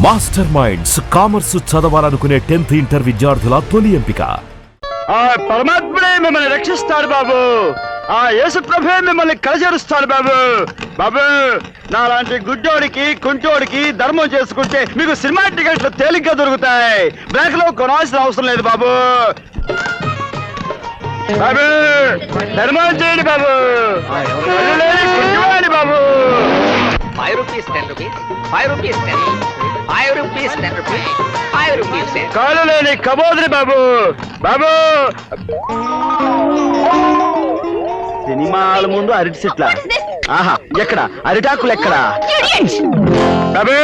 Master minds commerce చదవాలనుకునే 10th inter విద్యార్థుల తొలి ఎంపిక. ఆ పరమాత్ముడే మిమ్మల్ని రక్షిస్తాడు బాబు. ఆ యేసు ప్రభువే మిమ్మల్ని కలచేరుస్తాడు బాబు. బాబు నాలాంటి గుడ్డోడికి కుంటోడికి ధర్మం చేసుకుంటే మీకు సినిమా టికెట్లు తేలిగ్గా దొరుకుతాయి. బ్లాక్ లో కొనాల్సిన అవసరం లేదు బాబు. బాబు ధర్మం చేయండి బాబు. కుంటివాడి బాబు. 5 rupees, 10 rupees, 5 rupees, 10, 5 rupees, 10 rupees, 5 rupees, 10. కాలు లేని కబోదిరి బాబు. బాబు సినిమాల ముందు అరటి చెట్ల ఆహా ఎక్కడ అరిటాకులు ఎక్కడ బాబు.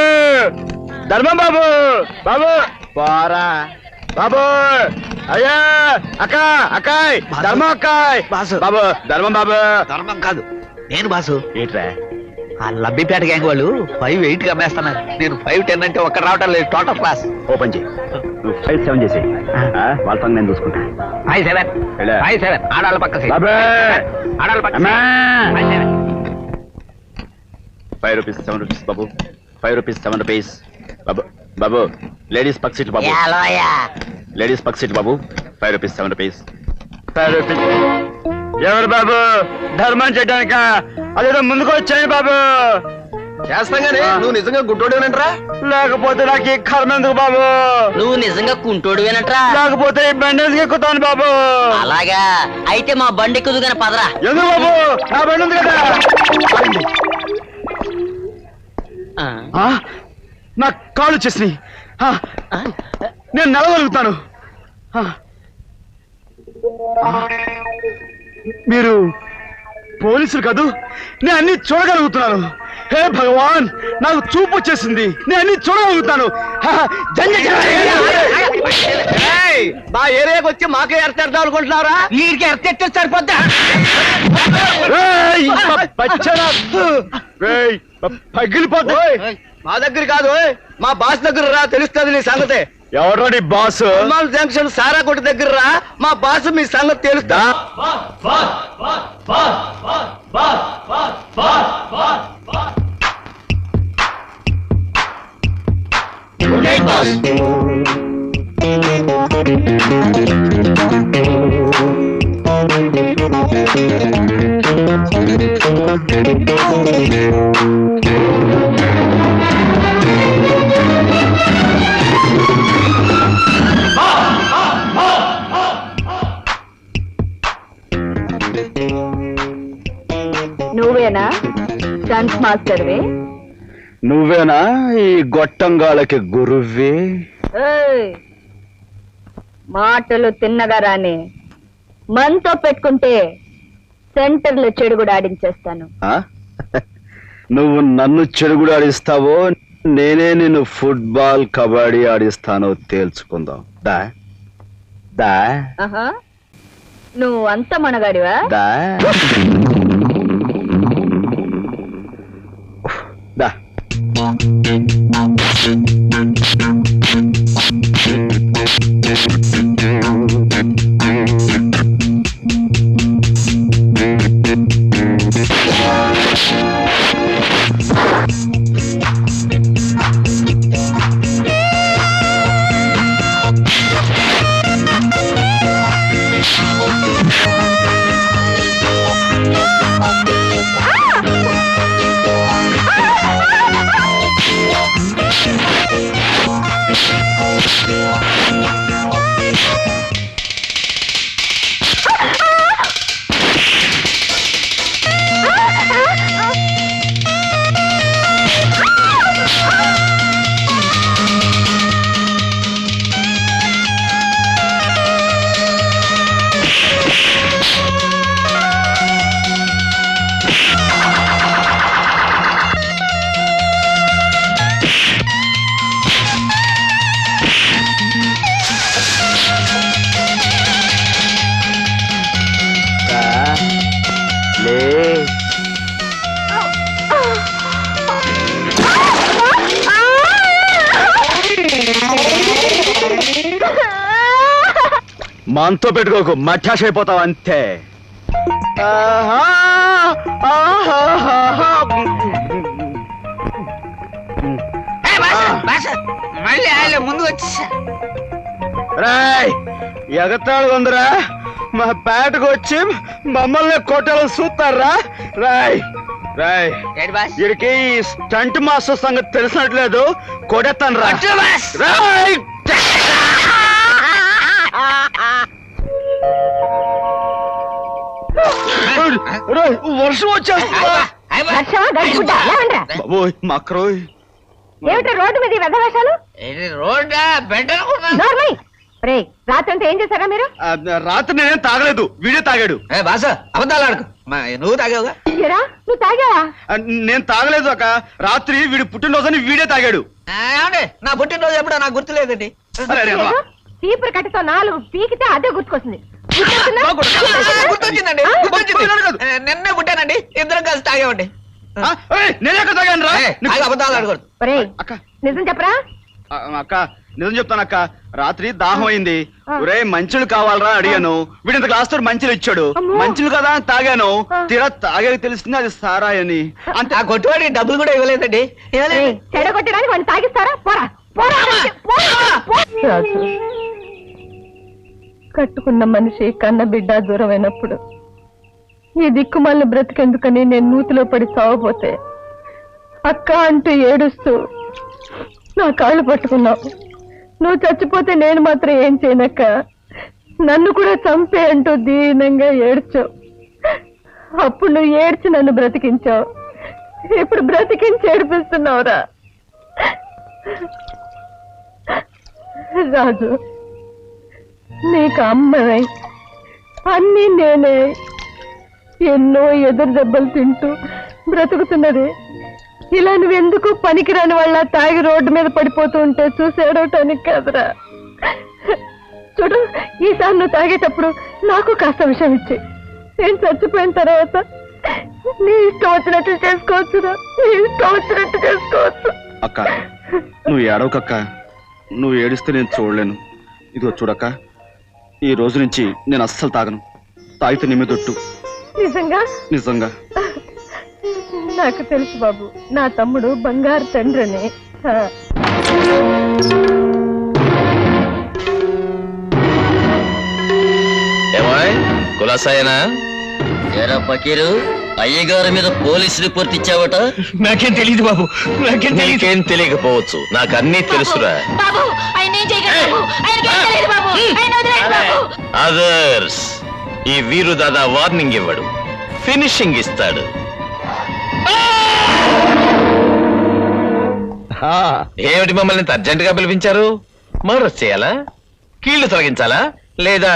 ధర్మం బాబు. బాబు పోరా బాబు. అయ్యా అక్క అక్కాయ్ ధర్మం అక్కాయ్ బాబు. ధర్మం బాబు. ధర్మం కాదు నేను బాసు. ఏంట్రా ఆ లబ్బిపేట గ్యాంగ్ వాళ్ళు 5-8 గా అమ్మేస్తున్నారు. నేను 5-10 అంటే ఒక్క రావటం లేదు. టోటల్ క్లాస్ ఓపెన్ చేయి. నువ్వు 5-7 చేసేయి. వాళ్ళ పని నేను చూసుకుంటా. 5-7 ఆడాళ్ళ పక్క seat. బాబు ఆడాళ్ళ పక్క అమ్మా. seat. 5-7. 5 rupees 7 rupees బాబు. 5 rupees 7 rupees బాబు. బాబు లేడీస్ పక్ సీట్ బాబు. లేడీస్ పక్ సీట్ బాబు. 5 rupees 7 rupees. 5 rupees. ఎవరు బాబు ధర్మం చేయడానిక? అదేదో ముందుకు వచ్చాయి బాబు. చేస్తాగానే నువ్వు నిజంగా గుడ్డోడేనంట్రా? లేకపోతే నాకు ఈ కర్మ ఎందుకు బాబు? నువ్వు నిజంగా కుంటోడువేనట్రా? లేకపోతే ఈ బండి ఎందుకు ఎక్కుతాను బాబు? అలాగా అయితే మా బండి ఎక్కుదు గాని పదరా. ఎందుకు బాబు? నా బండి ఉంది కదా. నా కాళ్ళు చేసినాయి. నేను నడవగలుగుతాను. మీరు పోలీసులు కాదు, నేను అన్ని చూడగలుగుతున్నాను. హే భగవాన్ నాకు చూపు వచ్చేసింది. నేను అన్ని చూడగలుగుతాను. మా ఏరియాకి వచ్చి మాకే ఎర్తేద్దాం అనుకుంటున్నారా? వీడికి ఎర్తెట్టే సరిపోద్దా? పగిలిపోతా. మా దగ్గర కాదు, మా బాస్ దగ్గర రా, తెలుస్తుంది నీ సంగతి. ఎవరో నీ బాస్? జంక్షన్ సారా కొట్టు దగ్గర రా, మా బాస్ మీ సంగతి తెలుస్తా. నువ్వేనా డాన్స్ మాస్టర్వే? నువ్వేనా ఈ గొట్టంగాళ్ళకి గురువే? మాటలు తిన్నగా రాని మనతో పెట్టుకుంటే సెంటర్లో చెడుగుడు ఆడించేస్తాను. నువ్వు నన్ను చెడుగుడు ఆడిస్తావో నేనే నిన్ను ఫుట్బాల్ కబడ్డీ ఆడిస్తానో తేల్చుకుందాం. దా దా నువ్వు అంత మనగాడివా? దా దా. మనతో పెట్టుకోకు, మఠాష్ అయిపోతావు అంతే. మళ్ళీ ఆయన ముందు వచ్చేసా. రాయ్ ఎగతాళి ఉందిరా, మా పేటకు వచ్చి మమ్మల్ని కొట్టాలని చూస్తారా? రాయ్ రాయ్ ఏంటి బాస్? వీడికి స్టంట్ మాస్టర్ సంగతి తెలిసినట్లేదు, కొడతాను రా. కొట్టు బాస్. రాయ్ రాయ్, వర్షం వచ్చేస్తుందా? వర్షమా గడుపుకుంటా లేవండ్రా. బాబోయ్ మక్రోయ్. ఏమిటో రోడ్డు మీద ఈ వెధవేషాలు? ఇది రోడ్డా బెడ్ అనుకున్నా. నోర్మై. రేయ్ రాత్రి అంతా ఏం చేశారా మీరు? రాత్రి నేనేం తాగలేదు, వీడే తాగాడు. బాస అబద్ధాలు ఆడుకు. నువ్వు తాగావుగా? ఏరా నువ్వు తాగావా? నేను తాగలేదు అక్క, రాత్రి వీడి పుట్టినరోజని వీడే తాగాడు. ఏమండి నా పుట్టినరోజు ఎప్పుడో నాకు గుర్తులేదండి. అరే, అరే, అమ్మా. చీపురు కట్టతో 4 పీకితే అదే గుర్తుకొస్తుంది. గుర్తొచ్చిందండి, గుర్తొచ్చింది. నిన్నే పుట్టానండి, ఇద్దరం కలిసి తాగామండి. నేనే అక్క తాగాను రా. అబద్ధాలు ఆడకూడదు. ఒరేయ్ అక్క నిజం చెప్పరా? అక్క నిజం చెప్తాను అక్క, రాత్రి దాహం అయింది. ఒరే మంచులు కావాలరా అడిగాను, వీడింత గ్లాస్ తో మంచులు ఇచ్చాడు. అమ్మో. మంచులు కదా అని తాగాను, తీరా తాగే తెలిసింది అది సారాయని. అంతే. ఆ కొట్టువాడి డబ్బులు కూడా ఇవ్వలేదండి. రేయ్, చెడగొట్టడానికి వాడిని తాగిస్తారా? పోరా పోరా రాజు, కట్టుకున్న మనిషి కన్న బిడ్డ దూరమైనప్పుడు ఈ దిక్కుమాలిన బ్రతికెందుకని నేను నూతిలో పడి సావపోతే అక్క అంటూ ఏడుస్తూ నా కాళ్ళు పట్టుకున్నావు. నువ్వు చచ్చిపోతే నేను మాత్రం ఏం చేయనక్క, నన్ను కూడా చంపే అంటూ దీనంగా ఏడ్చావు. అప్పుడు నువ్వు ఏడ్చి నన్ను బ్రతికించావు, ఇప్పుడు బ్రతికించి ఏడిపిస్తున్నావురా. రాజు నీకు అమ్మనై అన్నీ నేనే ఎన్నో ఎదురు దెబ్బలు తింటూ బ్రతుకుతున్నది. ఇలా నువ్వెందుకు పనికిరాని వాళ్ళ తాగి రోడ్డు మీద పడిపోతూ ఉంటే చూసేయడానికి కాదురా. చూడు, ఈసారి నువ్వు తాగేటప్పుడు నాకు కాస్త విషయం ఇచ్చి, నేను చచ్చిపోయిన తర్వాత నీ ఇష్టం వచ్చినట్టు చేసుకోవచ్చురా, నీ ఇష్టం వచ్చినట్టు చేసుకోవచ్చు. అక్క నువ్వు ఏడవకక్క, నువ్వు ఏడిస్తే నేను చూడలేను. ఇదిగో చూడక్క, ఈ రోజు నుంచి నేను అస్సలు తాగను. తాగితే నీ మీద ఒట్టు. నిజంగా? నిజంగా. నాకు తెలుసు బాబు, నా తమ్ముడు బంగారు తండ్రిని. కులాసాయనా? ఎరా పకీరు, అయ్యగారి మీద పోలీస్ రిపోర్ట్ ఇచ్చావట? నాకేం తెలియదు బాబు, నాకేం తెలియకపోవచ్చు, నాకు అన్నీ తెలుసురా. అదర్స్ ఈ వీరు దాదా వార్నింగ్ ఇవ్వడు, ఫినిషింగ్ ఇస్తాడు. ఏమిటి మమ్మల్ని అర్జెంట్ గా పిలిపించారు? మర్డర్ చేయాలా, కీళ్లు తొలగించాలా, లేదా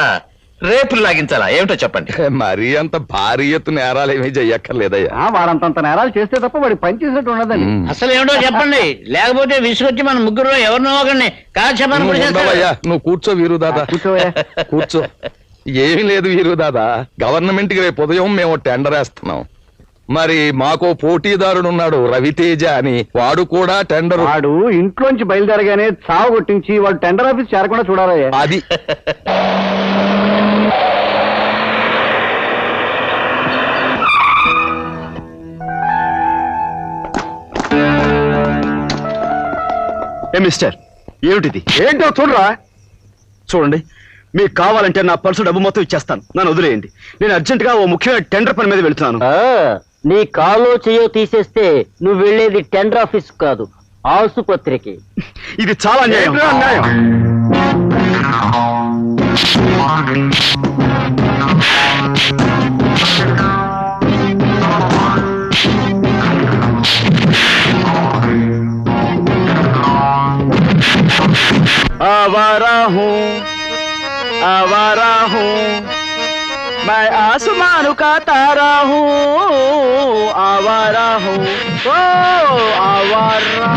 రేపులు లాగించాలా? ఏమిటో చెప్పండి. మరీ అంత భారీ ఎత్తు నేరాలు ఏమీ చెయ్యక్కర్లేదయ్యా. వాడంతంత నేరాలు చేస్తే తప్ప వాడి పని చేసినట్టు ఉండదండి. అసలు ఏమిటో చెప్పండి, లేకపోతే విసుగొచ్చి మన ముగ్గురు ఎవరినో ఒకరిని ఉండవయ్యా, నువ్వు కూర్చో వీరు దాదా, కూర్చోవయ్యా. కూర్చో. ఏమీ లేదు వీరు దాదా, గవర్నమెంట్ కి రేపు ఉదయం మేము టెండర్ వేస్తున్నాం. మరి మాకో పోటీదారుడు ఉన్నాడు రవితేజ అని, వాడు కూడా టెండర్. వాడు ఇంట్లోంచి బయలుదేరగానే చావు కొట్టించి వాడు టెండర్ ఆఫీస్ చేరకుండా చూడాలయ్యా. అది ఏ మిస్టర్, ఏమిటిది? ఏంటో చూడరా. చూడండి, మీకు కావాలంటే నా పర్సు డబ్బు మొత్తం ఇచ్చేస్తాను, నన్ను వదిలేయండి. నేను అర్జెంట్ గా ఓ ముఖ్యమైన టెండర్ పని మీద వెళ్తున్నాను. నీ కాలో చెయ్యో తీసేస్తే నువ్వు వెళ్ళేది టెండర్ ఆఫీస్ కాదు, ఆసుపత్రికి. ఇది చాలా అన్యాయం. ఏంట్రా అన్యాయం? आवारा हूँ मैं आसमान का तारा हूँ, आवारा हूँ ओ आवारा.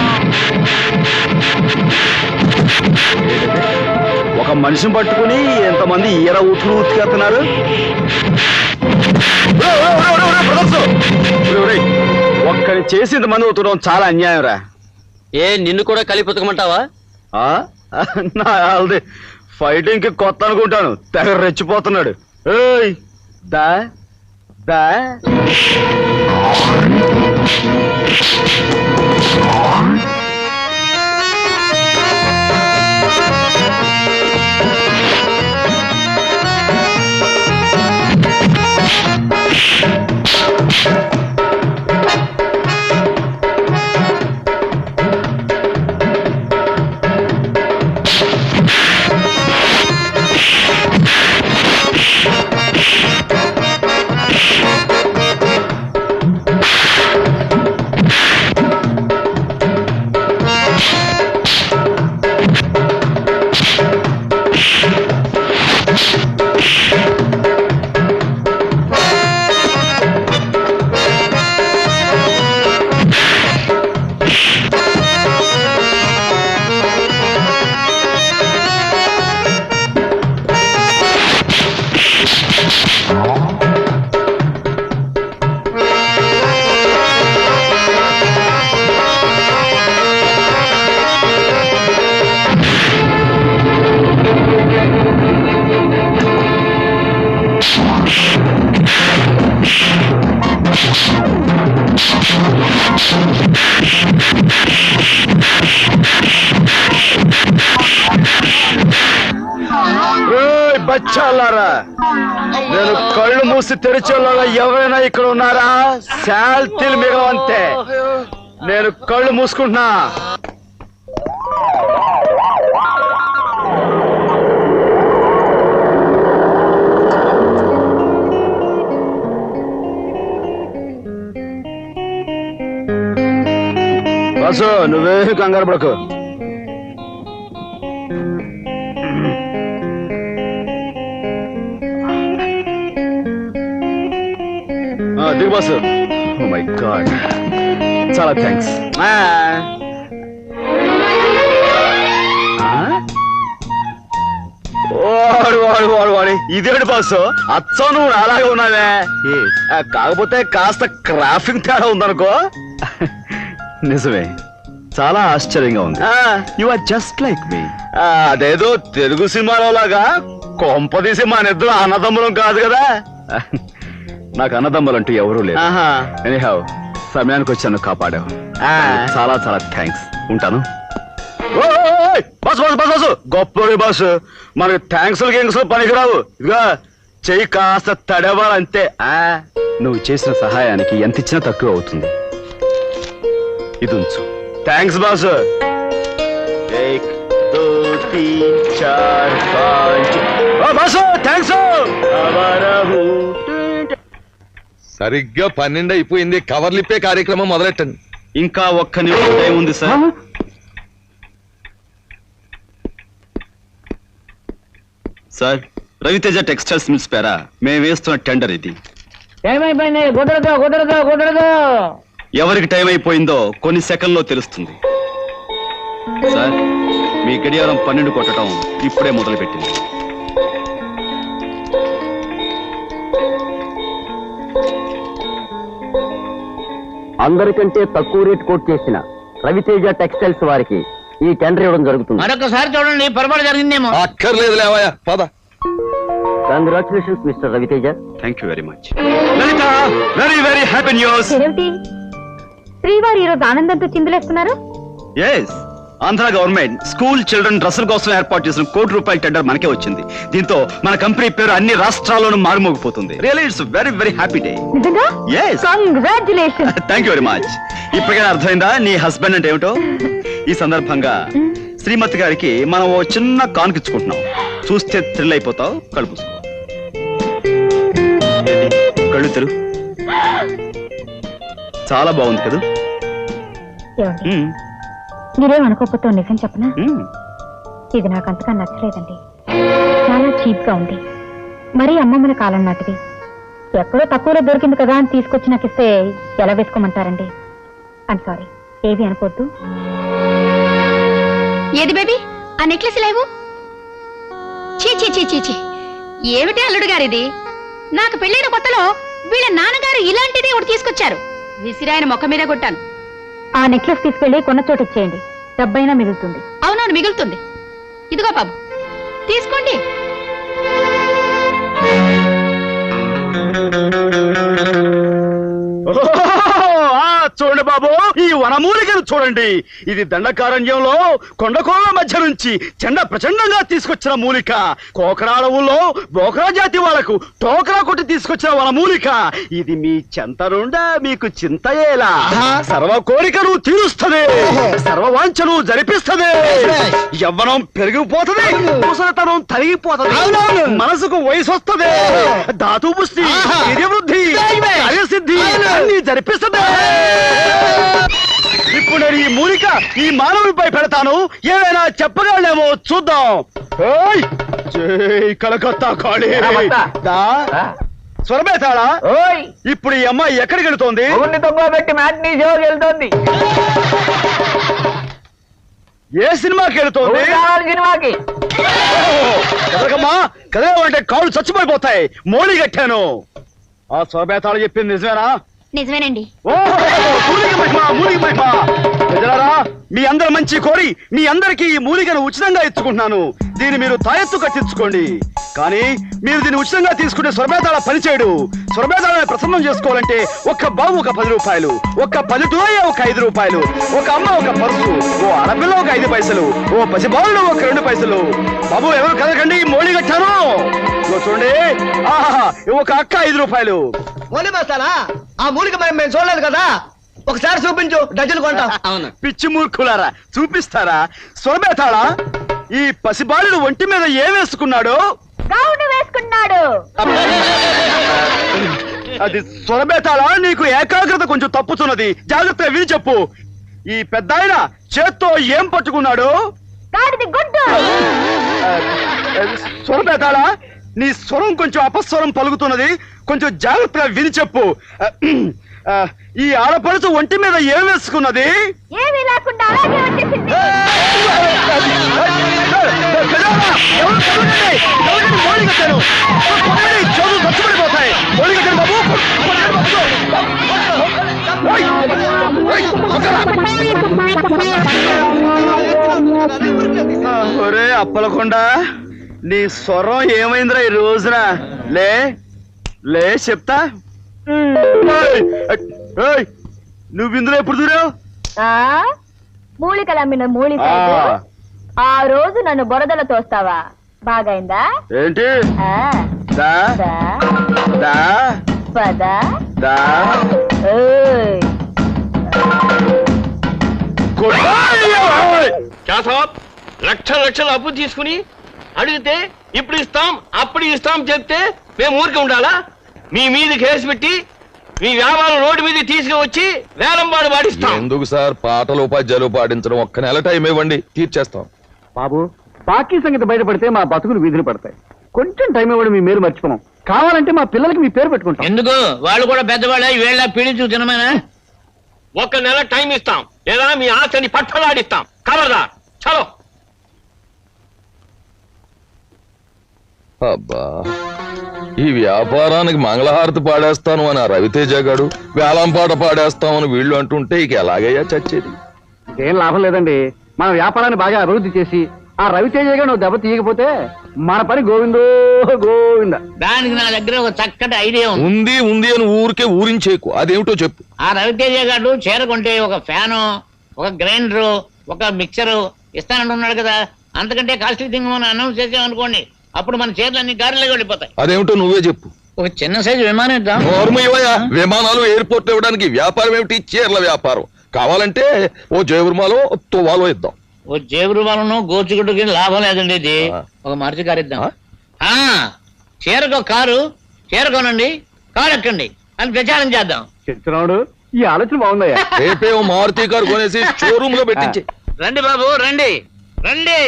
ఒక మనిషిని పట్టుకుని ఎంతమంది ఈర ఊతులు ఉతికేస్తున్నారు. ఒక్కడి చేసి ఇంతమంది ఉతకడం చాలా అన్యాయం రా. ఏ నిన్ను కూడా కలిపి ఉతకమంటావా? నాది ఫైటింగ్ కి కొత్త అనుకుంటాను, తెగ రెచ్చిపోతున్నాడు. ఏయ్ దా దా. పిచ్చాలారా, నేను కళ్ళు మూసి తెరిచేలాగా ఎవరైనా ఇక్కడ ఉన్నారా? శాల్తీలు మిగవంతే. నేను కళ్ళు మూసుకుంటున్నా. బస్సు నువ్వే కంగారు పడకు. దిగు బాసు. ఓ మై గాడ్, చాలా థ్యాంక్స్. వాడు వాడు వాడు వాడి ఇదేంటి బాసు, అచ్చం నువ్వు అలాగే ఉన్నావే. కాకపోతే కాస్త క్రాఫింగ్ తేడా ఉందనుకో. నిజమే, చాలా ఆశ్చర్యంగా ఉంది. యు ఆర్ జస్ట్ లైక్ మీ. అదేదో తెలుగు సినిమాలో లాగా కొంపదీసి మా నిద్ర అన్నదమ్ములం కాదు కదా. నాకు అన్నదమ్ములంటూ ఎవరూ లేరు. ఎనీహౌ, సమయానికి వచ్చాను, కాపాడావు. చాలా చాలా థ్యాంక్స్. ఉంటాను. బస్ బస్ బస్ బస్ గొప్ప బాసు, మనకి థ్యాంక్స్ గింగ్స్ పనికిరావు. ఇదిగా చెయ్యి కాస్త తడవాలంతే. నువ్వు చేసిన సహాయానికి ఎంత ఇచ్చినా తక్కువ అవుతుంది. ఇది ఉంచు. Thanks boss. Boss thanks. సరిగ్గా 12 అయిపోయింది. కవర్లిప్పే కార్యక్రమం మొదలెట్టండి. ఇంకా ఒక్క నిమిషం టైం ఉంది sir. Sir, Raviteja textiles mills పేరా మేము వేస్తున్న టెండర్ ఇది. ఏమైపోయింది? కుదరదు కుదరదు కుదరదు. ఎవరికి టైం అయిపోయిందో కొన్ని సెకండ్లో తెలుస్తుంది. సార్, మీ గడియారం 12 కొట్టడం ఇప్పుడే మొదలుపెట్టింది. అందరికంటే తక్కువ రేట్ కోట్ చేసిన రవితేజ టెక్స్టైల్స్ వారికి ఈ టెండర్ ఇవ్వడం జరుగుతుంది. మరొకసారి చూడండి, పొరపాటు జరిగిందేమో. అక్కర్లేదు లేవయ్యా, పద. Congratulations mister Raviteja. Thank you very much. Lalitha, very very happy news. శ్రీవారు ఈరోజు ఆనందంతో చిందులేస్తున్నారు. Yes, Andhra government school children డ్రెస్సుల కోసం ఏర్పాటు చేసిన ₹1,00,00,000 టెండర్ మనకే వచ్చింది. దీంతో మన కంపెనీ పేరు అన్ని రాష్ట్రాల్లోనూ మారుమోగిపోతుంది. Really it's very very happy day. నిజంగా? Yes. Congratulations. Thank you very much. ఇప్పటికైనా అర్థమైందా నీ హస్బెండ్ అంటే ఏమిటో? ఈ సందర్భంగా శ్రీమతి గారికి మనం ఓ చిన్న కానుకిచ్చుకుంటున్నాం. చూస్తే థ్రిల్ అయిపోతావు. కళ్ళు మూసుకో. కళ్ళు తెరు. చాలా బాగుంది కదా. మీరేం అనుకోకపోతే నిజం చెప్పనా? ఇది నాకు అంతగా నచ్చలేదండి. చాలా చీప్ గా ఉంది. మరీ అమ్మమ్మల కాలం నాటిది. ఎక్కడో తక్కువలో దొరికింది కదా అని తీసుకొచ్చి నాకు ఇస్తే ఎలా వేసుకోమంటారండి? ఐమ్ సారీ, ఏది అనుకోద్దు. ఏది బేబీ, ఆ నెక్లెస్ లేవు? చీ చీ చీ చీ చీ, ఏమిటి అల్లుడు గారిది? నాకు పెళ్ళైన కొత్తలో వీళ్ళ నాన్నగారు ఇలాంటిదే ఒకటి తీసుకొచ్చారు. విసిరాయన మొక్క మీద కొట్టాను. ఆ నెక్లెస్ తీసుకెళ్లి కొన్న చోట ఇచ్చేయండి, డబ్బైనా మిగులుతుంది. అవునవును, మిగులుతుంది. ఇదిగో బాబు, తీసుకోండి. చూడండి బాబు, ఈ వనమూలికను చూడండి. ఇది దండకారణ్యంలో కొండకోళ్ళ మధ్య నుంచి చెండ ప్రచండంగా తీసుకొచ్చిన మూలిక. కోకరాడవుల్లో బోకరా జాతి వాళ్లకు టోకరా కొట్టి తీసుకొచ్చిన వనమూలిక. ఇది మీ చెంత నుండా మీకు చింతయేలా. సర్వ కోరికను తీరుస్తుంది, సర్వవాంఛను జరిపిస్తుంది. యవ్వనం పెరిగిపోతుంది, ముసలితనం తరిగిపోతుంది, మనసుకు వయసు వస్తుంది, ధాతు పుష్టి, వృద్ధి, కార్యసిద్ధి అన్ని జరిపిస్తుంది. ఇప్పుడు నేను ఈ మూలిక ఈ మానవుడిపై పెడతాను. ఏమైనా చెప్పగలనేమో చూద్దాం. జై కలకత్తా కాళీ. స్వరమేతాడా? ఇప్పుడు ఈ అమ్మాయి ఎక్కడికి వెళుతోంది? పెట్టి మ్యాట్నీ షోకి వెళ్తోంది. ఏ సినిమాకి వెళుతోంది? సినిమాకి. కదలకమ్మా, కదలవంటే కాళ్ళు చచ్చిపోయిపోతాయి. మోళీ కట్టాను. ఆ స్వరమేతాడు చెప్పింది నిజమేనా? నిజమేనండి. మీ అందరి మంచి కోరి మీ అందరికి ఈ మూలికను ఉచితంగా ఇచ్చుకుంటున్నాను. దీన్ని మీరు తాయెత్తు కట్టించుకోండి. కానీ మీరు దీన్ని ఉచితంగా తీసుకునే స్వరమేతాళ పనిచేయడు. స్వరమేతాళాన్ని ప్రసన్నం చేసుకోవాలంటే ఒక్క బాబు ఒక 10 రూపాయలు, ఒక్క పల్లెటూయ ఒక 5 రూపాయలు, ఒక అమ్మ ఒక పర్సు, ఓ ఆడపిల్ల ఒక 5 పైసలు, ఓ పసిబాలుడు ఒక 2 పైసలు. బాబు ఎవరు కదకండి, మోళీ కట్టాను. చూడండి, ఆహా ఒక అక్క 5 రూపాయలు. మూలి మస్తానా? ఆ మూలిక మేము చూడలేదు కదా, ఒకసారి చూపించు, డజన్ కొంటాం. అవును. పిచ్చి మూర్ఖులారా, చూపిస్తారా? స్వరమేతాళ, ఈ పసిబాలుడు ఒంటి మీద ఏం వేసుకున్నాడు? గౌను వేసుకున్నాడు. అది స్వరమేతాళ, నీకు ఏకాగ్రత కొంచెం తప్పుతున్నది, జాగ్రత్తగా విని చెప్పు. ఈ పెద్దాయన చేత్తో ఏం పట్టుకున్నాడు? గాడిది గుడ్డు. స్వరమేతాళ, నీ స్వరం కొంచెం అపస్వరం పలుకుతున్నది, కొంచెం జాగ్రత్తగా విని చెప్పు. ఈ ఆడపడుచు ఒంటి మీద ఏం వేసుకున్నది? ఏమీ లేకుండా అలాగే వచ్చేసింది. ఒరే అప్పలకొండ, నీ స్వరం ఏమైందిరా ఈ రోజున? లే లే చెప్తా. నువ్వు ఇందులో ఎప్పుడు దూరావు? మూలికలు అమ్మిన మూలిక. ఆ రోజు నన్ను బురదలో తోస్తావా? బాగైందా ఏంటి? దా దా పద దా లక్షలు అప్పు తీసుకుని అడిగితే ఇప్పుడు ఇస్తాం అప్పుడు ఇస్తాం చెప్తే మేము ఊరికే ఉండాలా? మీ మీద కేసు పెట్టి మీ వ్యాపారం రోడ్డు మీద తీసుకువచ్చి వేలం పాడు పాడిస్తాం. ఎందుకు సార్ పాటలు ఉపాధ్యాయులు పాడించడం? ఒక్క నెల టైం ఇవ్వండి, తీర్చేస్తాం. బాబు, బాకీ సంగతి బయటపడితే మా బతుకులు వీధులు పడతాయి. కొంచెం టైం ఇవ్వడం మీ మేలు మర్చిపోం. కావాలంటే మా పిల్లలకి మీ పేరు పెట్టుకుంటాం. ఎందుకు? వాళ్ళు కూడా పెద్దవాళ్ళ వీళ్ళ పీడించు తినమేనా? ఒక్క నెల టైం ఇస్తాం, లేదా మీ ఆస్తిని పట్టలాడిస్తాం. కబర్దార్, చలో. అబ్బా, ఈ వ్యాపారానికి మంగళహారతి పాడేస్తాను అని ఆ రవితేజ గాడు, వేలం పాట పాడేస్తామని వీళ్ళు అంటుంటే ఇక ఎలాగయ్యా చచ్చేది? ఏం లాభం లేదండి. మన వ్యాపారాన్ని బాగా అభివృద్ధి చేసి ఆ రవితేజగా నువ్వు దెబ్బ తీయకపోతే మన పని గోవిందో గోవింద. దానికి నా దగ్గర ఒక చక్కటి ఐడియా ఉంది ఉంది అని ఊరికే ఊరించేకు. అదేమిటో చెప్పు. ఆ రవితేజ గారు చేరకుంటే ఒక ఫ్యాను, ఒక గ్రైండరు, ఒక మిక్సరు ఇస్తానంటున్నాడు కదా. అంతకంటే కాస్ట్లీ థింగ్ మనం అనౌన్స్ చేసామనుకోండి, అప్పుడు మన చీరలన్నీ గారిలోకి వెళ్ళిపోతాయి. అదేమిటో నువ్వే చెప్పు. ఒక చిన్న సైజు విమానం ఇద్దాం. విమానాలు ఎయిర్పోర్ట్ ఇవ్వడానికి వ్యాపారం ఏమిటి? చీరల వ్యాపారం. కావాలంటే ఓ జయవర్మాలో తువాలో ఇద్దాం. ఓ జేబురుమాలను గోచుగుడ్డుకి లాభం లేదండి. ఇది ఒక మర్చి కారు ఇద్దాం. చీరకు కారు, చీరకోనండి, కారు ఎక్కండి అని ప్రచారం చేద్దాం. చిత్రాడు, ఈ ఆలోచన బాగుందయ్యా. రేపే ఓ మారుతి కారు కొనేసి షోరూమ్ లో పెట్టించి. రండి బాబు, రండి రండి.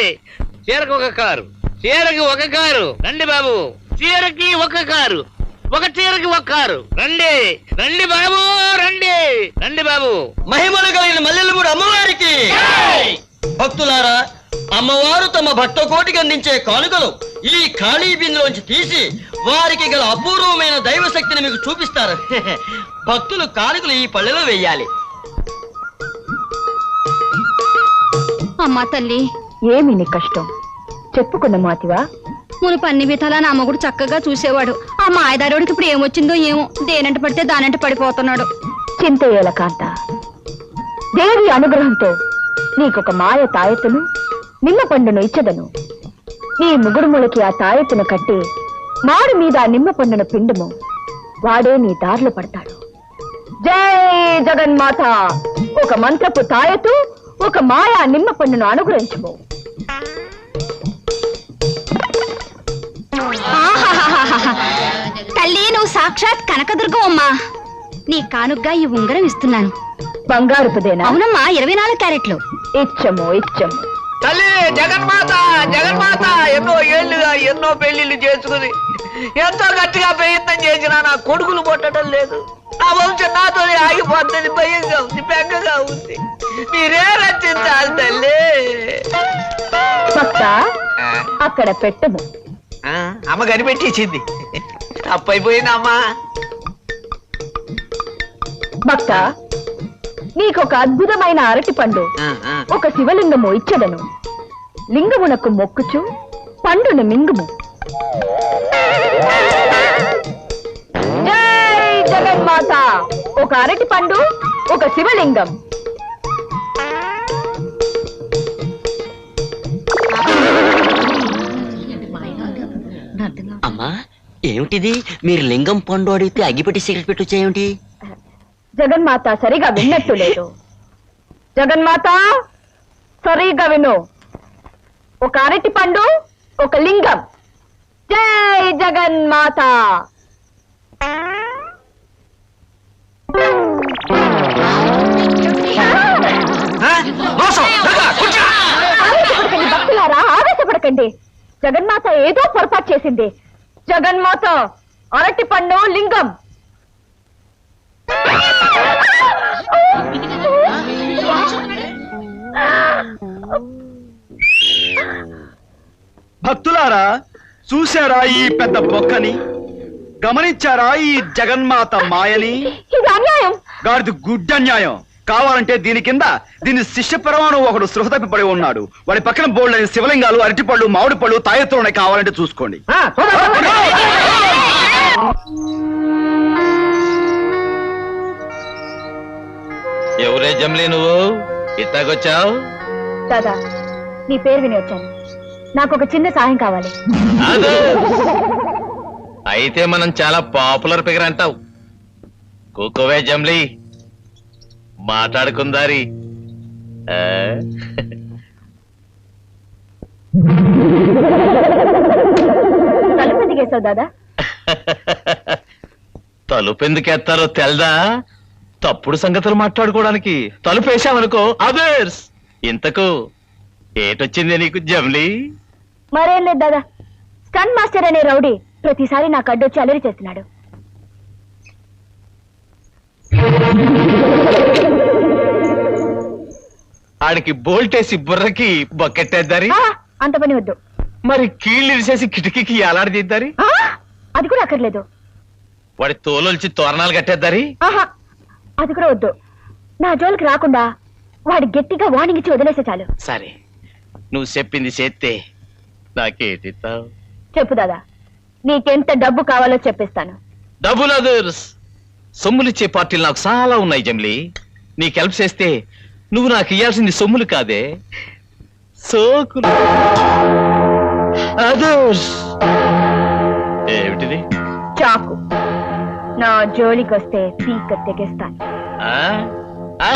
చీరకు ఒక కారు, చీరకి ఒక కారు. రండి బాబు, చీరకి ఒక కారు, ఒక చీరకి ఒక కారు. రండి రండి బాబు, రండి రండి బాబు. మహిమలు కలిగిన మల్లెలమూడి అమ్మవారికి భక్తులారా, అమ్మవారు తమ భక్త కోటికి అందించే కానుకలు ఈ ఖాళీ బిందులోంచి తీసి వారికి గల అపూర్వమైన దైవ శక్తిని మీకు చూపిస్తారు. భక్తులు కానుకలు ఈ పళ్ళెలో వెయ్యాలి. అమ్మా తల్లి, ఏమి నీ కష్టం చెప్పుకున్న మాతివా? మునుపు అన్ని విధాలా నా మొగుడు చక్కగా చూసేవాడు. ఆ మాయదారుడికి ఇప్పుడు ఏమొచ్చిందో ఏమో, దేనంట పడితే దానంట పడిపోతున్నాడు. చింతయ్యేల కాంత, దేవి అనుగ్రహంతో నీకొక మాయ తాయెత్తును, నిమ్మ పండును ఇచ్చదను. నీ ముగుడుములకి ఆ తాయెత్తును కట్టి మాడు మీద ఆ నిమ్మ పండును పిండుము. వాడే నీ దారిలో పడతాడు. జై జగన్మాత. ఒక మంత్రపు తాయెత్తు, ఒక మాయా నిమ్మ పండును అనుగ్రహించము. తల్లి, నువ్వు సాక్షాత్ కనకదుర్గం అమ్మా. నీ కానుగ్గా ఈ ఉంగరం ఇస్తున్నాను. బంగారుపుదేనా? అవునమ్మా, 24 క్యారెట్లు. ఇచ్చము ఇచ్చము. తల్లి జగన్మాత, జగన్మాత ఎన్నో ఏళ్లుగా ఎన్నో పెళ్లిళ్ళు చేసుకుని ఎంతో గట్టిగా ప్రయత్నం చేసినా నా కొడుకులు పుట్టడం లేదు. నా వంశం నాతో ఆగిపోతుంది. భయంగా ఉంది, బెంగగా ఉంది. మీరే రచించాలి తల్లి. భక్త, అక్కడ పెట్టము. అమ్మ కనిపెట్టేసింది. తప్పైపోయింది అమ్మా. భక్త, నీకొక అద్భుతమైన అరటి పండు, ఒక శివలింగము ఇచ్చదను. లింగమునకు మొక్కుచు పండును మింగుము. జై జగన్మాత. ఒక అరటి పండు, ఒక శివలింగం. అమ్మా ఏమిటిది? మీరు లింగం పండు అడిగితే అగ్గిపెట్టి సిగరెట్ పెట్టొచ్చేమిటి? జగన్మాత సరిగా విన్నట్టు లేదు. జగన్మాత సరిగా విను. ఒక అరటి పండు, ఒక లింగం. జై జగన్మాత. ఆవేశపడకండి భక్తులారా, ఆవేశపడకండి. జగన్మాత ఏదో పొరపాటు చేసింది. జగన్మాత అరటి పండు, లింగం. భక్తులారా, చూశారా ఈ పెద్ద బొక్కని? గమనించారా ఈ జగన్మాత మాయని? ఇది అన్యాయం. గాడిది గుడ్డన్యాయం. కావాలంటే దీని కింద దీని శిష్య పరమాణు ఒకడు సృహ తప్పిపడి ఉన్నాడు. వాడి పక్కన బోల్డని శివలింగాలు, అరటిపళ్ళు, మామిడి పళ్ళు, తాయెత్తులు ఉన్నాయి. కావాలంటే చూసుకోండి. ఎవరే జమ్లీ నువ్వు ఇట్టాగొచ్చావు? దాదా, నీ పేరు విని వచ్చాను. నాకు ఒక చిన్న సాయం కావాలి. అయితే మనం చాలా పాపులర్ ఫిగర్ అంటావు. కూకోవే జమ్లీ, మాట్లాడుకుందారి. తలుపు ఎందుకేసావు దాదా? తలుపు ఎందుకెత్తారో తెల్దా? తప్పుడు సంగతులు మాట్లాడుకోవడానికి. తలుపు వేసామనుకో అదర్స్. ఇంతకు ఏటొచ్చింది నీకు జమ్లీ? మరేం లేదు దాదా, స్టన్ మాస్టర్ అనే రౌడీ ప్రతిసారి నాకు అడ్డొచ్చి అల్లరి చేస్తున్నాడు. ఆడికి బోల్టేసి బుర్రకి బొక్కెట్టేద్దారి. అంత పని వద్దు. మరి కీళ్ళు ఇరిసేసి కిటికీకి ఎలాడదీద్దారి. అది కూడా అక్కర్లేదు. వాడి తోలొల్చి తోరణాలు కట్టేద్దారి. ఆహా, అది కూడా వద్దు. నా జోలికి రాకుండా వాడి గట్టిగా వార్నింగ్ ఇచ్చి వదిలేసే చాలు. సరే, నువ్వు చెప్పింది చేస్తే నాకేటిస్తావు? చెప్పు దాదా, నీకెంత డబ్బు కావాలో చెప్పిస్తాను. డబ్బులు అదర్స్. సొమ్ములిచ్చే పార్టీలు నాకు చాలా ఉన్నాయి జమ్లీ. నీకు హెల్ప్ చేస్తే నువ్వు నాకు ఇయ్యాల్సింది సొమ్ములు కాదే, సోకులు. అదర్స్. ఏమిటిది? చాకు. నా జోలికి వస్తే పీక తెగేస్తాను. ఆ? ఆ?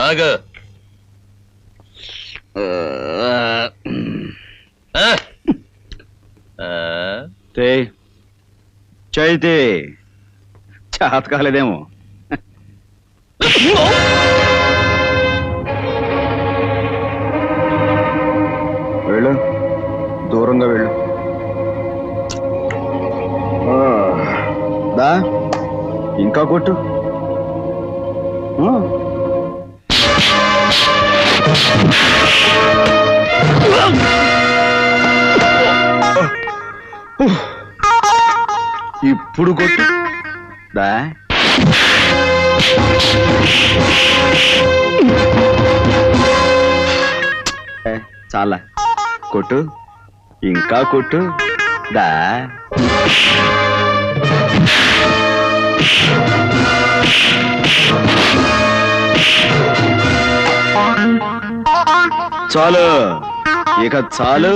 ఆగు. చైతే చేత కాలేదేమో. వెళ్ళు, దూరంగా వెళ్ళు. దా, ఇంకా కొట్టు. ఇప్పుడు కొట్టు. దా, చాలా కొట్టు, ఇంకా కొట్టు. దా, చాలు, ఇక చాలు.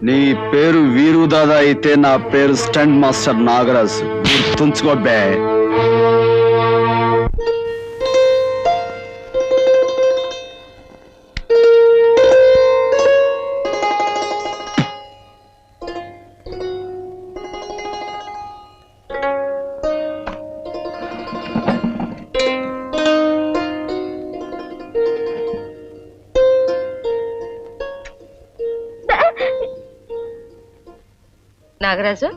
నీ పేరు వీరుదాదా అయితే నా పేరు స్టంట్ మాస్టర్ నాగరాజు. గుర్తుంచుకో బే. నాగరాజు,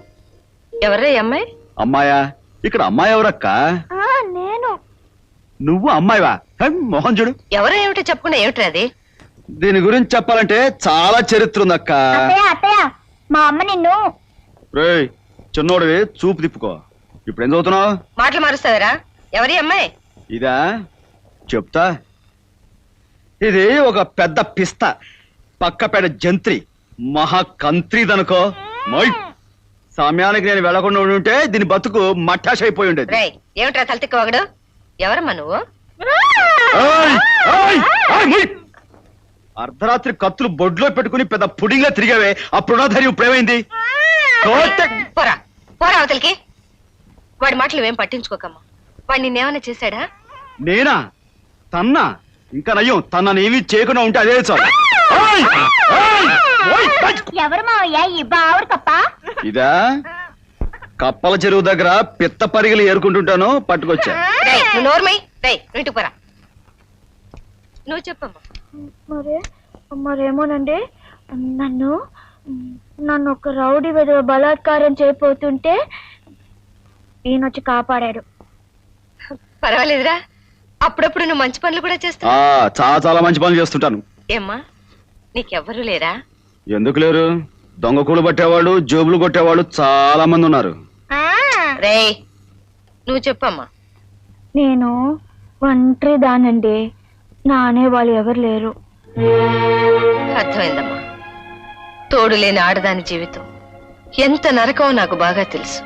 ఎవరే అమ్మాయి? అమ్మాయా? ఇక్కడ అమ్మాయి ఎవరక్క? నేను. నువ్వు అమ్మాయివా? మోహన్ చూడు. ఎవరో ఏమిటో చెప్పుకున్నా, ఏమిట్రా అది? దీని గురించి చెప్పాలంటే చాలా చరిత్ర ఉందక్క. మా అమ్మ నిన్ను. రేయ్ చిన్నోడివి, చూపు తిప్పుకో. ఇప్పుడు ఏం చదువుతున్నావు? మాటలు మారుస్తావరా? ఎవరి అమ్మాయి? ఇదా చెప్తా. ఇది ఒక పెద్ద పిస్త, పక్కపేట జంత్రి, మహా కంత్రిదనుకో. సమయానికి నేను వెళ్లకుండా ఉంటే దీని బతుకు మట్టాష్ అయిపోయి ఉండేది. ఏమిట్రా తలతిక్కవాగడు? ఎవరమ్మా నువ్వు? అర్ధరాత్రి కత్తులు బొడ్లో పెట్టుకుని పెద్ద పుడింగ్లా తిరిగావే, అప్పుడున్న ధైర్యం ఇప్పుడేమైంది? పోరా పోరా అవతలికి. వాడి మాటలు ఏం పట్టించుకోకమ్మా. వాడు నిన్నేమన్నా చేశాడా? నేనా? తన్నా? ఇంకా నయ్యం, తననేమీ చేయకుండా ఉంటే అదే చాలు. ఎవరు మావయ్య ఈ బావురు కప్ప? ఇదా కప్పల చెరువు దగ్గర పిత్త పరిగలు ఏరుకుంటుంటాను, పట్టుకొచ్చా. ఇంటికి పోరా. నువ్వు చెప్పమ్మా. మరేమోనండి, నన్ను ఒక రౌడీ విధవ బలాత్కారం చేయబోతుంటే ఈయనొచ్చి కాపాడాడు. పర్వాలేదురా, అప్పుడప్పుడు నువ్వు మంచి పనులు కూడా చేస్తావు. చాలా చాలా మంచి పనులు చేస్తుంటాను. ఏమ్మా, నీకెవ్వరూ లేరా? ఎందుకు లేరు? దొంగ కూలు పట్టేవాళ్ళు, జోబులు కొట్టేవాళ్ళు చాలా మంది ఉన్నారు. రేయ్ నువ్వు చెప్పమ్మా. నేను ఒంటరి దానండి, నా అనేవాళ్ళు ఎవరు లేరు. అర్థమైందమ్మా. తోడు లేని ఆడదాని జీవితం ఎంత నరకమో నాకు బాగా తెలుసు.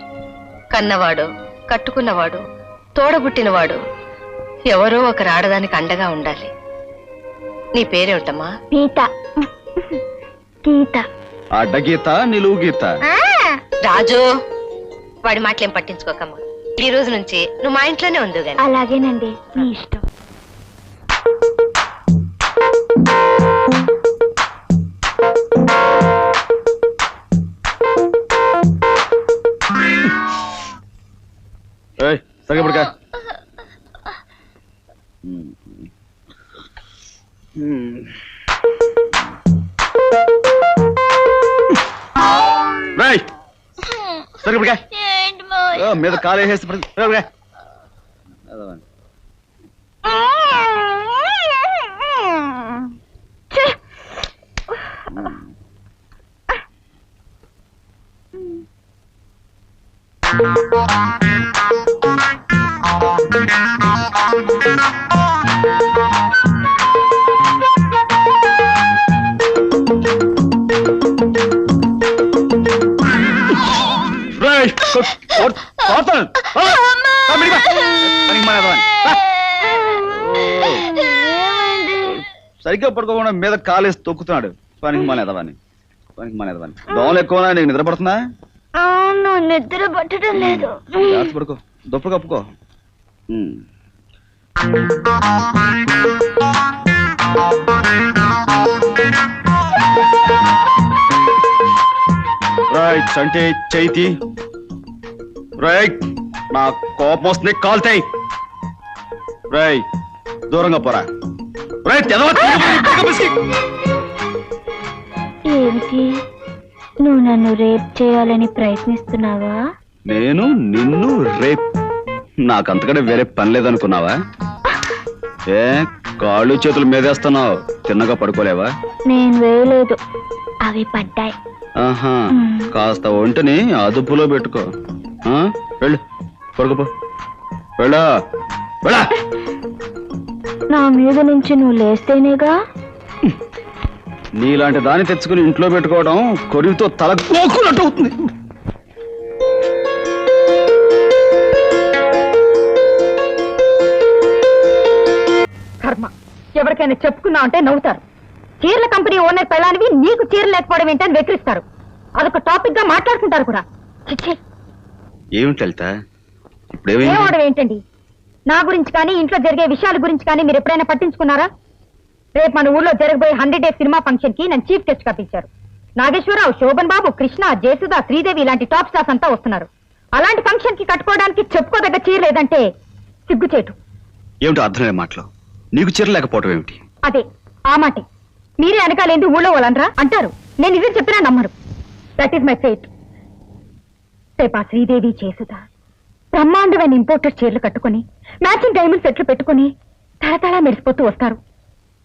కన్నవాడు, కట్టుకున్నవాడు, తోడబుట్టినవాడు ఎవరో ఒకరు ఆడదానికి అండగా ఉండాలి. నీ పేరేమిటమ్మా? గీత. గీత. అడ్డ గీత, నిలువు గీత. రాజు, వాడి మాటలేం పట్టించుకోకమ్మా. ఈ రోజు నుంచి నువ్వు మా ఇంట్లోనే ఉండు గాని. అలాగేనండి, మీ ఇష్టం. సరిపడక. సరిపడక మీద కాలు వేసేసి సరిగ్గా పడుకోకుండా మీద కాలేసి తొక్కుతున్నాడు. పనికి మానేదవాని దోమలు ఎక్కువ నీకు నిద్ర పడుతుందా? అవును, నిద్ర పట్టడం లేదు. జాగ్రత్త పడుకో, దుప్పటి కప్పుకో. రైట్ అంటే చైతి రైట్. నా కోపం వస్తుంది, కాల్తాయి. రైట్ దూరంగా పోరా. రైట్ ఏంటి, నువ్వు నన్ను రేప్ చేయాలని ప్రయత్నిస్తున్నావా? నేను నిన్ను రేప్? నాకంతకంటే వేరే పని లేదనుకున్నావా? ఏ కాళ్ళు చేతులు మీదేస్తున్నావు, తిన్నగా పడుకోలేవా? నేను వేయలేదు, అవి పడ్డాయి. ఆహా, కాస్త ఒంటిని అదుపులో పెట్టుకో. వెళ్ళు పడుకోపో. వెళ్ళా వెళ్ళా. నా మీద నుంచి నువ్వు లేస్తేనేగా. నీలాంటి దాన్ని తెచ్చుకుని ఇంట్లో పెట్టుకోవడం కొరివితో తల కోకున్నట్టు అవుతుంది. కర్మ, ఎవరికైనా చెప్పుకున్నా అంటే నవ్వుతారు. చీరల కంపెనీ ఓనర్ పెళ్ళానివి నీకు చీరలు లేకపోవడం ఏంటని వెక్కిరిస్తారు. అదొక టాపిక్ గా మాట్లాడుకుంటారు కూడా. ఏమిటి లలిత ఇప్పుడు ఏమవడం ఏంటండి? నా గురించి కానీ ఇంట్లో జరిగే విషయాల గురించి కానీ మీరు ఎప్పుడైనా పట్టించుకున్నారా? రేపు మన ఊళ్ళో జరగబోయే 100 Days సినిమా ఫంక్షన్ కి నన్ను చీఫ్ గెస్ట్ గా పిలిచారు. నాగేశ్వరరావు, శోభన్ బాబు, కృష్ణ, జయసుధ, శ్రీదేవి ఇలాంటి టాప్ స్టార్స్ అంతా వస్తున్నారు. అలాంటి ఫంక్షన్ కి కట్టుకోవడానికి చెప్పుకోదగ్గ చీర లేదంటే సిగ్గుచేటు. ఏమిటి అర్థమే మాటలు? నీకు చీర లేకపోవడం ఏమిటి? అదే ఆ మాటే. మీరే అనకాలేంది ఊళ్ళో వాళ్ళనరా అంటారు. నేను ఇదే చెప్పినా నమ్మరు. That is my fate. రేపా శ్రీదేవి, జయసుధ బ్రహ్మాండమైన ఇంపోర్టెడ్ చీరలు కట్టుకుని మ్యాచింగ్ డైమండ్ సెట్లు పెట్టుకుని తళతళ మెరిసిపోతూ వస్తారు.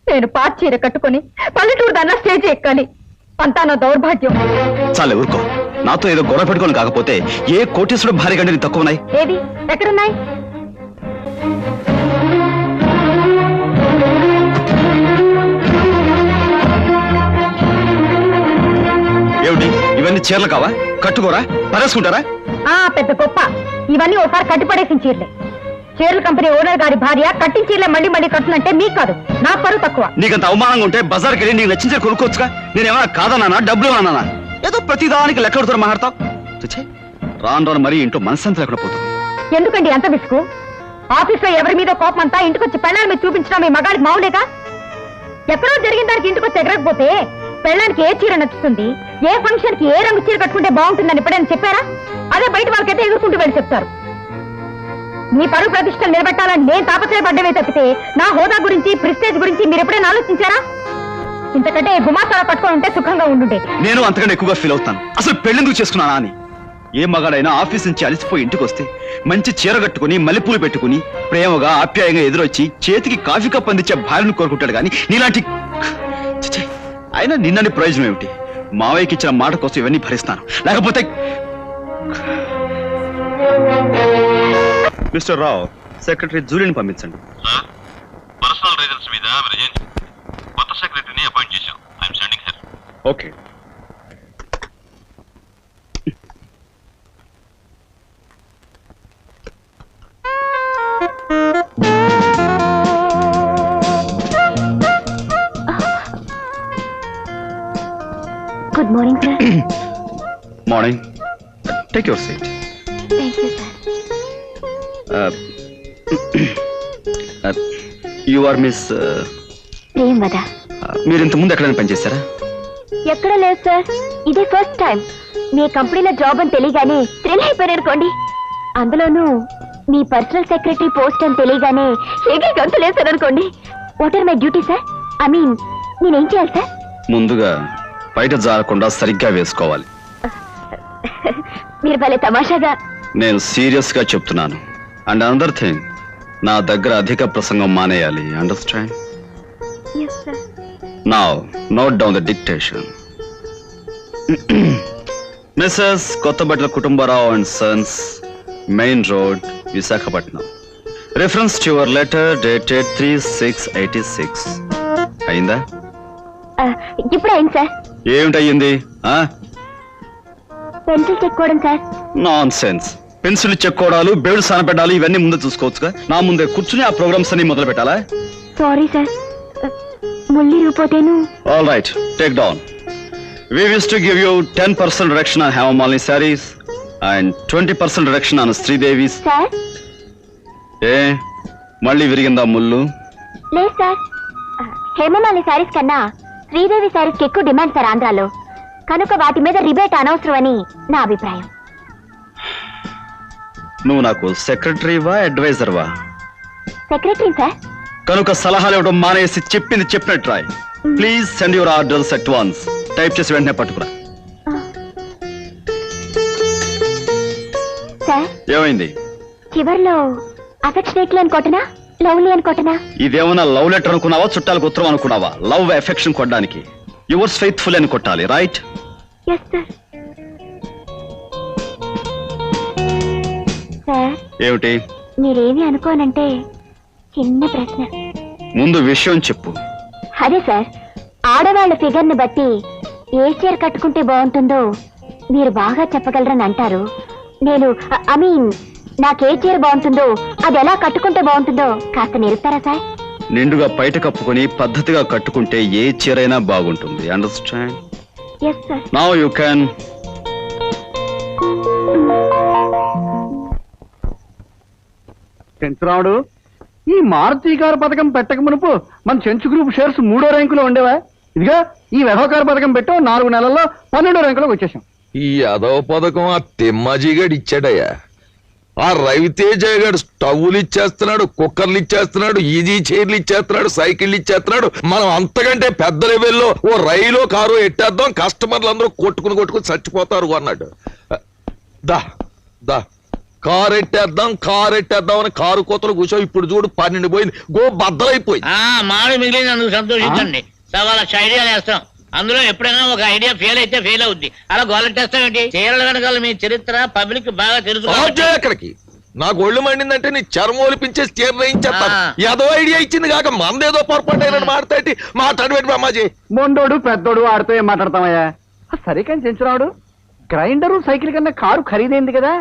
నేను పాత చీర కట్టుకుని పల్లెటూరు దాన్నా స్టేజ్ ఎక్కాలి. అంతా నా దౌర్భాగ్యం. చాలే ఊరుకో. నాతో ఏదో గొడవ పెట్టుకోని కాకపోతే ఏ కోటేశ్వరుడు భార్య కంటే తక్కువ ఉన్నాయి? ఏది ఎక్కడున్నాయి? ఏమిటి ఇవన్నీ చీరలు కావా? కట్టుకోరా, పరేసుకుంటారా? పెద్ద గొప్ప. ఇవన్నీ ఒకసారి కట్టిపడేసిన చీరలే. చీరల కంపెనీ ఓనర్ గారి భార్య కట్టిన చీరలే మళ్ళీ మళ్ళీ కట్టునంటే మీకు కాదు, నా పరువు తక్కువ. నీకంత అవమానంగా ఉంటే బజార్కి వెళ్ళి నీకు నచ్చిన చీర కొనుక్కోవచ్చుగా. నేనేమన్నా కాదన్నా, డబ్బులు అన్నానా? ఏదో ప్రతిదానికి లెక్కడుతో మాట్లాడతావు. రాను రాను మరీ ఇంట్లో మనశ్శాంతి లేకుండా పోతుంది. ఎందుకండి అంత విసుగు? ఆఫీస్ లో ఎవరి మీద కోపం అంతా ఇంటికొచ్చి పెళ్ళాన్ని మీద చూపించడం మీ మగాడికి మావులేగా? ఎక్కడో జరిగిన దానికి ఇంటికొచ్చి ఎగరకపోతే పెళ్ళానికి ఏ చీర నచ్చుతుంది, ఏ ఫంక్షన్ కి ఏ రంగు చీర కట్టుకుంటే బాగుంటుందని ఎప్పుడైనా చెప్పారా? అదే బయట వాళ్ళకైతే ఎదుర్కొంటూ వెళ్ళి చెప్తారు. మీ పరువు ప్రతిష్టలు నిలబెట్టాలని నేను తాపత్రయపడ్డమే తప్పితే నా హోదా గురించి, ప్రెస్టేజ్ గురించి మీరు ఎప్పుడైనా ఆలోచించారా? ఇంతకంటే గుమాసాలా పట్టుకొని ఉంటే సుఖంగా ఉండుండే. నేను అంతకంటే ఎక్కువగా ఫీల్ అవుతాను. అసలు పెళ్ళెందుకు చేసుకున్నానా అని. ఏ మగాడైనా ఆఫీస్ నుంచి అలసిపోయి ఇంటికి వస్తే మంచి చీర కట్టుకుని మల్లెపూలు పెట్టుకుని ప్రేమగా ఆప్యాయంగా ఎదురొచ్చి చేతికి కాఫీ కప్ అందించే భార్యను కోరుకుంటాడు కానీ నీలాంటి అయినా నిన్నని ప్రయోజనం ఏమిటి? మావయ్యకి ఇచ్చిన మాట కోసం ఇవన్నీ భరిస్తాను. లేకపోతే మిస్టర్ రావు, సెక్రటరీ జూలిని పంపించండి. పర్సనల్ రీజన్స్ మీద కొత్త సెక్రటరీని అపాయింట్ చేశాం. I'm sending her. Okay. Good morning sir. Morning. Take your seat. Thank you sir. You are miss Premavada. మీరు ఇంత ముందు ఎక్కడైనా పనిచేశారా? ఎక్కడ లేదు సార్, ఇదే ఫస్ట్ టైం. మీ కంపెనీలో జాబ్ అని తెలియగానే థ్రిల్ అయిపోయారు అనుకోండి. అందులోనూ మీ పర్సనల్ సెక్రటరీ పోస్ట్ అని తెలియగానే ఎగిరి గంతులు వేశారు అనుకోండి. What are my duty sir? I mean నేనేం చేయాలి సార్? ముందుగా బయట జారకుండా సరిగ్గా వేసుకోవాలి. మీరు భలే తమాషాగా. నేను సీరియస్ గా చెప్తున్నాను. అండ్ అనదర్ థింగ్, నా దగ్గర అధిక ప్రసంగం మానేయాలి. Understand? Yes sir. Now note down the dictation. Mrs Kothabatla Kutumbarao and sons, main road, Visakhapatnam. Reference to your letter dated 3/6/86. అయిందా? ఇప్పుడు అయింది సార్. ఏమిటయ్యింది? పెన్సిల్ చెక్కోవడం సార్. Nonsense. పెన్సిల్ చెక్కోవడాలు, బేడు సానపెట్టాలు ఇవన్నీ ముందే చూసుకోవచ్చుగా. నా ముందే కూర్చుని ఆ ప్రోగ్రామ్స్ అన్ని మొదలు పెట్టాలా? సారీ సార్, ముళ్ళిరిగిపోతేను. All right, take down. We wish to give you 10% reduction on Hemamalini sarees and 20% reduction on Sridevi's. Sir మళ్ళీ విరిగిందా ముళ్ళు? లేదు సార్, హేమమాలి శారీస్ కన్నా శ్రీదేవి శారీస్ కి ఎక్కువ డిమాండ్ సార్ ఆంధ్రాలో, కనుక వాటి మీద రిబేట్ అనవసరం అని నా అభిప్రాయం. నువ్వు నాకు సెక్రటరీవా అడ్వైజర్వా? Secretary sir. కనుక సలహాలు ఇవ్వడం మానేసి చెప్పింది చెప్పినట్టు రాయ్. Please send your orders at once. Type చేసి వెంటనే పట్టుకురా. సార్ ఏమైంది? చివర్లో అఫెక్షనేట్లీ అని కొట్టనా, లవ్లీ అని కొట్టనా? ఇదేమన్నా లవ్ లెటర్ అనుకున్నావా, చుట్టాలకు ఉత్తరం అనుకున్నావా? లవ్ ఎఫెక్షన్ కొట్టడానికి యువర్స్ ఫెయిత్ఫుల్ అని కొట్టాలి, రైట్? Yes sir. సార్ ఏమిటి? మీరేమి అనుకోనంటే చిన్న ప్రశ్న. ముందు విషయం చెప్పు. అదే సార్, ఆడవాళ్ళ ఫిగర్ ని బట్టి ఏ చీర కట్టుకుంటే బాగుంటుందో మీరు బాగా చెప్పగలరని అంటారు. నేను ఐ మీన్ నాకే చీర బాగుంటుందో, అది ఎలా కట్టుకుంటే బాగుంటుందో కాస్త నేర్పుతారా సార్? నిండుగా బయట కప్పుకొని పద్ధతిగా కట్టుకుంటే ఏ చీరైనా బాగుంటుంది. Understand? Yes sir. Now you can. Chenchuramudu, ఈ మారుతి కారు పథకం పెట్టక మునుపు మన చెంచు గ్రూప్ షేర్స్ 3వ ర్యాంకులో ఉండేవా? ఇదిగా ఈ వ్యవహార పథకం పెట్టాం, 4 నెలల్లో 12వ ర్యాంకులోకి వచ్చేసాం. ఈ అదవ పథకం ఆ తిమ్మజీగాడు ఇచ్చాడయ్యా. ఆ రవితేజ గారు స్టవ్లు ఇచ్చేస్తున్నాడు, కుక్కర్లు ఇచ్చేస్తున్నాడు, ఈజీ చైర్లు ఇచ్చేస్తున్నాడు, సైకిళ్ళు ఇచ్చేస్తున్నాడు. మనం అంతకంటే పెద్ద లెవెల్లో ఓ రైలు కారు ఎట్టేద్దాం, కస్టమర్లు అందరూ కొట్టుకుని చచ్చిపోతారు అన్నాడు. దా దా కారు ఎట్టేద్దాం అని కారు కోతలు కూర్చో. ఇప్పుడు చూడు 12 పోయింది, గో బద్దలైపోయింది. మామిడి మిగిలింది, అందుకు సంతోషించండి. 1,00,000 ఐడియాలు వేస్తాం, అందులో ఎప్పుడైనా ఒక ఐడియా ఫెయిల్ అయితే ఫెయిల్ అవుద్ది. అలా గోలెట్టేస్తాం ఏంటి? చీరల వెనకాల మీ చరిత్ర పబ్లిక్ బాగా తెలుసు. ఎక్కడికి నాకు ఒళ్ళు మండిందంటే నీ చర్మం ఒలిపించేసి చీరయించేస్తాను. ఏదో ఐడియా ఇచ్చింది కాక మందేదో పొరపాటు అయినట్టు మాట్లాడి అమ్మాజీ. మొండోడు పెద్దోడు ఆడితో ఏం మాట్లాడతామయ్యా? సరే కానీ చెంచురాముడు, గ్రైండరు సైకిల్ కన్నా కారు ఖరీదైంది కదా,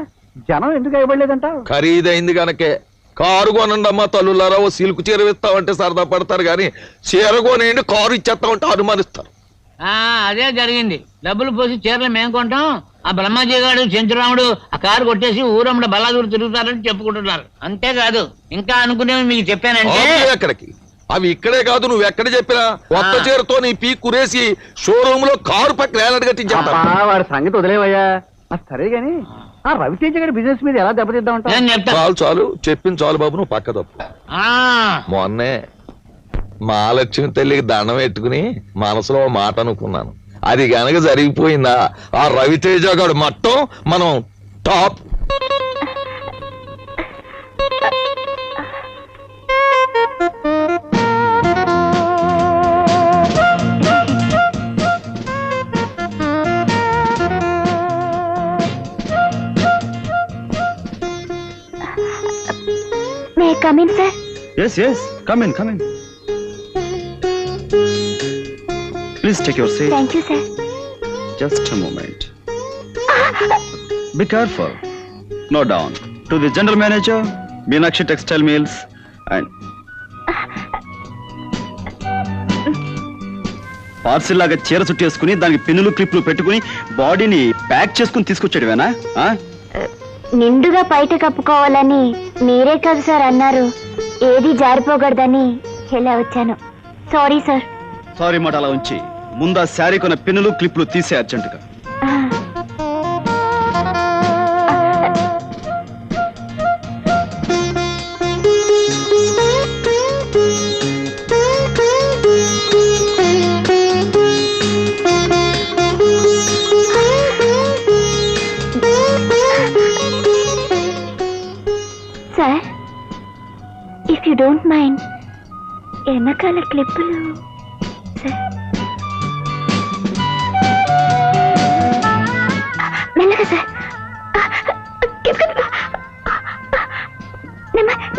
జనం ఎందుకు ఇవ్వలేదంట? ఖరీదైంది గనకే కారు కొనండి అమ్మా తల్లులారా, ఓ సిల్క్ చీర ఇస్తామంటే సరదా పడతారు కానీ చీర కొనేయండి కారు ఇచ్చేస్తామంటే అనుమానిస్తారు. అదే జరిగింది. డబ్బులు పోసి చీరలు మేము కొంటాం, ఆ బ్రహ్మాజీ గారు చెంచురాముడు ఆ కారు కొట్టేసి ఊరమ్మడ బల్లాదూరు తిరుగుతారని చెప్పుకుంటున్నారు. అంతేకాదు ఇంకా అనుకునేవి మీకు చెప్పానంటే. ఎక్కడికి అవి ఇక్కడే కాదు, నువ్వు ఎక్కడ చెప్పినా కొత్త చీరతో నీ పీ కురేసి షోరూమ్ లో కారు పక్కన ఏలాడు కట్టించేస్తా. వాడి సంగతి వదిలేవయ్యా. సరే గాని ఆ రవితేజ గారి బిజినెస్ మీద ఎలా దెబ్బతిద్దామంటావు? చాలు చెప్పింది చాలు బాబు, నువ్వు పక్క తప్పు. మొన్నే మహాలక్ష్మి తల్లికి దండం పెట్టుకుని మనసులో మాట అనుకున్నాను. అది గనక జరిగిపోయిందా ఆ రవితేజ గారు మొత్తం మనం top. May I come in, sir? Yes, come in. Please take your seat. Thank you, sir. Just a moment. Be careful. Note down. To the general manager, Meenakshi Textile Mills, and parcel లాగా చీర చుట్టేసుకుని దానికి పిన్నులు క్లిప్లు పెట్టుకుని బాడీని pack చేసుకుని తీసుకొచ్చాడువేనా? నిండుగా బయట కప్పుకోవాలని మీరే కదా సార్ అన్నారు. ఏది జారిపోకూడదని ఇలా వచ్చాను. Sorry sir. సారీ మాట అలా ఉంచి ముందు ఆ శారీ కొన్న పిన్నులు క్లిప్లు తీసే అర్జెంటుగా. Sir, if you don't mind వెనకాల క్లిప్పులు సార్. మెల్లగా సార్.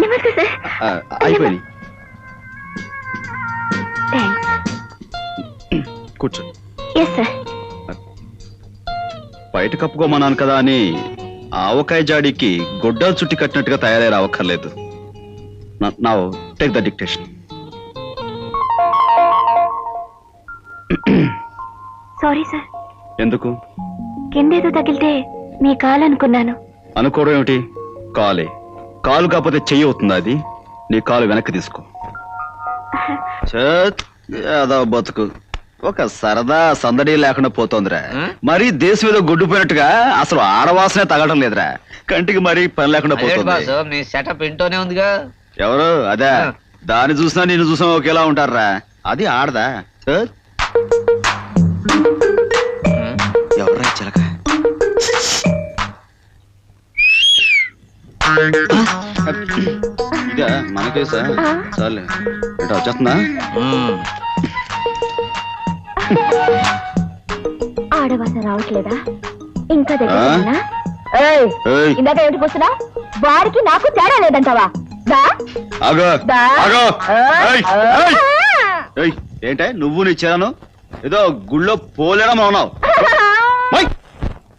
నమస్తే సార్. అయిపోయింది. థ్యాంక్స్. కూర్చో. Yes sir. బయట కప్పుకోమన్నాను కదా అని ఆవకాయ జాడికి గొడ్డలు చుట్టి కట్టినట్టుగా తయారై రావక్కర్లేదు. Now take the dictation. Sorry sir. ఎందుకు? కిందేదో తగిలితే మీ కాలనుకున్నాను. అనుకోవడం ఏమిటి? కాలే. కాలు కాకపోతే చెయ్యి అవుతుందా అది? నీ కాలు వెనక్కి తీసుకో. ఏదో బతుకు ఒక సరదా సందడి లేకుండా పోతోందిరా. మరీ దేశం ఏదో గుడ్డుపోయినట్టుగా అసలు ఆడవాసనే తగలడం లేదురా. కంటికి మరీ పని లేకుండా పోతుంది. మీ సెటప్ ఇంటోనే ఉందిగా. ఎవరు? అదే, దాన్ని చూసినా నిన్ను చూసినా ఒకేలా ఉంటారా? అది ఆడదా? ఎవరా చిలక? ఇదా మనకేసా? చాలే ఏంటో వచ్చేస్తుందా? ఆడవాస రావట్లేదా? ఇంకా దగ్గర ఇందాక ఏమిటి పోస్తున్నా? వారికి నాకు తేడా లేదంటావా? ఏంటే నువ్వు నీ చేరాను ఏదో గుళ్ళో పోలేడం అవునావు.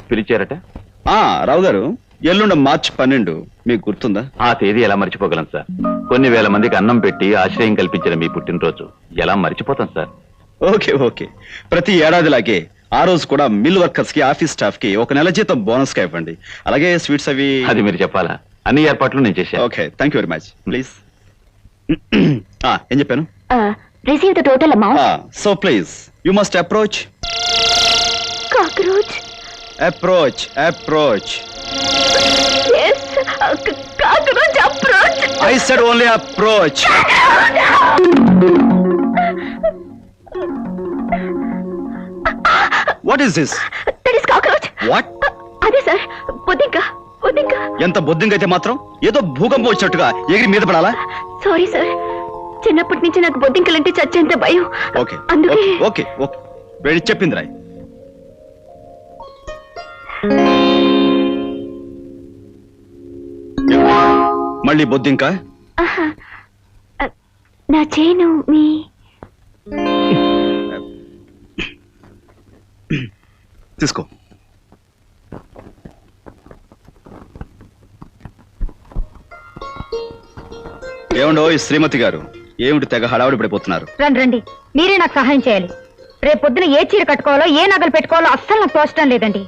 పిలిచారట? రావు గారు, ఎల్లుండ మార్చి 12 మీకు గుర్తుందా? ఆ తేదీ ఎలా మర్చిపోగలం సార్? కొన్ని వేల మందికి అన్నం పెట్టి ఆశ్రయం కల్పించిన మీ పుట్టినరోజు ఎలా మర్చిపోతాం సార్? ఓకే ఓకే, ప్రతి ఏడాదిలాగే ఆ రోజు కూడా మిల్ వర్కర్స్ కి, ఆఫీస్ స్టాఫ్ కి 1 నెల జీతం బోనస్ గా ఇవ్వండి. అలాగే స్వీట్స్ అవి. అది మీరు చెప్పాలా? అన్ని ఏర్పాట్లు నేను చేశాను. Okay, thank you very much. Please. ఏం చెప్పాను? Receive the total amount. So please you must approach. Cockroach. Approach approach. yes cockroach approach. I said only approach. What is this? That is cockroach. What? అదే sir, బొద్దింక. బొద్దింక. ఎంత బొద్దింకైతే మాత్రం ఏదో భూకంపం వచ్చినట్టుగా ఎగిరి మీద పడాలా? సారీ సార్, చిన్నప్పటి నుంచి నాకు బొద్దింకలంటే చచ్చేంత భయం. ఓకే అందుకే. ఓకే ఓకే, వెళ్ళి చెప్పింది రాయ్. మళ్ళీ బొద్దింక? నా చేను మీ తీసుకో. ఏమండో ఈ శ్రీమతి గారు, ఏమిటి తెగ హడావుడి పడిపోతున్నారు? రండి రండి, మీరే నాకు సహాయం చేయాలి. రేపు పొద్దున ఏ చీర కట్టుకోవాలో, ఏ నగలు పెట్టుకోవాలో అస్సలు నాకు తోచడం లేదండి.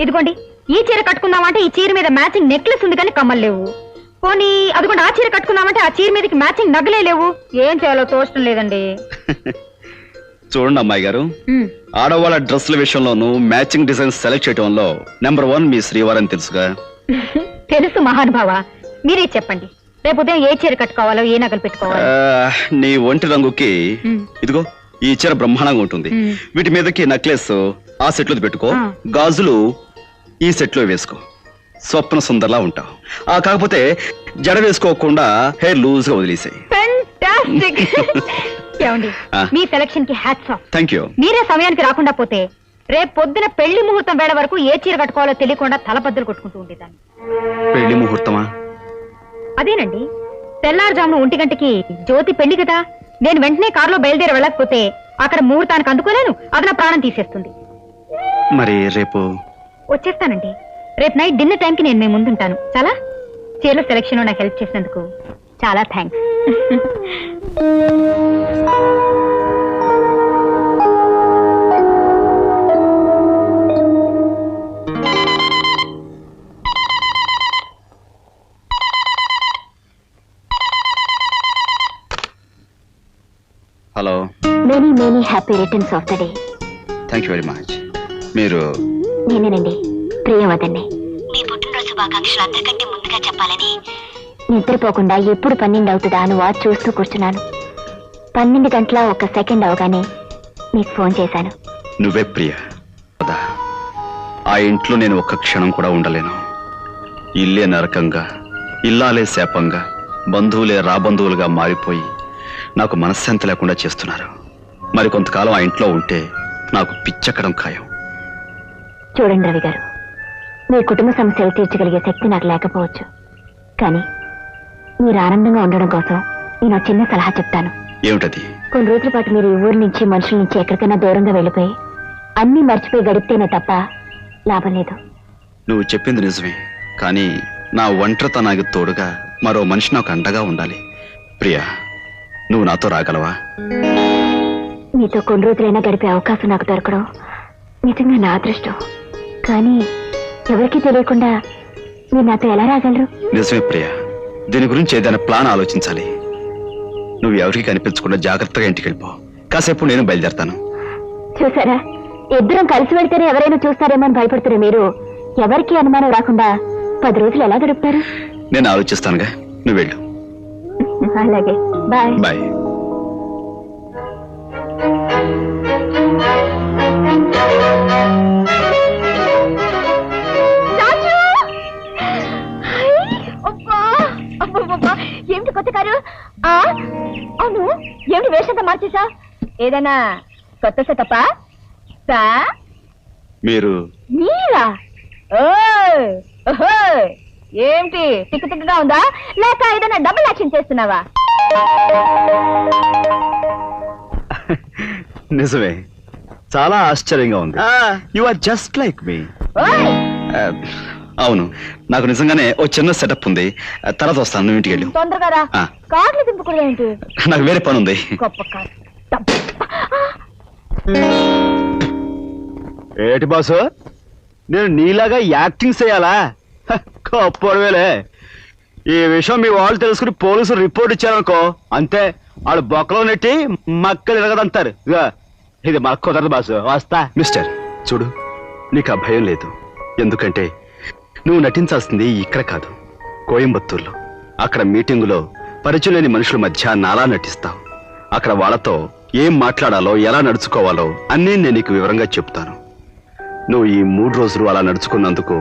ఇదిగోండి, ఈ చీర కట్టుకుందామంటే ఈ చీర మీద మ్యాచింగ్ నెక్లెస్ ఉంది కానీ కమ్మలు లేవు. పోనీ అదిగోండి, ఆ చీర కట్టుకుందామంటే ఆ చీర మీదకి మ్యాచింగ్ నగలే లేవు. ఏం చేయాలో తోచడం లేదండి. చూడండి అమ్మాయి గారు, ఆడవాళ్ళ డ్రెస్ల విషయంలోనూ మ్యాచింగ్ డిజైన్ సెలెక్ట్ చేయడంలో నెంబర్ 1 మీ శ్రీవారని తెలుసుగా. తెలుసు మహానుభావ, మీరే చెప్పండి. రేపు ఉదయం ఏ చీర కట్టుకోవాలో, ఏ నగలు పెట్టుకోవాలో. నీ ఒంటి రంగుకి ఇదిగో ఈ చీర బ్రహ్మాండంగా ఉంటుంది. వీటి మీదకి నెక్లెస్ ఆ సెట్ లో పెట్టుకో, గాజులు ఈ సెట్ లో వేసుకో, స్వప్న సుందర్లా ఉంటావు. కాకపోతే జడ వేసుకోకుండా హెయిర్ లూజ్ గా వదిలేసాయి. మీ సెలక్షన్ కి హ్యాట్స్ ఆఫ్. Thank you. మీరే సమయానికి రాకుండా పోతే రేపు పొద్దున పెళ్లి ముహూర్తం వేళ వరకు ఏ చీర కట్టుకోవాలో తెలియకుండా తలబద్దలు కొట్టుకుంటూ ఉండేదాన్ని. పెళ్లి ముహూర్తమా? అదేనండి, తెల్లారుజామున 1 గంటకి జ్యోతి పెళ్లి కదా. నేను వెంటనే కారులో బయలుదేరి వెళ్ళకపోతే అక్కడ ముహూర్తానికి అందుకోలేను, అది నా ప్రాణం తీసేస్తుంది. మరి రేపు వచ్చేస్తానండి. రేపు నైట్ డిన్నర్ టైంకి నేను మీ ముందుంటాను. చాలా చీరల సెలక్షన్ నాకు హెల్ప్ చేసినందుకు చాలా thanks. Hello. Many many happy returns of the day. Thank you very much. మీరు? నేనేనండి, ప్రియవదండి. మీ పుట్టినరోజు శుభాకాంక్షలు అందరికంటే ముందుగా చెప్పాలని నిద్రపోకుండా ఎప్పుడు 12 అవుతుందా అని వాచ్ చూస్తూ కూర్చున్నాను. 12 గంటల 1 సెకండ్ అవగానే మీకు ఫోన్ చేశాను. నువ్వే ప్రియ. ఆ ఇంట్లో నేను ఒక్క క్షణం కూడా ఉండలేను. ఇల్లే నరకంగా, ఇల్లాలే శాపంగా, బంధువులే రాబంధువులుగా మారిపోయి నాకు మనశ్శాంతి లేకుండా చేస్తున్నారు. మరి కొంతకాలం ఆ ఇంట్లో ఉంటే నాకు పిచ్చెక్కడం ఖాయం. చూడండి రవి గారు, మీ కుటుంబ సమస్యలు తీర్చగలిగే శక్తి నాకు లేకపోవచ్చు, కానీ మీరు ఆనందంగా ఉండడం కోసం నేను చిన్న సలహా చెప్తాను. ఏమిటది? కొన్ని రోజుల పాటు మీరు ఈ ఊరి నుంచి, మనుషుల నుంచి ఎక్కడికైనా దూరంగా వెళ్ళిపోయి అన్ని మర్చిపోయి గడిపితేనే తప్ప లాభం లేదు. నువ్వు చెప్పింది నిజమే, కానీ నా ఒంటరితనానికి తోడుగా మరో మనిషి నాకు అండగా ఉండాలి. ప్రియా, నువ్వు నాతో రాగలవా? మీతో కొన్ని రోజులైనా గడిపే అవకాశం నాకు దొరకడం నిజంగా నా అదృష్టం. కానీ ఎవరికీ తెలియకుండా మీరు నాతో ఎలా రాగలరు? నిజమే ప్రియా, దీని గురించి ఏదైనా ప్లాన్ ఆలోచించాలి. నువ్వు ఎవరికి కనిపించకుండా జాగ్రత్తగా ఇంటికి వెళ్ళిపో. కాసేపు నేను బయలుదేరతాను. చూసారా, ఇద్దరం కలిసి వెళ్తేనే ఎవరైనా చూస్తారేమో అని భయపడుతున్నారు మీరు. ఎవరికి అనుమానం రాకుండా 10 రోజులు ఎలా గడుపుతారు? నేను ఆలోచిస్తానుగా, నువ్వు వెళ్ళు. అలాగే, బాయ్. బాయ్. ఏమిటి కొత్త కారు? అవును, ఏమిటి వేషంతా మార్చేసా? ఏదైనా కొత్త సెటపా? మీరు మీరా? ఏమిటి తిక్కు తిక్కుగా ఉందా, లేక ఏదైనా డబుల్ యాక్షన్ చేస్తున్నావా? నిజమే, చాలా ఆశ్చర్యంగా ఉంది. యు ఆర్ జస్ట్ లైక్ మీ. అవును, నాకు నిజంగానే ఓ చిన్న సెటప్ ఉంది. తర్వాత వస్తాను, నువ్వు ఇంటికి వెళ్ళు. తొందరగా రా. కార్లు దింపుకూడదు ఏంటి? నాకు వేరే పని ఉంది. గొప్ప కారు. ఏటి బాసు, నేను నీలాగా యాక్టింగ్ చేయాలా? గొప్పవేలే. ఈ విషయం మీ వాళ్ళు తెలుసుకుని పోలీసులు రిపోర్ట్ ఇచ్చారనుకో, అంతే, వాళ్ళు బొక్కలో నెట్టి మక్కలు ఎరగదంటారు. ఇది మాకు కుదరదు బాసు, వస్తా. మిస్టర్ చూడు, నీకు ఆ భయం లేదు. ఎందుకంటే నువ్వు నటించాల్సింది ఇక్కడ కాదు, కోయంబత్తూర్లో. అక్కడ మీటింగులో పరిచయం లేని మనుషుల మధ్య నాలా నటిస్తావు. అక్కడ వాళ్ళతో ఏం మాట్లాడాలో, ఎలా నడుచుకోవాలో అన్నీ నేను నీకు వివరంగా చెప్తాను. నువ్వు ఈ 3 రోజులు అలా నడుచుకున్నందుకు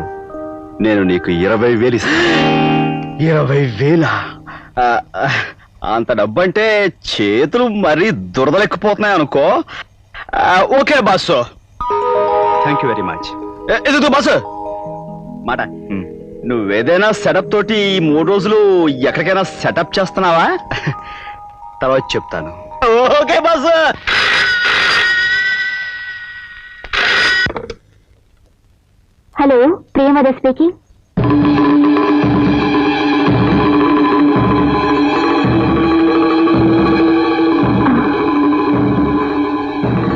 నేను నీకు 20,000 ఇస్తాను. 20,000? అంత డబ్బు అంటే చేతులు మరీ దురదలెక్కిపోతున్నాయి అనుకో. Okay boss, thank you very much. ఎదుగు బాసు మాట, నువ్వేదైనా సెటప్ తోటి ఈ 3 రోజులు ఎక్కడికైనా సెటప్ చేస్తున్నావా? తర్వాత చెప్తాను. Okay boss. Hello, Priyamada speaking.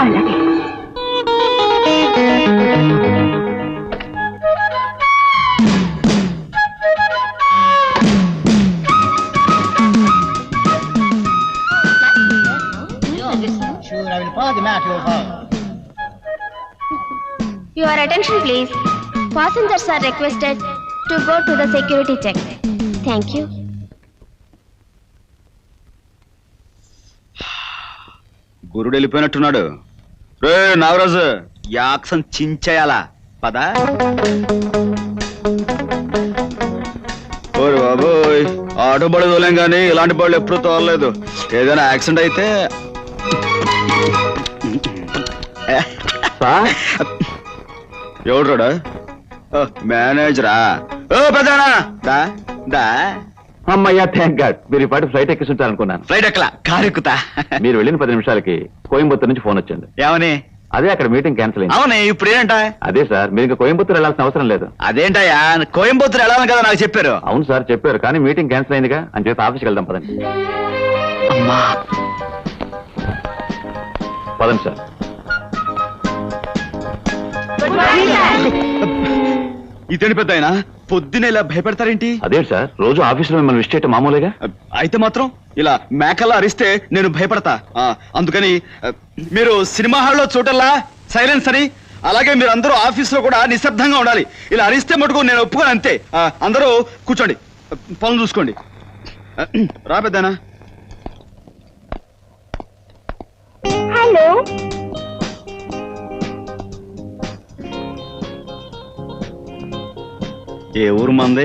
అలాగే. Your attention please. Passengers are requested to go to the security check. Thank you. గురుడు వెళ్ళిపోయినట్టున్నాడు. రే నాగరాజు, యాక్షన్ చించేయాలా? పదా. ఓరి బాబోయ్, ఆటో బడి తోలేం కానీ ఇలాంటి బళ్ళు ఎప్పుడూ తోలలేదు. ఏదైనా యాక్సిడెంట్ అయితే ఎవడు రాడా? మేనేజరా? ఓ పెద్దనా, దా. అమ్మయ్యా, థ్యాంక్ గాడ్. మీరు ఈ పాటి ఫ్లైట్ ఎక్కిస్తుంటారు అనుకున్నాను. ఫ్లైట్ ఎక్కలా, కారు ఎక్కుతా. మీరు వెళ్ళిన 10 నిమిషాలకి కోయంబత్తూర్ నుంచి ఫోన్ వచ్చింది. ఏమని? అదే అక్కడ మీటింగ్ క్యాన్సిల్ అయింది. అవునే, ఇప్పుడు ఏంట? అదే సార్, మీరు ఇంకా కోయంబత్తూర్ వెళ్ళాల్సిన అవసరం లేదు. అదేంటయ్యా, కోయంబత్తూర్ వెళ్ళాలని కదా నాకు చెప్పారు. అవును సార్ చెప్పారు, కానీ మీటింగ్ క్యాన్సిల్ అయిందిగా, అని చెప్పి ఆఫీస్కి వెళ్దాం పదండి. పదండి సార్. ఇదేంటి పెద్ద ఆయన, పొద్దున ఇలా భయపెడతారేంటి? అదే సార్, రోజు ఆఫీసులో మిమ్మల్ని విష్ చేయటం మామూలుగా. అయితే మాత్రం ఇలా మేకల్లా అరిస్తే నేను భయపడతా. అందుకని మీరు సినిమా హాల్లో చూడల్లా సైలెన్స్ అని, అలాగే మీరు అందరూ ఆఫీసులో కూడా నిశ్శబ్దంగా ఉండాలి. ఇలా అరిస్తే మటుకు నేను ఒప్పుకోను, అంతే. అందరూ కూర్చోండి, పనులు చూసుకోండి. రా పెద్దనా. హలో, ఏ ఊరు మంది?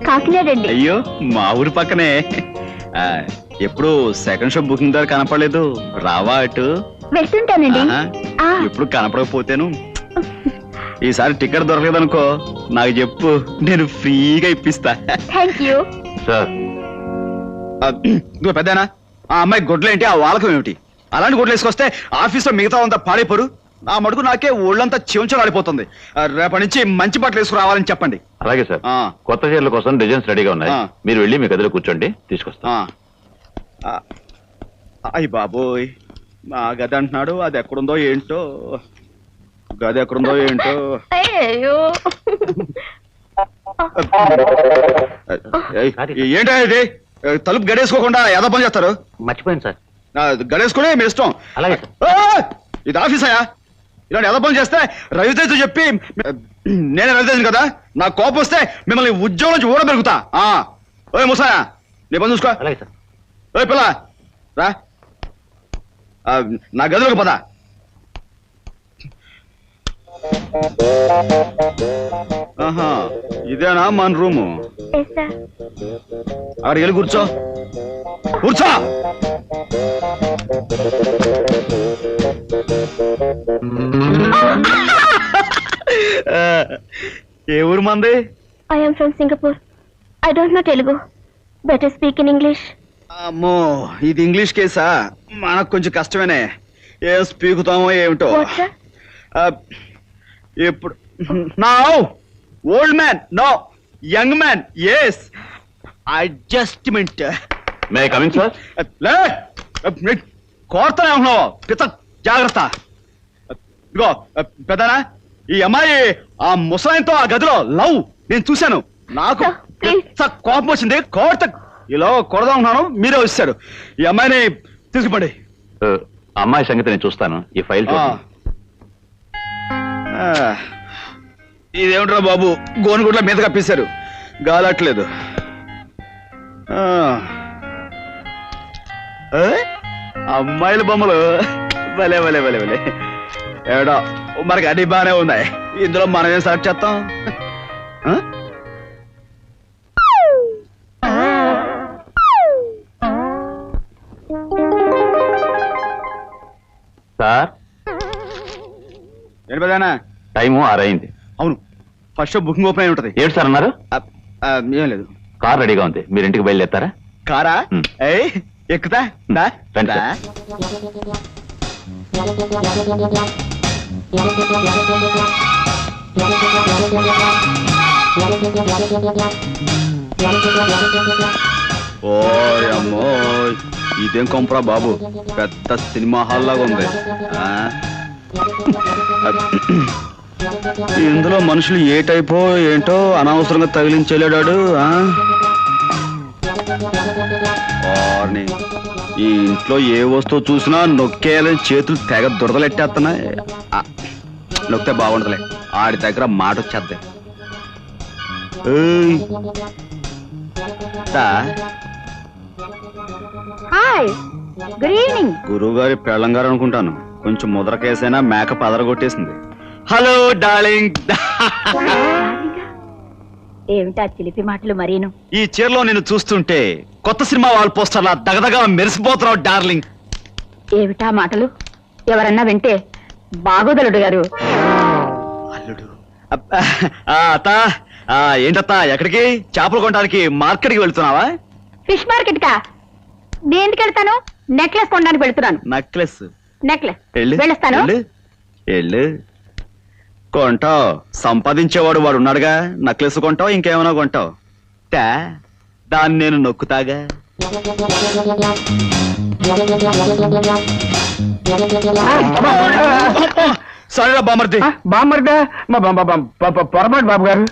కాకినాడ అండి. అయ్యో, మా ఊరి పక్కనే. ఎప్పుడు సెకండ్ షో బుకింగ్ ద్వారా కనపడలేదు, రావా అటు? వెళ్తుంటానండి. ఎప్పుడు కనపడకపోతేను. ఈసారి టికెట్ దొరకలేదనుకో నాకు చెప్పు, నేను ఫ్రీగా ఇప్పిస్తా. Thank you sir. ఇదిగో పెద్దనా, ఆ అమ్మాయి గొడ్లేంటి, ఆ వాలకం ఏమిటి? అలాంటి గొడ్లు వేసుకొస్తే ఆఫీస్లో మిగతా అంతా పాడైపోరు. ఆ మటుకు నాకే ఒళ్ళంతా చెంచలాడిపోతుంది. రేపటి నుంచి మంచి బట్టలు వేసుకురావాలని చెప్పండి. అలాగే సార్. కొత్త చీరల కోసం డిజైన్స్ రెడీగా ఉన్నాయి, మీరు వెళ్ళి మీ గదిలో కూర్చోండి, తీసుకొస్తా. అయ్యి బాబోయ్, మా గది అంటున్నాడు, అది ఎక్కడుందో ఏంటో. గది ఎక్కడుందో ఏంటో. అయ్యో ఏంటో ఇది తలుపు గడేసుకోకుండా ఏదో పని చేస్తారు. మర్చిపోయింది సార్. గడేసుకుని మీ ఇష్టం. అలాగే ఇది ఆఫీస్ అయ్యా, ఇలాంటి ఏదో పని చేస్తే రవితేజ చెప్పి నేనే రవితేజను కదా, నాకు కోపం వస్తే మిమ్మల్ని ఉద్యోగం నుంచి ఊడ పెరుగుతా. ఓయ్ ముసాయా నీ పని చూసుకో. అలాగే సార్. ఓయ్ పిల్ల రా, నా గదిలోకి పద. ఆహా ఇదేనా మన రూము? అక్కడికి వెళ్ళి కూర్చో. కూర్చో. ఏ ఊరు మంది? I am from Singapore. I don't know Telugu. Better speak in English. అమ్మో ఇది ఇంగ్లీష్ కేసా, మనకు కొంచెం కష్టమేనే. ఏం స్పీకుతామో ఏమిటో. ఇప్పుడు now old man, no young man. Yes adjustment. May coming sir? కోరుతానే ఉంటున్నావు పిత, జాగ్రత్త. ఇగో పెద్దనా, ఈ అమ్మాయి ఆ ముసలాయనతో ఆ గదిలో లవ్ నేను చూశాను. నాకు కోపం వచ్చింది. కోర్త ఇలా కొడదాం ఉన్నాను, మీరే వచ్చారు. ఈ అమ్మాయిని తీసుకుపండి. అమ్మాయి సంగతి నేను చూస్తాను. ఈ ఫైల్ ఇదేమిట్రా బాబు, గోనుగుడ్ల మీద కప్పేశారు, గాలట్లేదు. అమ్మాయిల బొమ్మలు భలే భలే భలే భలే. ఏడో మనకి అన్ని బాగానే ఉన్నాయి, ఇందులో మనం ఏం సెలెక్ట్ చేస్తాం? సార్ ఏంటి పెదానా? టైము 6 అయింది. అవును, ఫస్ట్ బుకింగ్ ఓపెన్ అయి ఉంటది. ఏంటి సార్ అన్నారు? ఏం లేదు. కార్ రెడీగా ఉంది, మీరు ఇంటికి బయలుదేరతారా? కారా? ఎక్కుతా. రండి సార్. ఓయ్ అమ్మో, ఇదేం కొంపరా బాబు, పెద్ద సినిమా హాల్ లాగా ఉంది. ఇందులో మనుషులు ఏ టైపో ఏంటో అనవసరంగా తగిలించెళ్ళాడు. ఈ ఇంట్లో ఏ వస్తువు చూసినా నొక్కేయాలని చేతులు తెగ దురదలెట్టేస్తున్నాయి. నొక్కితే బాగుండదులే, ఆడి దగ్గర మాట వచ్చేద్ది. Hi, good evening. గురువు గారి పెళ్ళంగారు అనుకుంటాను, కొంచెం ముద్ర కేసైనా మేక పదరగొట్టేసింది. Hello darling. ఏమిటా చిలిపి మాటలు మరీను? ఈ చీరలో నేను చూస్తుంటే కొత్త సినిమా వాల్ పోస్టర్లా దగదగా మెరిసిపోతున్నావు డార్లింగ్. ఏమిటా మాటలు? ఎవరన్నా వింటే బాగోదలుడు గారు. అల్లుడు అత్తా, ఏంటత్తా ఎక్కడికి? చేపలు కొనడానికి మార్కెట్కి వెళ్తున్నావా? ఫిష్ మార్కెట్ కా? దేనికి వెళ్తాను? నెక్లెస్ కొనడానికి వెళ్తున్నాను. నెక్లెస్? నెక్లెస్ వెళ్ళు, వెళ్ళొస్తాను. వెళ్ళు. కొంటావు, సంపాదించేవాడు వాడు ఉన్నాడుగా. నెక్లెస్ కొంటావు, ఇంకేమైనా కొంటావు. దాన్ని నేను నొక్కుతాగా. సరేరా బామర్ది. బామ్మర్దా? పొరపాటు బాబు గారు.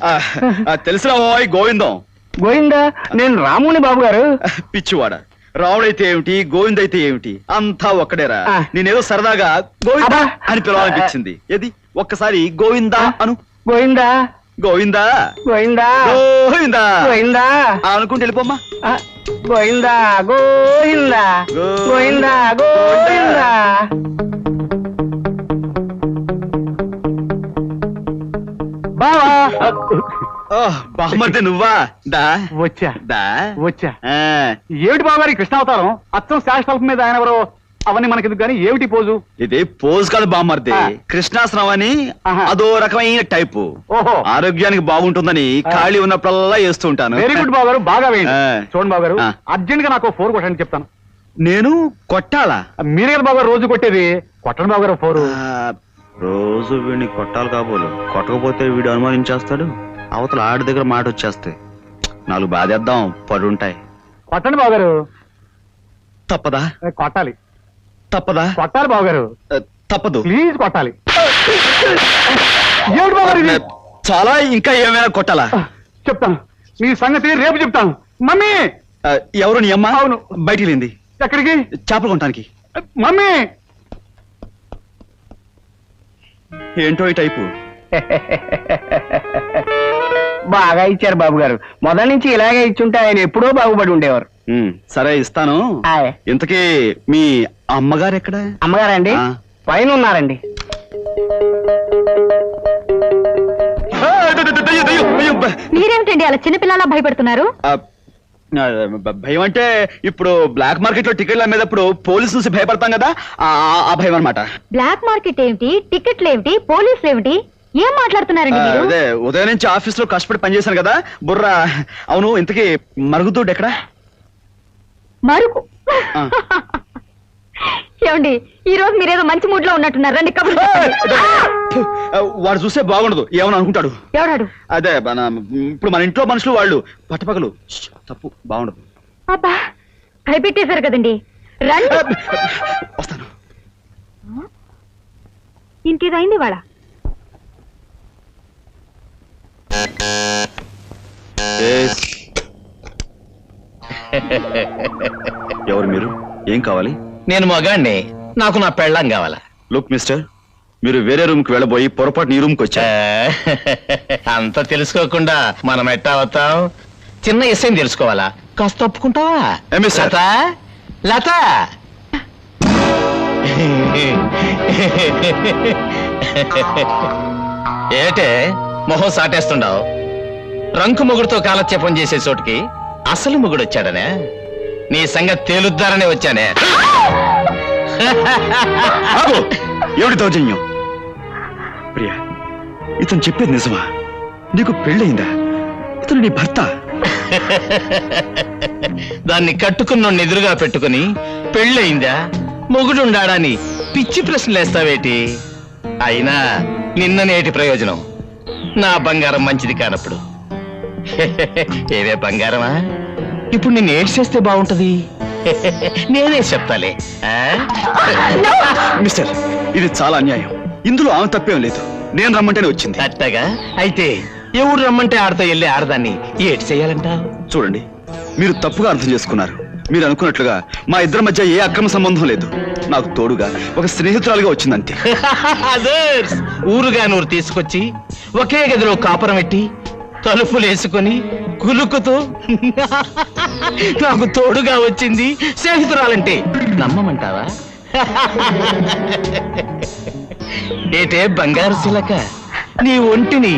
తెలిసిన ఓయ్ గోవిందం. గోవిందా? నేను రాముని బాబు గారు. పిచ్చివాడ, రావుడైతే ఏమిటి, గోవిందైతే ఏమిటి, అంతా ఒక్కడేరా. నేనేదో సరదాగా గోవిందా అని పిలవాలనిపించింది. ఏది ఒక్కసారి గోవిందా అను. గోవిందా గోవిందా గోవిందా గోవిందా గోవిందా అనుకుంటే వెళ్ళిపోమ్మా. గోవిందా గోవిందా గోవిందా గోవిందా. బావా, బామ్మర్ది నువ్వా? దా వచ్చా దా వచ్చా. ఏమిటి బావగారి కృష్ణావతారం? అచ్చం శాశ్వతం మీద ఆయన ఎవరో, అవన్నీ మనకెందుకు కానీ ఏమిటి పోజు? ఇది పోజ్ కాదు బామ్మర్ది, కృష్ణాసనం అని అదో రకమైన టైపు. ఓహో, ఆరోగ్యానికి బాగుంటుందని ఖాళీ ఉన్నప్పుడల్లా వేస్తూ ఉంటాను. వెరీ గుడ్ బావగారు, బాగా వేయండి. చూడండి బావగారు, అర్జెంట్ గా నాకు 4 కొట్టండి చెప్తాను. నేను కొట్టాలా? మీరే బాగా రోజు కొట్టేది. కొట్టండి బావగారు 4. రోజు వీడిని కొట్టాలి కాబోలు, కొట్టకపోతే వీడు అనుమానించేస్తాడు, అవతల ఆడి దగ్గర మాట వచ్చేస్తాయి. 4 బాధేద్దాం, పడుంటాయి. కొట్టండి బావగారు. తప్పదా? కొట్టాలి. తప్పదా? కొట్టాలి బావగారు. తప్పదు. ప్లీజ్ కొట్టాలి. ఏమిటి బాబు ఇది? చాలా ఇంకా ఏమైనా కొట్టాలా? చెప్తాను, నీ సంగతి రేపు చెప్తాను. మమ్మీ! ఎవరు నీ అమ్మ? అవును. బయటికి లేంది. ఎక్కడికి? చేపలు కొనటానికి. మమ్మీ! ఏంటో ఈ టైపు. బాగా ఇచ్చారు బాబు గారు. మొదటి నుంచి ఇలాగే ఇచ్చుంటే ఆయన ఎప్పుడో బాగుపడి ఉండేవారు. సరే ఇస్తాను. ఇంతకీ మీ అమ్మగారు ఎక్కడ? అమ్మగారండి పైన ఉన్నారండి. మీరేమిటండి అలా చిన్నపిల్లలా భయపడుతున్నారు? భయం అంటే ఇప్పుడు బ్లాక్ మార్కెట్ లో టికెట్లు అమ్మేటప్పుడు పోలీసు నుంచి భయపడతాం కదా, ఆ భయం అన్నమాట. బ్లాక్ మార్కెట్ ఏమిటి, టికెట్లు ఏమిటి, పోలీసులు ఏమిటి, ఏం మాట్లాడుతున్నారండి మీరు? అదే ఉదయం నుంచి ఆఫీస్ లో కష్టపడి పనిచేశాను కదా బుర్ర. అవును, ఇంతకీ మరుగుదొడ్డు ఎక్కడ? మరుగు ఏమండి, ఈ రోజు మీరేదో మంచి మూడ్ లో ఉన్నట్టున్నారు. రండి కబుర్లు చెప్పండి. వాడు చూస్తే బాగుండదు, ఏమని అనుకుంటాడు. ఎవడాడు? అదే ఇప్పుడు మన ఇంట్లో మనుషులు వాళ్ళు పట్టపగలు. తప్పు, బాగుండదు. అబ్బా భయపెట్టేశారు కదండి. రండి. వస్తాను. ఇంకేదైంది వాళ్ళ? ఎవరు మీరు? ఏం కావాలి? నేను మగాణ్ణి, నాకు నా పెళ్ళం కావాలా. లుక్ మిస్టర్, మీరు వేరే రూమ్ కి వెళ్ళబోయి పొరపాటు నీ రూమ్ కి వచ్చా. అంత తెలుసుకోకుండా మనం ఎట్టా అవుతాం? చిన్న విషయం తెలుసుకోవాలా? కాస్త తప్పుకుంటావా? లత, లత. ఏటే మొహం సాటేస్తుండవు? రంకు మొగుడుతో కాలక్షేపం చేసే చోటుకి అసలు మొగుడు వచ్చాడనే? నీ సంగతి తేలుద్దారనే వచ్చానే. ఎవడి దౌర్జన్యం? ప్రియా, ఇతను చెప్పేది నిజమా? నీకు పెళ్ళయిందా? ఇతను నీ భర్త? దాన్ని కట్టుకున్న ఎదురుగా పెట్టుకుని పెళ్ళయిందా, మొగుడుండాడని పిచ్చి ప్రశ్నలేస్తావేటి? అయినా నిన్ననేటి ప్రయోజనం? నా బంగారం మంచిది కానప్పుడు. ఏవే బంగారమా, ఇప్పుడు నిన్ను ఏడ్ చేస్తే బాగుంటది. నేనే చెప్తాలే. మిస్టర్, ఇది చాలా అన్యాయం. ఇందులో ఆమె తప్పేం లేదు. నేను రమ్మంటేనే వచ్చింది. అట్టగా అయితే ఎవడు రమ్మంటే ఆడతా వెళ్ళి ఆడదాన్ని ఏడ్ చేయాలంట? చూడండి, మీరు తప్పుగా అర్థం చేసుకున్నారు. మీరు అనుకున్నట్లుగా మా ఇద్దరి మధ్య ఏ అక్రమ సంబంధం లేదు. నాకు తోడుగా ఒక స్నేహితురాలుగా వచ్చిందంతే. ఊరుగా నూరు తీసుకొచ్చి ఒకే గదిలో కాపురం పెట్టి తలుపులు వేసుకొని కులుకుతూ నాకు తోడుగా వచ్చింది స్నేహితురాలంటే నమ్మమంటావా? ఏటే బంగారు శిలక, నీ ఒంటిని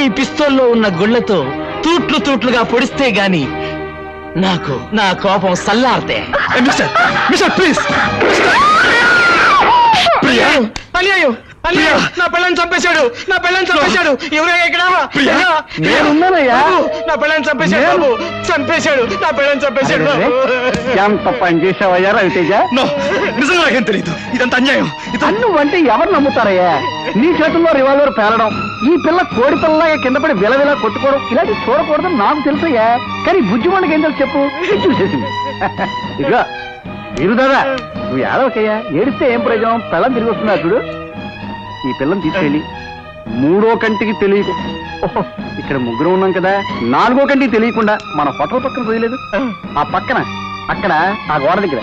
ఈ పిస్తోల్లో ఉన్న గుళ్లతో తూట్లు తూట్లుగా పొడిస్తే గాని నాకు నా కోపం సల్లార్తే. ప్లీజ్. అయ్యో అయ్యో, నా పిల్లని చంపేశాడు, నా పిల్లని చంపేశాడు. ఎవరయ్యా ఇక్కడ? నేనున్నానయ్యా. నా పిల్లని చంపేశాడు బాబు, చంపేశాడు, నా పిల్లని చంపేశాడు. ఎంత పని చేసావయ్యా రవితేజ? నిజంగా నాకేం తెలియదు. ఇదంతా అన్యాయం. నువ్వంటే ఎవరు నమ్ముతారయ్యా? నీ చేతుల్లో రివాల్వర్ పేలడం, ఈ పిల్ల కోడి పిల్లలాగా కింద పడి విలవిలా కొట్టుకోవడం, ఇలాంటి చూడకూడదని నాకు తెలుసయ్యా. కానీ బుజ్జిమండకి ఏం తెలుసు చెప్పు? చూసేసింది. ఇదిగో వీరు దాదా, నువ్వు ఏడవకయ్యా. ఏడిస్తే ఏం ప్రయోజనం? పిల్లని తిరిగి వస్తున్నా చూడు. ఈ పిల్లని తీసుకెళ్ళి మూడో కంటికి తెలియదు, ఇక్కడ ముగ్గురు ఉన్నాం కదా, నాలుగో కంటికి తెలియకుండా మన హోటల్ పక్కన పోయలేదు, ఆ పక్కన అక్కడ ఆ గోడ దగ్గర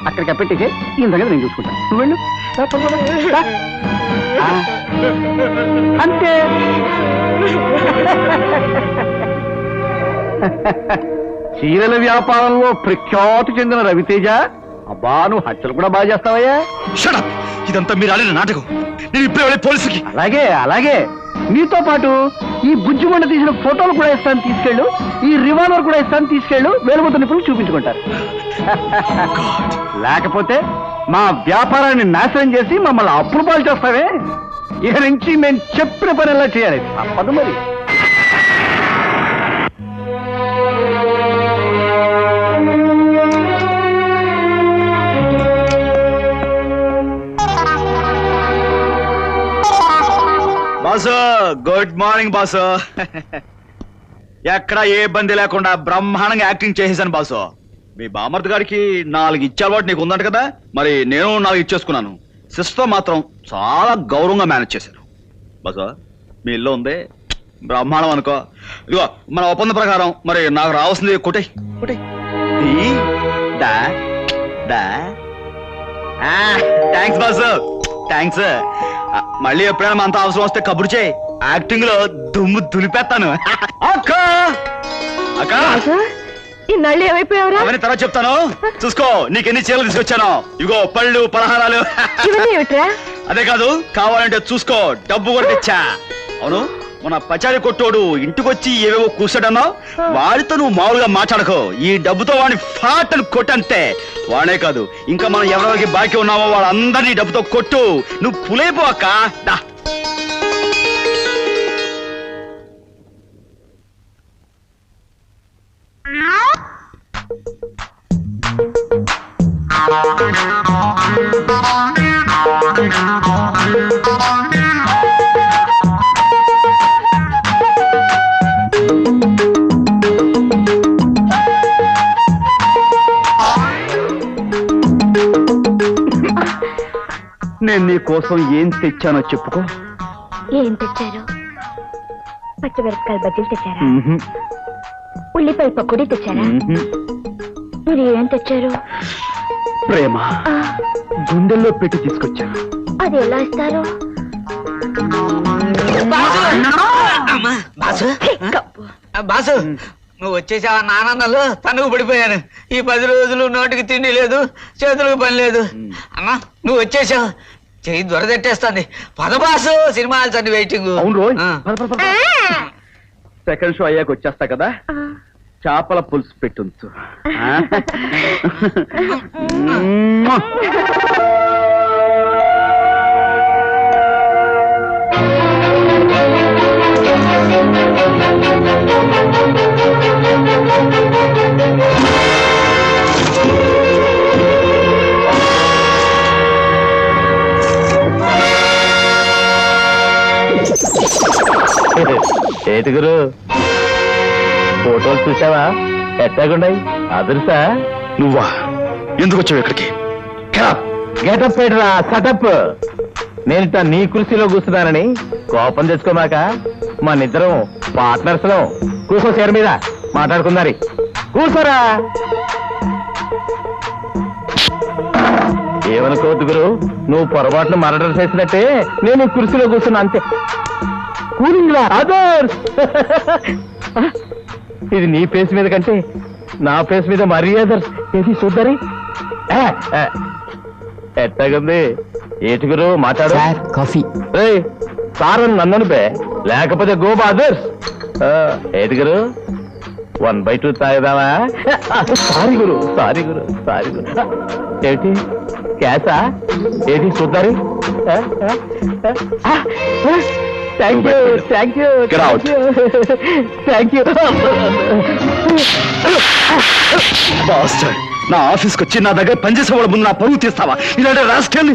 అక్కడికి అప్పెట్టేసి ఈ దగ్గర నేను చూసుకుంటాను. నువ్వు వెళ్ళు. అంతే. చీరల వ్యాపారంలో ప్రఖ్యాతి చెందిన రవితేజ, అబ్బా నువ్వు హత్యలు కూడా బాగా చేస్తావయ్యా. ఇదంతా మీరు ఆడిన నాటకం. నేను ఇప్పుడే వెళ్ళి పోలీసుకి. అలాగే అలాగే, నీతో పాటు ఈ బుజ్జిమండ తీసిన ఫోటోలు కూడా ఇస్తాను, తీసుకెళ్ళు. ఈ రివాల్వర్ కూడా ఇస్తాను, తీసుకెళ్ళు. వేలుముద్ర నిపుణులు చూపించుకుంటారు. లేకపోతే మా వ్యాపారాన్ని నాశనం చేసి మమ్మల్ని అప్పులు పాలు చేస్తావే. ఇక నుంచి మేము చెప్పిన పని ఎలా చేయాలి? తప్పదు మరి. Boss, good morning boss. ఎక్కడ ఏ ఇబ్బంది లేకుండా బ్రహ్మాండంగా యాక్టింగ్ చేసేసాను బాసు. మీ బామర్ది గారికి 4 ఇచ్చే అలవాటు నీకు ఉందంట కదా, మరి నేను 4 ఇచ్చేసుకున్నాను. సిస్టర్ మాత్రం చాలా గౌరవంగా మేనేజ్ చేశాను బాసు. మీ ఇల్లు ఉంది బ్రహ్మాండం అనుకో. ఇదిగో మన ఒప్పంద ప్రకారం మరి నాకు రావాల్సింది కొట్టే కొట్టే. Thanks boss, thanks. మళ్ళీ ఎప్పుడైనా మనతో అవసరం వస్తే కబురు చేయి. యాక్టింగ్ లో దుమ్ము దులిపేస్తాను. అక్క అక్క ఇన్నాళ్ళు ఏమైపోయావురా? అవన్నీ తర్వాత చెప్తాను, చూసుకో. నీకెన్ని చీరలు తీసుకొచ్చాను. ఇగో పళ్ళు పలహారాలు. ఇవన్నీ ఏమిట్రా? అదే కాదు, కావాలంటే చూసుకో, డబ్బు కూడా తెచ్చా. అవును, మన పచారీ కొట్టోడు ఇంటికొచ్చి ఏవేవో కూర్చోడన్నావు, వాడితో నువ్వు మామూలుగా మాట్లాడకో. ఈ డబ్బుతో వాడిని ఫాట్ అని కొట్టంతే. వాడే కాదు, ఇంకా మనం ఎవరెవరికి బాకీ ఉన్నామో వాళ్ళందరినీ డబ్బుతో కొట్టు. నువ్వు పులైపో అక్క. దా. నేను నీ కోసం ఏం తెచ్చానో చెప్పుకో. ఏం తెచ్చారు? పచ్చిమిరపకాయల బజ్జీలు తెచ్చారా? ఉల్లిపాయ పకోడీ తెచ్చారా? మరి ఏం తెచ్చారు? ప్రేమ గుండెల్లో పెట్టి తీసుకొచ్చాను. అది ఎలా ఇస్తారు? బాసు, నువ్వు వచ్చేసావా ఆనందంలో తనుగు పడిపోయాను. ఈ 10 రోజులు నోటికి తిండి లేదు, చేతులకు పని లేదు. అమ్మా నువ్వు వచ్చేసావు, చెయ్యి దొరదెట్టేస్తుంది. పద బాసు, సినిమా హాల్స్ అన్ని వెయిటింగ్. అవును రోజు సెకండ్ షో అయ్యాక వచ్చేస్తా కదా, చేపల పులుసు పెట్టుంచు. ఏటి గురు, ఫోటోలు చూసావా? ఎట్టాగుండాయి? అదురుసా? నువ్వా? ఎందుకు వచ్చావు ఇక్కడికి? గెటప్ పెట్టరా, సెటప్. నేనిట నీ కుర్చీలో కూర్చున్నానని కోపం తెచ్చుకోమాక. మన ఇద్దరం పార్ట్నర్స్ లో. కూర్చో చీర మీద, మాట్లాడుకుందారి. కూర్చోరా. ఏమనుకోవద్దు గురు, నువ్వు పొరపాటును మర్డర్ చేసినట్టే నేను ఈ కుర్చీలో కూర్చున్నా, అంతే. కూలింగ్ లా అదర్స్. ఇది నీ ఫేస్ మీద కంటే నా ఫేస్ మీద మరీ అదర్స్. ఏది చూద్దరి? ఎట్టగుంది? ఏటి గురు మాట్లాడు. కాఫీ. సార్ నన్ను బే, లేకపోతే గో అదర్స్. ఏటి గురు, 1/2 తాగుదామా? సారీ గురు, సారీ గురు, సారీ గురు. ఏటి క్యాసా? ఏది చూద్దరి? Thank you, thank you, thank you. నా ఆఫీస్కి వచ్చి నా దగ్గర పనిచేసే వాళ్ళ ముందు నా పరువు తీస్తావా? ఇలాంటి రాసుకెళ్ళి.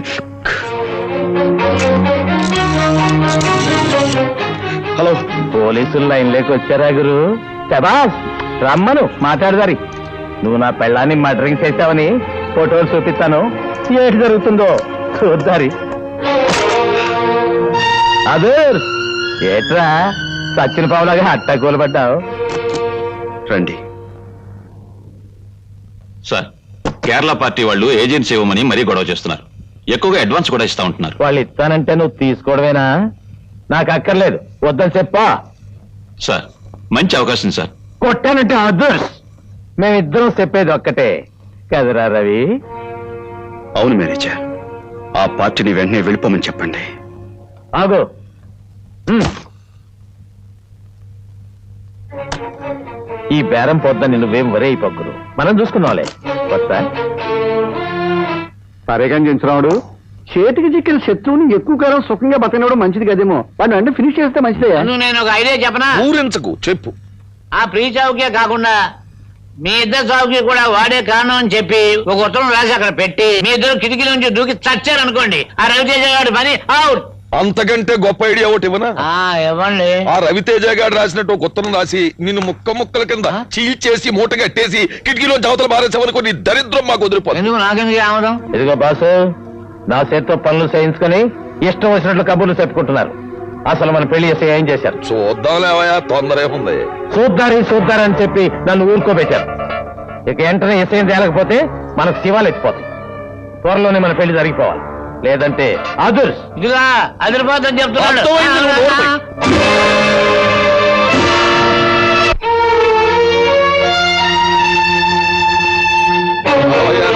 హలో, పోలీసులు లైన్లోకి వచ్చారా గురు? శబాస్, రమ్మను మాట్లాడదారి. నువ్వు నా పెళ్ళాన్ని మర్డరింగ్ చేశావని ఫోటోలు చూపిస్తాను, ఏటి జరుగుతుందో చూద్దారి. అదే ఏట్రా సచ్చిన పావులాగా హట్టా కూలబడ్డావు? రండి సార్, కేరళ పార్టీ వాళ్ళు ఏజెన్సీ ఇవ్వమని మరీ గొడవ చేస్తున్నారు. ఎక్కువగా అడ్వాన్స్ కూడా ఇస్తా ఉంటున్నారు. వాళ్ళు ఇస్తానంటే నువ్వు తీసుకోవడమేనా? నాకు అక్కర్లేదు, వద్దని చెప్పా. సార్, మంచి అవకాశం సార్. కొట్టానంటే అదర్స్. మేమిద్దరం చెప్పేది ఒక్కటే కదరా రవి? అవును మేనేజర్, ఆ పార్టీని వెంటనే వెళ్ళిపోమని చెప్పండి. ఆగో. ఈ బేరం పొద్దని నువ్వేం వరే అయిపోకురు, మనం చూసుకున్నావులే. వస్తా. సరేగా జించరావుడు, చేతికి చిక్కిన శత్రువుని ఎక్కువ కాలం సుఖంగా బతకడం మంచిది కదేమో. వాడిని అంటే ఫినిష్ చేస్తే మంచిదే. నేను ఒక ఐడియా చెప్పనా? ఊరించకు, చెప్పు. ఆ ప్రీ చావుకే కాకుండా మీ ఇద్దరు చావుకి కూడా వాడే కారణం అని చెప్పి ఒక ఉత్తరం రాసి అక్కడ పెట్టి మీ ఇద్దరు కిటికీ నుంచి దూకి చచ్చారనుకోండి, ఆ రవితేజ గారి పని అవుట్. అంతకంటే గొప్ప ఐడియా ఒకటి ఇవ్వనా? ఇవ్వండి. ఆ రవితేజ గారు రాసినట్టు ఒక ఉత్తరం రాసి నిన్ను ముక్కల కింద చీల్చేసి మూట కట్టేసి కిటికీలో అవతల మారేసామనుకో, నీ దరిద్రం మాకు వదిలిపోతుంది. ఎందుకు నాకెందుకు ఆమదం? ఇదిగో బాసు, నా చేతితో పనులు చేయించుకొని ఇష్టం వచ్చినట్లు కబుర్లు చెప్పుకుంటున్నారు. అసలు మన పెళ్లి చేస్తే ఏం చేశారు? చూద్దాంలేవయ్యా, తొందర ఏముంది? చూద్దారని చెప్పి నన్ను ఊరుకోబెట్టారు. ఇక వెంటనే ఎస్ఐని తేలకపోతే మనకు శివాలు ఎత్తిపోతాయి. త్వరలోనే మన పెళ్లి జరిగిపోవాలి, లేదంటే అదుర్స్ ఇదిగా అదిరిపోతుందని చెప్తున్నాడు.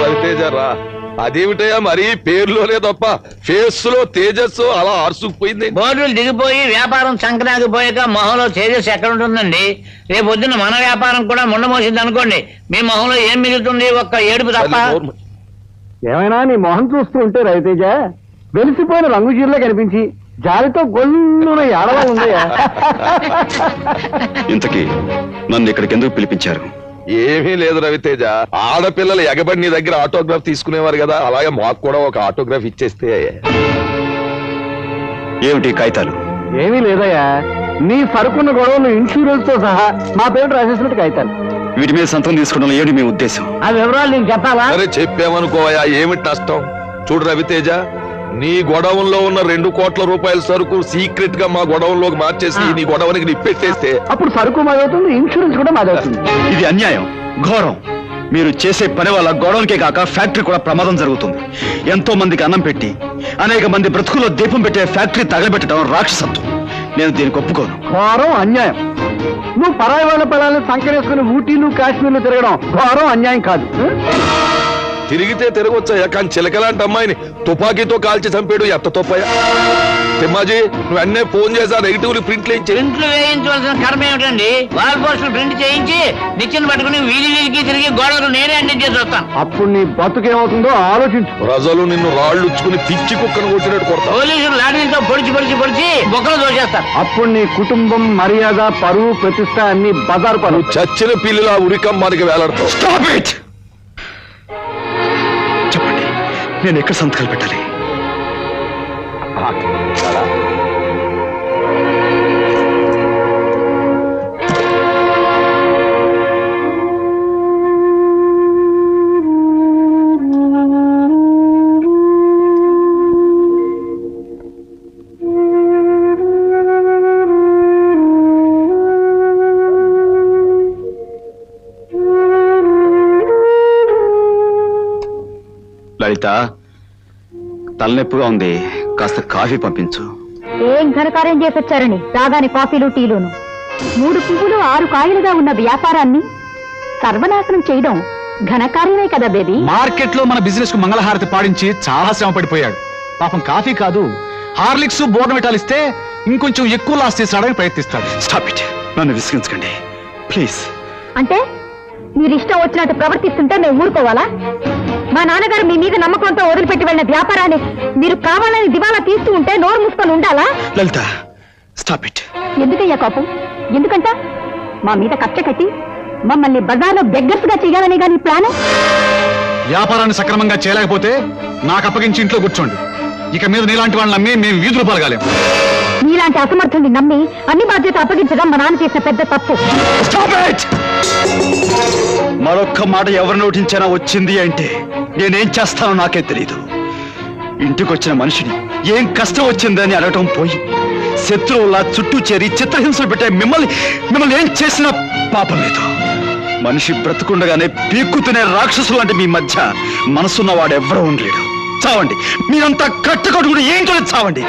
రవితేజ రా. అదేమిటయ్యా మరి పేరులోనే తప్ప ఫేస్ లో తేజస్సు అలా ఆర్సుకుపోయింది. బోర్డులు దిగిపోయి వ్యాపారం సంక్రాంతిపోయాక మొహంలో తేజస్ ఎక్కడ ఉంటుందండి? రేపు పొద్దున్న మన వ్యాపారం కూడా ముండమోసింది అనుకోండి, మీ మొహంలో ఏం మిగులుతుంది? ఒక్క ఏడుపు తప్ప. ఏమైనా నీ మొహం చూస్తూ ఉంటే రవితేజ వెలిసిపోయిన రంగు చీరలో కనిపించి జాలితో గొల్లున ఏడవా ఉందయ్యా. ఇంతకీ నన్ను ఇక్కడికి ఎందుకు పిలిపించారు? ఏమీ లేదు రవితేజ, ఆడపిల్లలు ఎగబడి నీ దగ్గర ఆటోగ్రాఫ్ తీసుకునేవారు కదా, అలాగే మాకు కూడా ఒక ఆటోగ్రాఫ్ ఇచ్చేస్తే. ఏమిటి కాగితాలు? ఏమీ లేదయ్యా, నీ సరుకున్న గొడవలు ఇన్సూరెన్స్ తో సహా మా పేరు రాసేసినట్టు కాగితాలు. వీటి మీద సంతకం తీసుకోవడం ఏమిటి మీ ఉద్దేశం? ఆ వివరాలు నేను చెప్పాలా? సరే చెప్పామనుకోవయా, ఏమిటి నష్టం? చూడు రవితేజ, నీ గొడవంలో ఉన్న 2 కోట్ల రూపాయల సరుకు సీక్రెట్ గా మా గొడవంలోకి మార్చేసి నీ గొడవనికి నిప్పెట్టేస్తే అప్పుడు సరుకు మాదవుతుంది, ఇన్సూరెన్స్ కూడా మాదవుతుంది. ఇది అన్యాయం, ఘోరం. మీరు చేసే పని వల్ల గొడవలకే కాక ఫ్యాక్టరీ కూడా ప్రమాదం జరుగుతుంది. ఎంతో మందికి అన్నం పెట్టి అనేక మంది బ్రతుకుల్లో దీపం పెట్టే ఫ్యాక్టరీ తగలబెట్టడం రాక్షసత్వం. నేను దీనికి ఒప్పుకోను. ఘోరం, అన్యాయం. నువ్వు పరాయి వాళ్ళ పిల్లల్ని సంకరేసుకుని ఊటీలు కాశ్మీర్లు తిరగడం ఘోరం, అన్యాయం కాదు. తిరిగితే తిరగొచ్చాయా, కానీ చిలకలాంటి అమ్మాయిని తుపాకీతో కాల్చి చంపాడు ఎంత తప్పయా? తిమ్మాజీ, నువ్వు అన్నే ఫోన్ చేసా నెగిటివ్ ప్రింట్లు ప్రింట్లు వేయించవలసిన కర్మ ఏమిటండి? వాల్ పోస్టులు ప్రింట్ చేయించి నిచ్చెన పట్టుకుని వీధి వీధికి తిరిగి గోడలు నేనే అంటించేసి వస్తాను. అప్పుడు నీ బతుకేమవుతుందో ఆలోచించు. ప్రజలు నిన్ను రాళ్ళుచ్చుకుని పిచ్చి కుక్కను కొట్టినట్టు కొడతారు. పోలీసులు లాఠీలతో పొడిచి బొక్కలు దోచేస్తారు. అప్పుడు నీ కుటుంబం, మర్యాద, పరువు, ప్రతిష్ట అన్ని బజారు పనులు. చచ్చిన పిల్లిలా ఉరికమ్మానికి వేలాడతావు. Stop it! చెప్పండి, నేను ఎక్కడ సంతకాలు పెట్టాలి? లలిత, తలనొప్పిగా ఉంది, కాస్త కాఫీ పంపించు. ఏం ఘనకార్యం చేసొచ్చారని రాగానే కాఫీలు టీలును. 3 పువ్వులు 6 కాయలుగా ఉన్న వ్యాపారాన్ని సర్వనాశనం చేయడం ఘనకార్యమే కదా బేబీ. మార్కెట్ లో మన బిజినెస్ కు మంగళహారతి పాడించి చాలా శ్రమ పడిపోయాడు. పాపం కాఫీ కాదు, హార్లిక్స్ బోర్నవిటాలు ఇస్తే ఇంకొంచెం ఎక్కువ లాస్ చేసాడని ప్రయత్నిస్తాడు. Stop it! నన్ను విసిగించకండి ప్లీజ్. అంటే మీరు ఇష్టం వచ్చినట్టు ప్రవర్తిస్తుంటే మేము ఊరుకోవాలా? మా నాన్నగారు మీ మీద నమ్మకంతో వదిలిపెట్టి వెళ్ళిన వ్యాపారాన్ని మీరు కావాలని దివాలా తీస్తూ ఉంటే నోరు మూసుకొని ఉండాలా? లలిత, స్టాప్ ఇట్! ఎందుకయ్యా కోపం? ఎందుకంట మా మీద కక్ష కట్టి మమ్మల్ని బజార్లో బెగ్గర్స్ గా చేయాలని గాని ప్లాన్? వ్యాపారాన్ని సక్రమంగా చేయలేకపోతే నాకు అప్పగించి ఇంట్లో కూర్చోండి. ఇక మీద నీలాంటి వాళ్ళని నమ్మి మేము వీధులు పాల్గలేము. మీలాంటి అసమర్థుల్ని నమ్మి అన్ని బాధ్యత అప్పగించడం మా నాన్న చేసిన పెద్ద తప్పు. మరొక్క మాట ఎవరు నోటించినా వచ్చింది అంటే నేనేం చేస్తానో నాకే తెలీదు. ఇంటికొచ్చిన మనిషిని ఏం కష్టం వచ్చిందని అడగటం పోయి శత్రువులా చుట్టూ చేరి చిత్రహింసలు పెట్టే మిమ్మల్ని ఏం చేసినా పాపం లేదు. మనిషి బ్రతుకుండగానే పీక్కుతునే రాక్షసులు అంటే మీ మధ్య మనసున్న వాడు ఎవరూ ఉండలేడు. చావండి, మీరంతా కట్టుకట్టుకుని ఏంటో చావండి.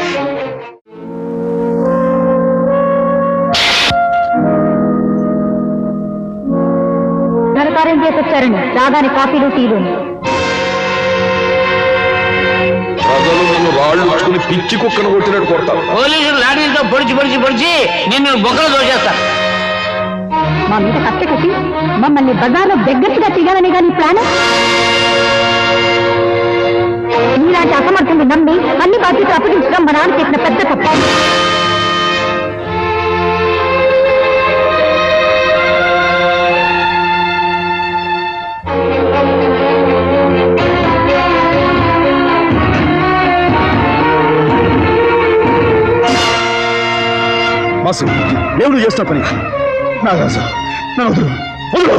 ఘనకార్యం చేసొచ్చారని రాగానే కాఫీలు టీలును. ప్రజలు నిన్ను రాళ్ళు ఉచ్చుకుని పిచ్చి కుక్కను కొట్టినట్టు కొడతారు. పోలీసులు లాఠీలతో పొడిచి నిన్ను బొక్కలు దోచేస్తారు. మా మీద కక్ష కట్టి మమ్మల్ని బజార్లో బెగ్గర్స్ గా చేయాలని గాని ప్లాన్? మీలాంటి అసమర్థుల్ని నమ్మి అన్ని బాధ్యతలు అప్పగించడం మా నాన్న చేసిన పెద్ద తప్పు. మాసు, దేవుడు చేస్తున్న పని నాగాసు, నన్ను వదులు, వదులు.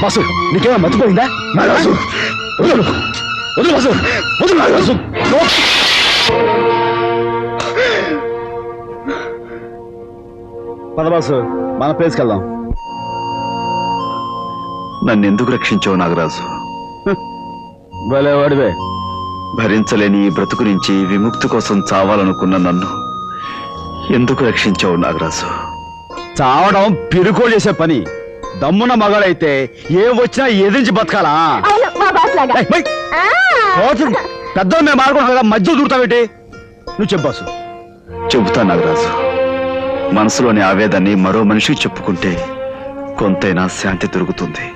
మాసు, నీకేమో మర్చిపోయిందా? నాగాసు, వదులు, వదులు మాసు, వదులు నాగాసు. పద బాసు మన ప్లేస్కి వెళ్దాం. నన్ను ఎందుకు రక్షించావు నాగరాజు? భలే వాడివే. భరించలేని ఈ బ్రతుకు నుంచి విముక్తి కోసం చావాలనుకున్న నన్ను ఎందుకు రక్షించావు నాగరాజు? చావడం పిరుకోలు చేసే పని. దమ్మున మగాడైతే ఏం వచ్చినా ఎదిరించి బతకాలా? పెద్దలు మేము ఆడుకున్నాం కదా, మధ్య దూరుతావేటి? నువ్వు చెప్పాసు. చెబుతా నాగరాజు. మనసులోని ఆవేదాన్ని మరో మనిషికి చెప్పుకుంటే కొంతైనా శాంతి దొరుకుతుంది.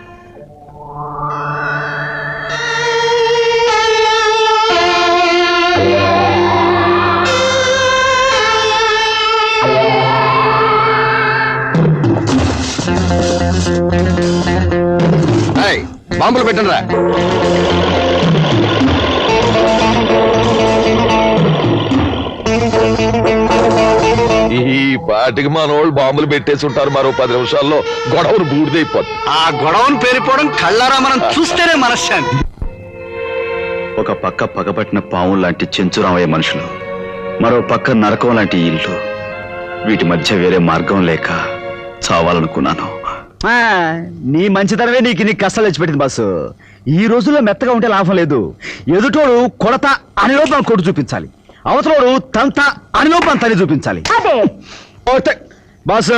బాంబులు పెట్టండి రా. ఈ పాటికి మనోళ్ళు బాంబులు పెట్టేసి ఉంటారు. మరో 10 నిమిషాల్లో గొడవను బూడిదైపోతుంది. ఆ గొడవను పేరిపోవడం కళ్ళారా మనం చూస్తేనే మనశ్శాంతి. ఒక పక్క పగబట్టిన పాము లాంటి చెంచురామయ్య మనుషులు, మరో పక్క నరకం లాంటి ఇల్లు. వీటి మధ్య వేరే మార్గం లేక చావాలనుకున్నాను. నీ మంచితనమే నీకు కష్టాలు తెచ్చిపెట్టింది బాసు. ఈ రోజుల్లో మెత్తగా ఉంటే లాభం లేదు. ఎదుటోడు కొడత అని లోపల కొట్టు చూపించాలి, అవతలోడు తంత అని లోపల తల్లి చూపించాలి. బాసు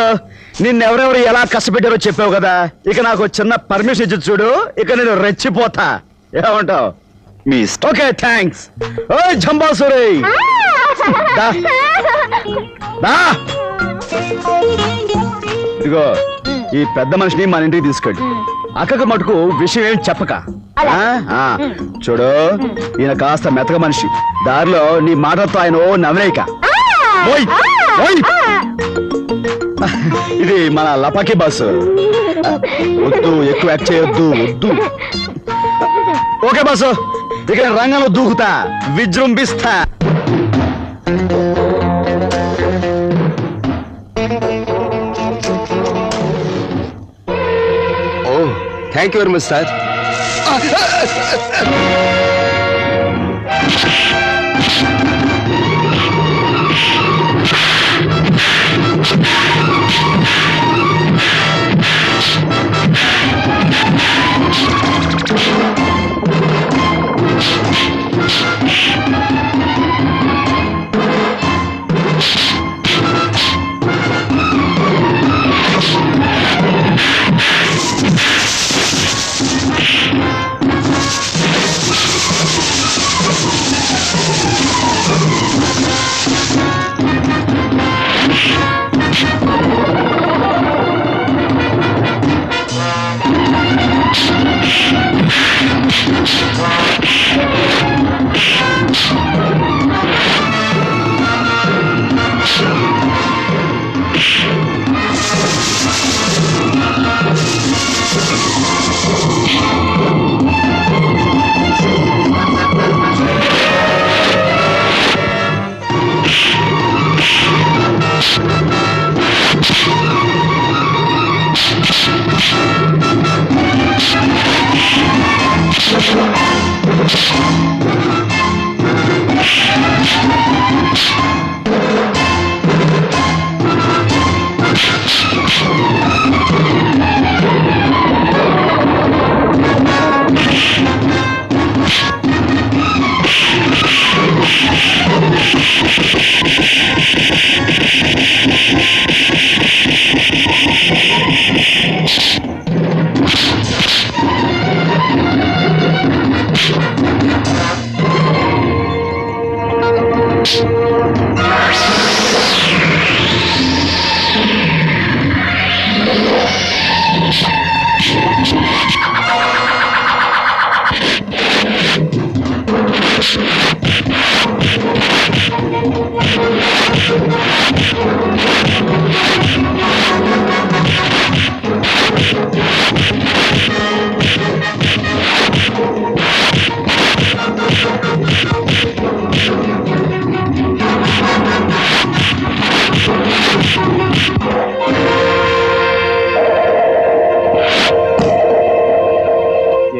నిన్నెవరెవరు ఎలా కష్టపెట్టారో చెప్పావు కదా, ఇక నాకు చిన్న పర్మిషన్ ఇచ్చి చూడు, ఇక నేను రెచ్చిపోతా. ఏమంటావు? మీ ఓకే థ్యాంక్స్. ఓ జంబాసురే, ఇదిగో ఈ పెద్ద మనిషిని మన ఇంటికి తీసుకెళ్ళి అక్కకు మటుకు విషయం ఏం చెప్పక. చూడు ఈయన కాస్త మెతక మనిషి, దారిలో నీ మాటలతో ఆయన ఓ నవ్వేక. ఇది మన లపాకి బాసు. వద్దు, ఎక్కువ యాక్ట్ చేయొద్దు, వద్దు. ఓకే బాసు, ఇక రంగంలో దూకుతా, విజృంభిస్తా. Thank you very much sir.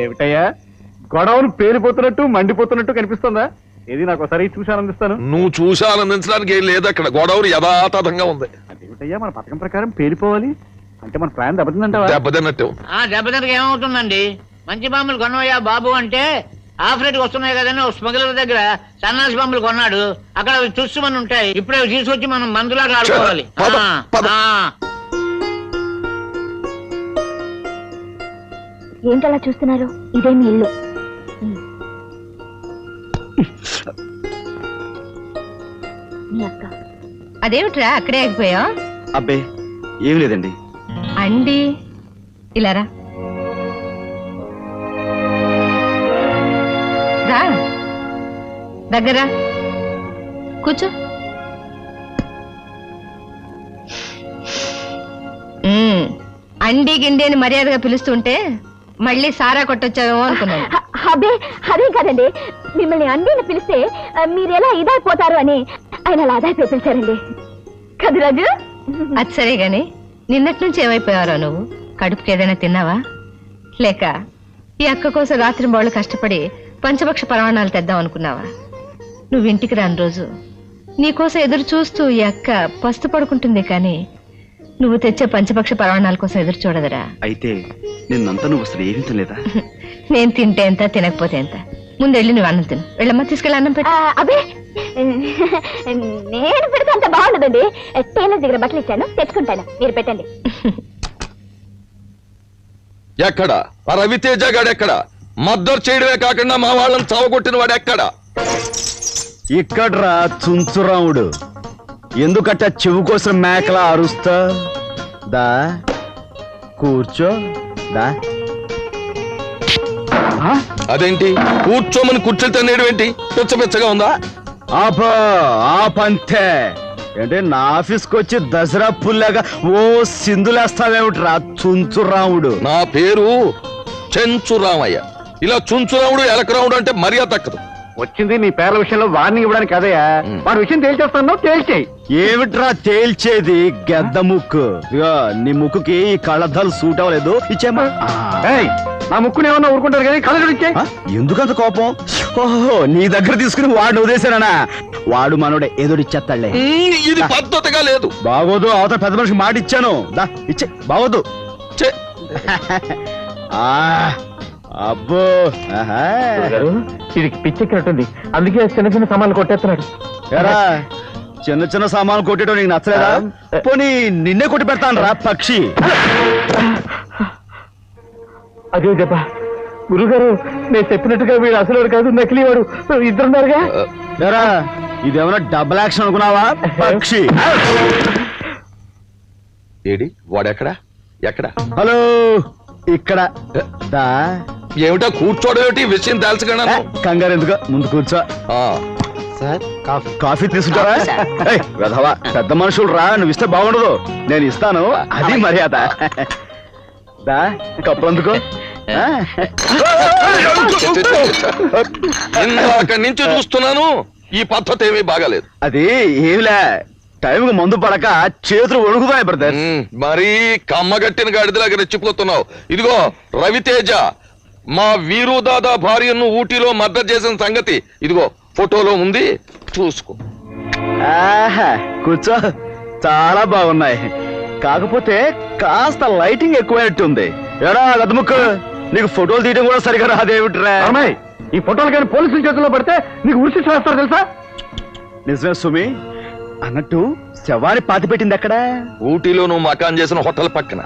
ఏమిటయ్యా గొడవను పేలిపోతున్నట్టు మండిపోతున్నట్టు కనిపిస్తుందా? ఏది నాకు ఒకసారి చూసి ఆనందిస్తాను. నువ్వు చూసి ఆనందించడానికి ఏం లేదు, అక్కడ గొడవలు యథాతథంగా ఉంది. ఏమిటయ్యా మన పథకం ప్రకారం పేలిపోవాలి అంటే మన ప్లాన్ దెబ్బతిందంటావా? దెబ్బతిన్నట్టు. దెబ్బతినక ఏమవుతుందండి? మంచి బాంబులు కొనవయ్యా బాబు అంటే ఆఫరేట్కి వస్తున్నాయి కదండి ఒక స్మగ్లర్ దగ్గర సన్నాసి బాంబులు కొన్నాడు. అక్కడ అవి చూసుమని ఉంటాయి. ఇప్పుడే తీసుకొచ్చి మనం మందులాగా ఆడుకోవాలి. ఏంటలా చూస్తున్నారు? ఇదే మీ ఇల్లు. మీ అక్క. అదేమిట్రా అక్కడే ఆగిపోయా? అబ్బే ఏం లేదండి. అండి ఇలారా రా దగ్గర కూర్చో. అండి గిండి అని మర్యాదగా పిలుస్తుంటే మళ్ళీ సారా కొట్టొచ్చావేమో అనుకున్నాను. అదే అదేం కాదండి, మిమ్మల్ని అండిని పిలిస్తే మీరు ఎలా ఇదైపోతారు అని ఆయన అలా అదైపోయి పిలిచారండి కదా రాజు. అది సరే గాని నిన్నటి నుంచి ఏమైపోయారో నువ్వు? కడుపుకి ఏదైనా తిన్నావా? లేక ఈ అక్క కోసం రాత్రి బాళ్ళు కష్టపడి పంచపక్ష పరమాణాలు తెద్దాం అనుకున్నావా? నువ్వు ఇంటికి రాని రోజు నీకోసం ఎదురు చూస్తూ ఈ అక్క పస్తు పడుకుంటుంది, కానీ నువ్వు తెచ్చే పంచపక్ష పరమాణాల కోసం ఎదురు చూడదురా. అయితే నిన్నంతా నువ్వు అసలు ఏమీ తినలేదా? నేను తింటే ఎంత తినకపోతే ఎంత. ముందు వెళ్ళి నువ్వు అన్నం తిను. వెళ్ళమ్మా, తీసుకెళ్ళి అన్నం పెట్టు. అదే నేను పెడితే అంత బాగుండదండి. టైలర్ దగ్గర బట్టలు ఇచ్చాను, తెచ్చుకుంటాను, మీరు పెట్టండి. ఎక్కడ ఆ రవితేజ గాడు? ఎక్కడ మద్దరు చేయడమే కాకుండా మా వాళ్ళని చావగొట్టిన వాడు ఎక్కడ? ఇక్కడ్రా చుంచురాముడు. ఎందుకట్ట చెవు కోసం మేకలా అరుస్తా? దా కూర్చో. దా. అదేంటి కూర్చోమని కూర్చొని తినేయడం ఏంటి? పిచ్చపిచ్చగా ఉందా? ఆపంతే అంటే నా ఆఫీస్కి వచ్చి దసరా పుల్లాగా ఓ సింధులేస్తావేమిట్రా చుంచురాముడు? నా పేరు చెంచురామయ్య. ఇలా చుంచురాముడు ఎలకరాముడు అంటే మర్యాద తక్కదు. వచ్చింది నీ పేర్ల విషయంలో వార్నింగ్ ఇవ్వడానికి కదయా. వాడి విషయం తేల్చేస్తాను, తేల్చేయి. ఏమిట్రా తేల్చేది? గెద్ద ముక్కు. ఇగో నీ ముక్కుకి ఈ కళ్ళద్దాలు సూట్ అవ్వలేదు, ఇచ్చేమా. నా ముక్కుని ఏమన్నా ఊరుకుంటారు కానీ కళ్ళ ఇచ్చే. ఎందుకంత కోపం? ఓహో, నీ దగ్గర తీసుకుని వాడిని వదిలేశానా? వాడు మనోడే ఎదురిచ్చేస్తాడులే. ఇది పద్ధతిగా లేదు. బాగోదు. అవతల పెద్ద మనిషికి మాట ఇచ్చాను. దా ఇచ్చే. బాగోదు. అబ్బో ఇది పిచ్చెక్కినట్టుంది, అందుకే చిన్న చిన్న సామాన్లు కొట్టేస్తున్నాడు. ఎరా చిన్న చిన్న సామాన్లు కొట్టేయడం నీకు నచ్చలేదా? పోనీ నిన్నే కొట్టి పెడతాను రా పక్షి. అదే దెబ్బ. గురుగారు నేను చెప్పినట్టుగా వీడు అసలు కాదు, నకిలీ వాడు. ఇద్దరున్నారుగా. ఎరా ఇదేమన్నా డబుల్ యాక్షన్ అనుకున్నావా పక్షి? ఏడి వాడెక్కడా? ఎక్కడ? హలో, ఇక్కడ. దా. ఏమిటో కూర్చోవడం ఏమిటి? విషయం తెలుసుకున్నా. కంగారు ఎందుకు, ముందు కూర్చో. సార్ కాఫీ తీసుకుంటారా? వెధవా, పెద్ద మనుషులు రా, నువ్వు ఇస్తే బాగుండదు. నేను ఇస్తాను, అది మర్యాద. దా కప్పు అందుకో. అక్కడి నుంచి చూస్తున్నాను, ఈ పద్ధతి ఏమీ బాగాలేదు. అది ఏమిలే, టైంకి మందు పడక చేతులు వణుకుతాయి బ్రదర్. మరీ కమ్మగట్టిన గాడిదలాగా రెచ్చిపోతున్నావు. ఇదిగో రవితేజ మా వీరుదాదా భార్యను ఊటీలో మర్డర్ చేసిన సంగతి ఇదిగో ఫోటోలో ఉంది, చూసుకో. కూర్చో. చాలా బాగున్నాయి, కాకపోతే కాస్త లైటింగ్ ఎక్కువైనట్టుంది. ఎరా గదముక్కు, నీకు ఫోటోలు తీయడం కూడా సరిగా రాదేమిట్రా? ఈ ఫోటోలు కానీ పోలీసుల చేతుల్లో పడితే నీకు ఉరిసి చేస్తారు తెలుసా? నిజమే సుమి. అన్నట్టు శవాన్ని పాతిపెట్టింది ఎక్కడ? ఊటీలో నువ్వు మకాన్ చేసిన హోటల్ పక్కన.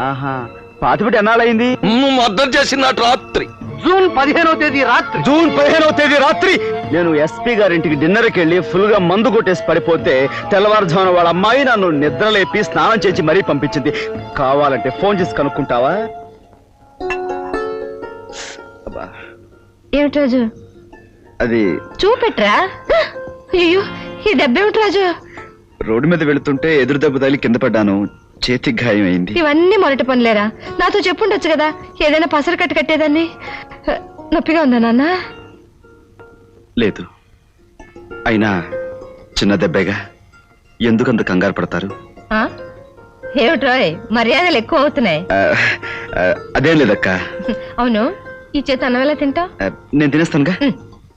పాతిపెట్టి ఎన్నాళ్ళయింది? నువ్వు మర్డర్ చేసిన రాత్రి జూన్ 15వ తేదీ రాత్రి. జూన్ 15వ తేదీ రాత్రి నేను ఎస్పీ గారింటికి డిన్నర్కి వెళ్ళి ఫుల్ గా మందు కొట్టేసి పడిపోతే తెల్లవారుజామున వాళ్ళ అమ్మాయి నన్ను నిద్రలేపి స్నానం చేసి మరీ పంపించింది. కావాలంటే ఫోన్ చేసి కనుక్కుంటావా? ఏమిటి రాజు? అది చూపెట్రా. అయ్యో, ఈ దెబ్బేమిటి రాజు? రోడ్డు మీద వెళుతుంటే ఎదురు దెబ్బ తగిలి కింద పడ్డాను, చేతికి గాయం అయింది. ఇవన్నీ మొదటి పనులేరా? నాతో చెప్పుండొచ్చు కదా, ఏదైనా పసరు కట్టు కట్టేదాన్ని. నొప్పిగా ఉందా నాన్న? లేదు, అయినా చిన్న దెబ్బేగా, ఎందుకంత కంగారు పడతారు? ఏమిట్రోయ్ మర్యాదలు ఎక్కువ అవుతున్నాయి. అదేం లేదక్క. అవును, ఈ చేత అన్నం ఎలా తింటావు? నేను తినేస్తానుగా.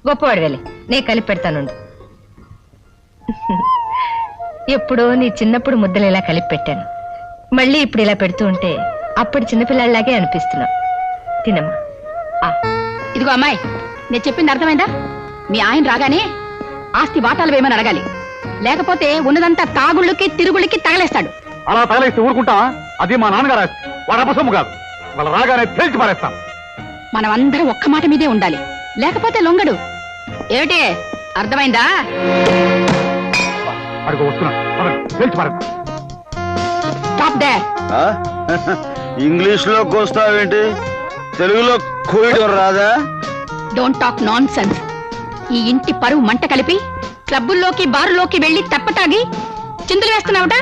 గొప్పవాడు వెళ్ళి నేను కలిపి పెడతాను. ఎప్పుడో నీ చిన్నప్పుడు ముద్దలు ఇలా కలిపి పెట్టాను. మళ్ళీ ఇప్పుడు ఇలా పెడుతూ ఉంటే అప్పటి చిన్నపిల్లలాగే అనిపిస్తున్నావు. తినమ్మా. ఇదిగో అమ్మాయి, నేను చెప్పింది అర్థమైందా? మీ ఆయన రాగానే ఆస్తి వాటాలు వేయమని అడగాలి, లేకపోతే ఉన్నదంతా తాగుళ్ళకి తిరుగుళ్ళకి తగలేస్తాడు. అలా తగలేస్తే ఊరుకుంటా? అది మా నాన్నగారు ఆస్తి, వాడు అపసొమ్ము కాదు. వాళ్ళ రాగానే తేల్చి పారేస్తాం. మనం అందరం ఒక్క మాట మీదే ఉండాలి, లేకపోతే లొంగడు. ఏమిటి అర్థమైందా? అడుగు వస్తున్నాడు, తేల్చి పారేస్తాం. Stop they. ఇంగ్లీష్ లో కోస్తావేంటి? తెలుగులో కోయడం రాదా? Don't talk non sense. ఈ ఇంటి పరువు మంట కలిపి క్లబ్బుల్లోకి బారులోకి వెళ్లి తప్పతాగి చిందులు వేస్తున్నావుట.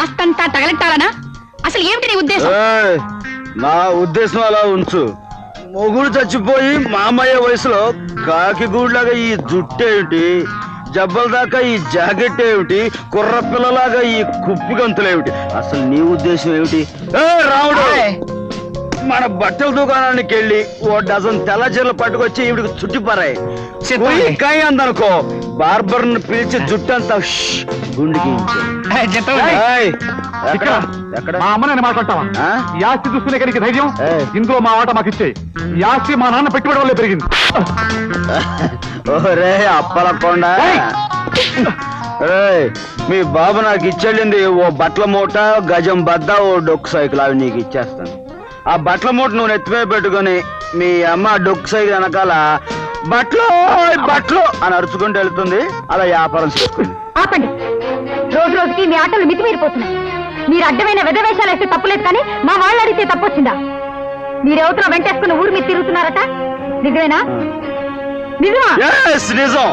ఆస్తంతా తగలెట్టాలనా? అసలు ఏమిటి నీ ఉద్దేశం? నా ఉద్దేశం అలా ఉంచు. మొగుడు చచ్చిపోయి మామయ్య వయసులో కాకి గూడ్లాగా ఈ జుట్టేమిటి, జబ్బల దాకా ఈ జాకెట్ ఏమిటి, కుర్ర పిల్లలాగా ఈ కుప్పి గంతులేమిటి? అసలు నీ ఉద్దేశం ఏమిటి? రాముడు, మన బట్టల దుకాణానికి వెళ్ళి ఓ డజన్ తెల్ల చీరలు పట్టుకొచ్చి ఈవిడికి చుట్టిపారాయి. అందనుకో బార్బర్ ను పిలిచి జుట్టంతా గుండికి మా అమ్మని మాట్లాడతావా? ఈ ఆస్తి చూసుకునే కనుక ధైర్యం ఇందులో మా ఆట మాకు ఇచ్చేయి. ఈ ఆస్తి మా నాన్న పెట్టుబడి వల్లే పెరిగింది. ఓరే అప్పలకొండ, మీ బాబు నాకు ఇచ్చేళ్ళింది ఓ బట్టల మూట, గజం బద్ద, ఓ డొక్కు సైకిల్. అవి నీకు ఇచ్చేస్తాను. ఆ బట్టల మూట నువ్వు నెత్తిమే పెట్టుకుని మీ అమ్మ డొక్కు సైకిల్ వెనకాల బట్టలు బట్టలు అని అరుచుకుంటూ వెళ్తుంది. అలా వ్యాపారం చేసుకుంది. ఆపండి. రోజు రోజుకి మీ ఆటలు మితిమీరిపోతున్నాయి. మీరు అడ్డమైన వెధవేషాలు వేస్తే తప్పులేదు, కానీ మా వాళ్ళు అడిగితే తప్పొచ్చిందా? మీరెవతలో వెంటేసుకుని ఊరు మీరు తిరుగుతున్నారట, నిజమేనా? నిజమా? నిజం.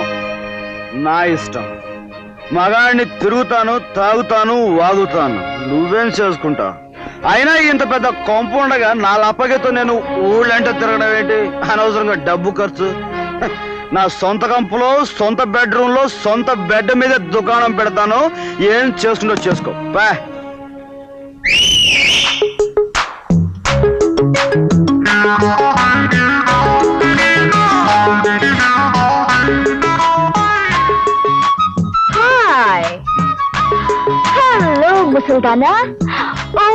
నా ఇష్టం. మగాడిని తిరుగుతాను, తాగుతాను, వాగుతాను. నువ్వేం చేసుకుంటావు? అయినా ఇంత పెద్ద కాంపౌండ్గా నా లప్పగితో నేను ఊళ్ళంటే తిరగడం ఏంటి? అనవసరంగా డబ్బు ఖర్చు. నా సొంత కంపులో, సొంత బెడ్రూమ్ లో, సొంత బెడ్ మీద దుకాణం పెడతాను. ఏం చేసుకుంటో చేసుకో. బా. హాయ్, హలో ముసల్దానా. ఓ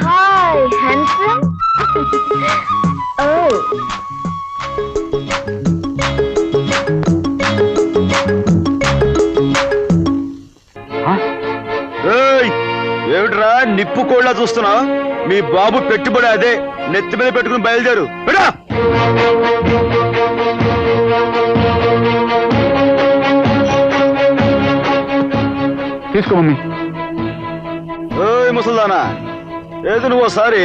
హాయ్ హ్యాండ్సమ్. ఓ ఏమిట్రా నిప్పు కోళ్ళ చూస్తున్నా? మీ బాబు పెట్టుబడి అదే. నెత్తి మీద పెట్టుకుని బయలుదేరు. తీసుకో మమ్మీ. ఓయ్ ముసల్దానా, ఏది నువ్వు ఒకసారి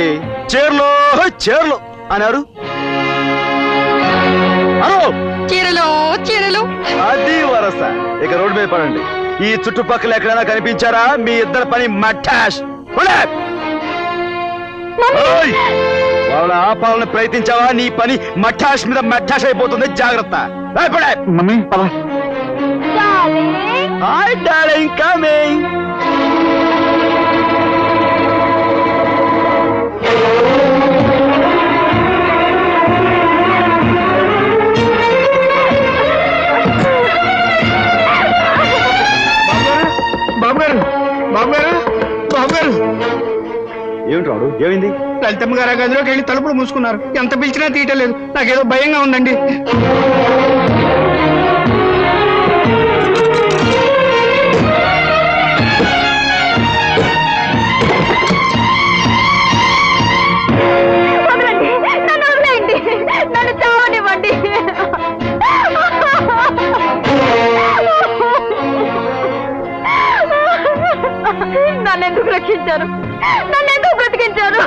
చీరలో చీరలు అన్నారు. చీరలు చీరలు అది వరస. ఇక రోడ్డు మీద పడండి. ఈ చుట్టుపక్కల ఎక్కడైనా కనిపించారా? మీ ఇద్దరు పని మట్టాష్. వాళ్ళ ఆపాలని ప్రయత్నించావా? నీ పని మట్టాష్ మీద మట్టాష్ అయిపోతుంది. జాగ్రత్త. Mummy hi darling, coming. ఏమిటి రాడు? ఏమైంది? లలితమ్మ గారు గదిలోకి వెళ్ళి తలుపులు మూసుకున్నారు. ఎంత పిలిచినా తీయటలేదు. నాకేదో భయంగా ఉందండి. నన్ను చావనివ్వండి. నన్నెందుకు రక్షించారు? నన్నెందుకు బ్రతికించారు?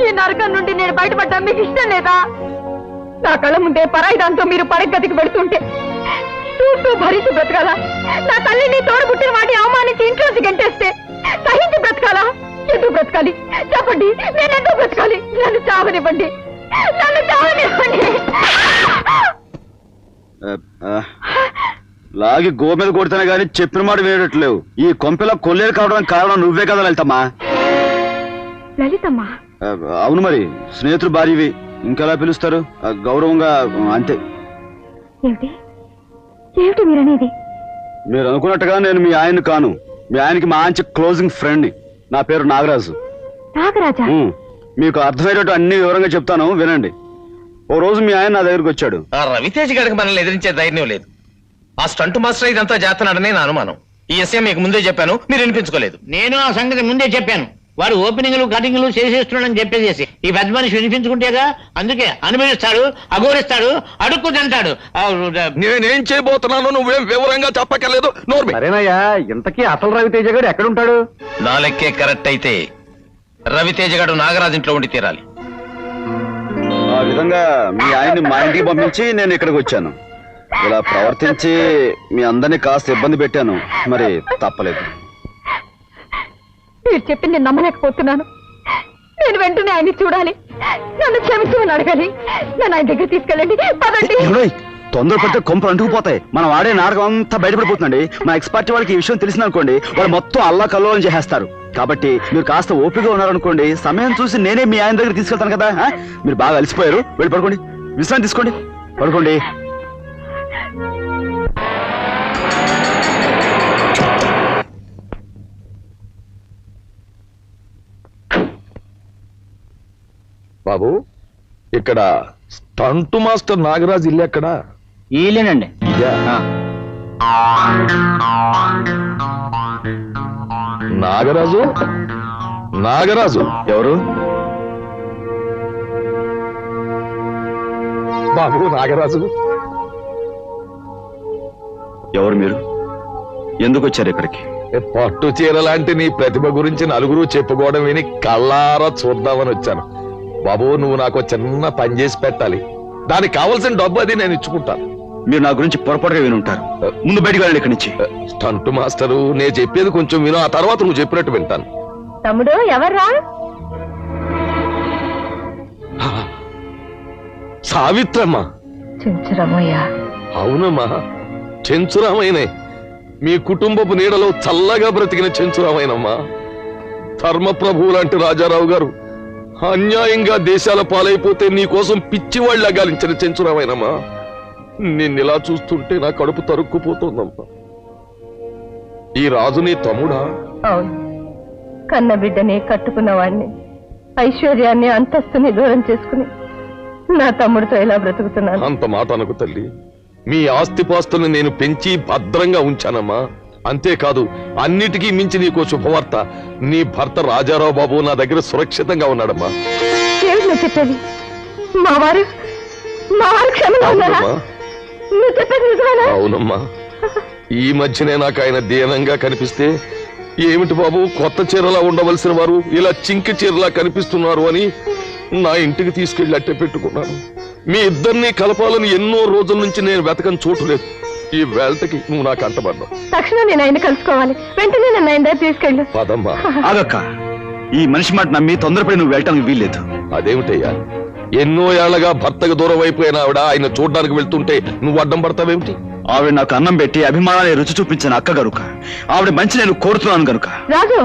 ఈ నరకం నుండి నేను బయటపడ్డా మీకు ఇష్టం లేదా? నా కళ్ళ ముందే పరాయి దాంతో మీరు పరగతికి పెడుతుంటే చూస్తూ భరించి బ్రతకాలా? నా తల్లిని తోడుబుట్టిన వాటిని అవమానించి ఇంట్లోంచి గంటేస్తే సహించి బ్రతకాలా? ఎందుకు బ్రతకాలి చెప్పండి? నేను ఎందుకు బ్రతకాలి? నన్ను చావనివ్వండి. నన్ను చావనివ్వండి. లాగి గో మీద కొడితేనే గానీ చెప్పిన మాట వేయట్లేవు. ఈ కొంపెలా కొల్లేరు కావడానికి కారణం నువ్వే కదా లలితమ్మా. లలితమ్మా? అవును, మరి స్నేహితుడు భార్యవి, ఇంకెలా పిలుస్తారు? గౌరవంగా అంతే. ఏమిటి ఏమిటి మీరనేది? మీరు అనుకున్నట్టుగా నేను మీ ఆయన కాను. మీ ఆయనకి మంచి క్లోజింగ్ ఫ్రెండ్ని. నా పేరు నాగరాజు. నాగరాజా? మీకు అర్థమయ్యేటట్టు అన్ని వివరంగా చెప్తాను, వినండి. ఓ రోజు మీ ఆయన నా దగ్గరికి వచ్చాడు. ఆ రవితేజ్ గారికి మనల్ని ఎదిరించే ధైర్యం లేదు. ఆ స్టంట్ మాస్టర్ ఇదంతా చేస్తున్నాడని నా అనుమానం. ఈ విషయం మీకు ముందే చెప్పాను, మీరు వినిపించుకోలేదు. నేను ఆ సంగతి ముందే చెప్పాను. వాడు ఓపెనింగ్లు కటింగ్లు చేసేస్తున్నాడని చెప్పేసి ఈ పెద్ద మనిషి వినిపించుకుంటేగా. అందుకే అనుభవిస్తాడు, అఘోరిస్తాడు, అడుక్కు తింటాడు. నేనేం చేయబోతున్నాను నువ్వేం వివరంగా చెప్పక్కర్లేదు. సరేనయ్యా, ఇంతకీ అసలు రవితేజ గారు ఎక్కడుంటాడు? నా లెక్కే కరెక్ట్ అయితే రవితేజ్ గారు నాగరాజ్ ఇంట్లో ఉండి తీరాలి. ఆ విధంగా మీ ఆయన్ని మా ఇంటికి పంపించి నేను ఇక్కడికి వచ్చాను. ఇలా ప్రవర్తించి మీ అందరినీ కాస్త ఇబ్బంది పెట్టాను, మరి తప్పలేదు. మీరు చెప్పింది నేను నమ్మలేకపోతున్నాను. నేను వెంటనే ఆయన్ని చూడాలి, నన్ను క్షమించమని అడగాలి. నన్ను ఆయన దగ్గర తీసుకెళ్ళండి, పదండి. తొందరపడితే కొంపలు అంటుకుపోతాయి. మనం ఆడే నాటకం అంతా బయటపడిపోతుందండి. మా ఎక్స్పర్ట్ వాళ్ళకి ఈ విషయం తెలిసిందనుకోండి, వాళ్ళు మొత్తం అల్లా కల్లోలం చేసేస్తారు. కాబట్టి మీరు కాస్త ఓపికగా ఉన్నారనుకోండి, సమయం చూసి నేనే మీ ఆయన దగ్గర తీసుకెళ్తాను కదా. మీరు బాగా అలసిపోయారు, వెళ్ళి పడుకోండి, విశ్రాంతి తీసుకోండి, పడుకోండి. బాబు, ఇక్కడ స్టంట్ మాస్టర్ నాగరాజ్ ఇల్లు ఎక్కడా? ఈలేనండి. నాగరాజు? నాగరాజు ఎవరు? బాబు నాగరాజు. ఎవరు మీరు? ఎందుకు వచ్చారు ఇక్కడికి? పట్టు చీర లాంటి నీ ప్రతిభ గురించి నలుగురు చెప్పుకోవడం విని కళ్ళారా చూద్దామని వచ్చాను. బాబు, నువ్వు నాకు చిన్న పని చేసి పెట్టాలి. దానికి కావలసిన డబ్బు అది నేను ఇచ్చుకుంటాను. మీరు నా గురించి పొరపాటుగా విని ఉంటారు. ముందు బయటికి వెళ్ళండి ఇక్కడి నుంచి. స్టంట్ మాస్టరు, నేను చెప్పేది కొంచెం విను, ఆ తర్వాత నువ్వు చెప్పినట్టు వింటాను. తమ్ముడు ఎవర్రా? సావిత్రమ్మ. చెంచురామయ్య. అవునమ్మా, చెంచురామైనే. మీ కుటుంబపు నీడలో చల్లగా బ్రతికిన చెంచురామైనమ్మా. ధర్మప్రభువు లాంటి రాజారావు గారు అన్యాయంగా దేశాల పాలైపోతే నీకోసం పిచ్చివాళ్ళ గాలించిన చెంచురామైనమ్మా. నిన్నిలా చూస్తుంటే నా కడుపు తరుక్కుపోతుందమ్మా. ఈ రాజు నీ తమ్ముడా? అవును, కన్న బిడ్డని కట్టుకున్నవాడిని, ఐశ్వర్యాన్ని అంతస్తుని దూరం చేసుకుని నా తమ్ముడితో ఎలా బ్రతుకుతున్నాను? అంత మాట అనకు తల్లి. మీ ఆస్తిపాస్తుల్ని నేను పెంచి భద్రంగా ఉంచానమ్మా. అంతేకాదు, అన్నిటికీ మించి నీకో శుభవార్త. నీ భర్త రాజారావు బాబు నా దగ్గర సురక్షితంగా ఉన్నాడమ్మా. చెప్పేది మా వారు క్షేమంగా ఉన్నారా? నువ్వు చెప్పేది నిజమేనా? అవునమ్మా. ఈ మధ్యనే నాకు ఆయన దీనంగా కనిపిస్తే, ఏమిటి బాబు కొత్త చీరలా ఉండవలసిన వారు ఇలా చింకి చీరలా కనిపిస్తున్నారు అని నా ఇంటికి తీసుకెళ్లి అట్టే పెట్టుకున్నాను. మీ ఇద్దరిని కలపాలని ఎన్నో రోజుల నుంచి నేను వెతకని చోటు లేదు. ఈ వేళకి నువ్వు నాకు అంటబడ్డావు. తక్షణం నేను ఆయన కలుసుకోవాలి. వెంటనే నన్ను ఆయన దగ్గర తీసుకెళ్ళు. పదమ్మా. ఆగక్క, ఈ మనిషి మాట నమ్మి తొందరపడి నువ్వు వెళ్ళటానికి వీల్లేదు. అదేమిటయ్యా, ఎన్నో ఏళ్లగా భర్తకు దూరం అయిపోయిన ఆవిడ ఆయన చూడ్డానికి వెళ్తుంటే నువ్వు అడ్డం పడతావేమిటి? ఆవిడ నాకు అన్నం పెట్టి అభిమానాన్ని రుచి చూపించిన అక్క గనుక, ఆవిడ మంచి నేను కోరుతున్నాను గనుక. రాజు,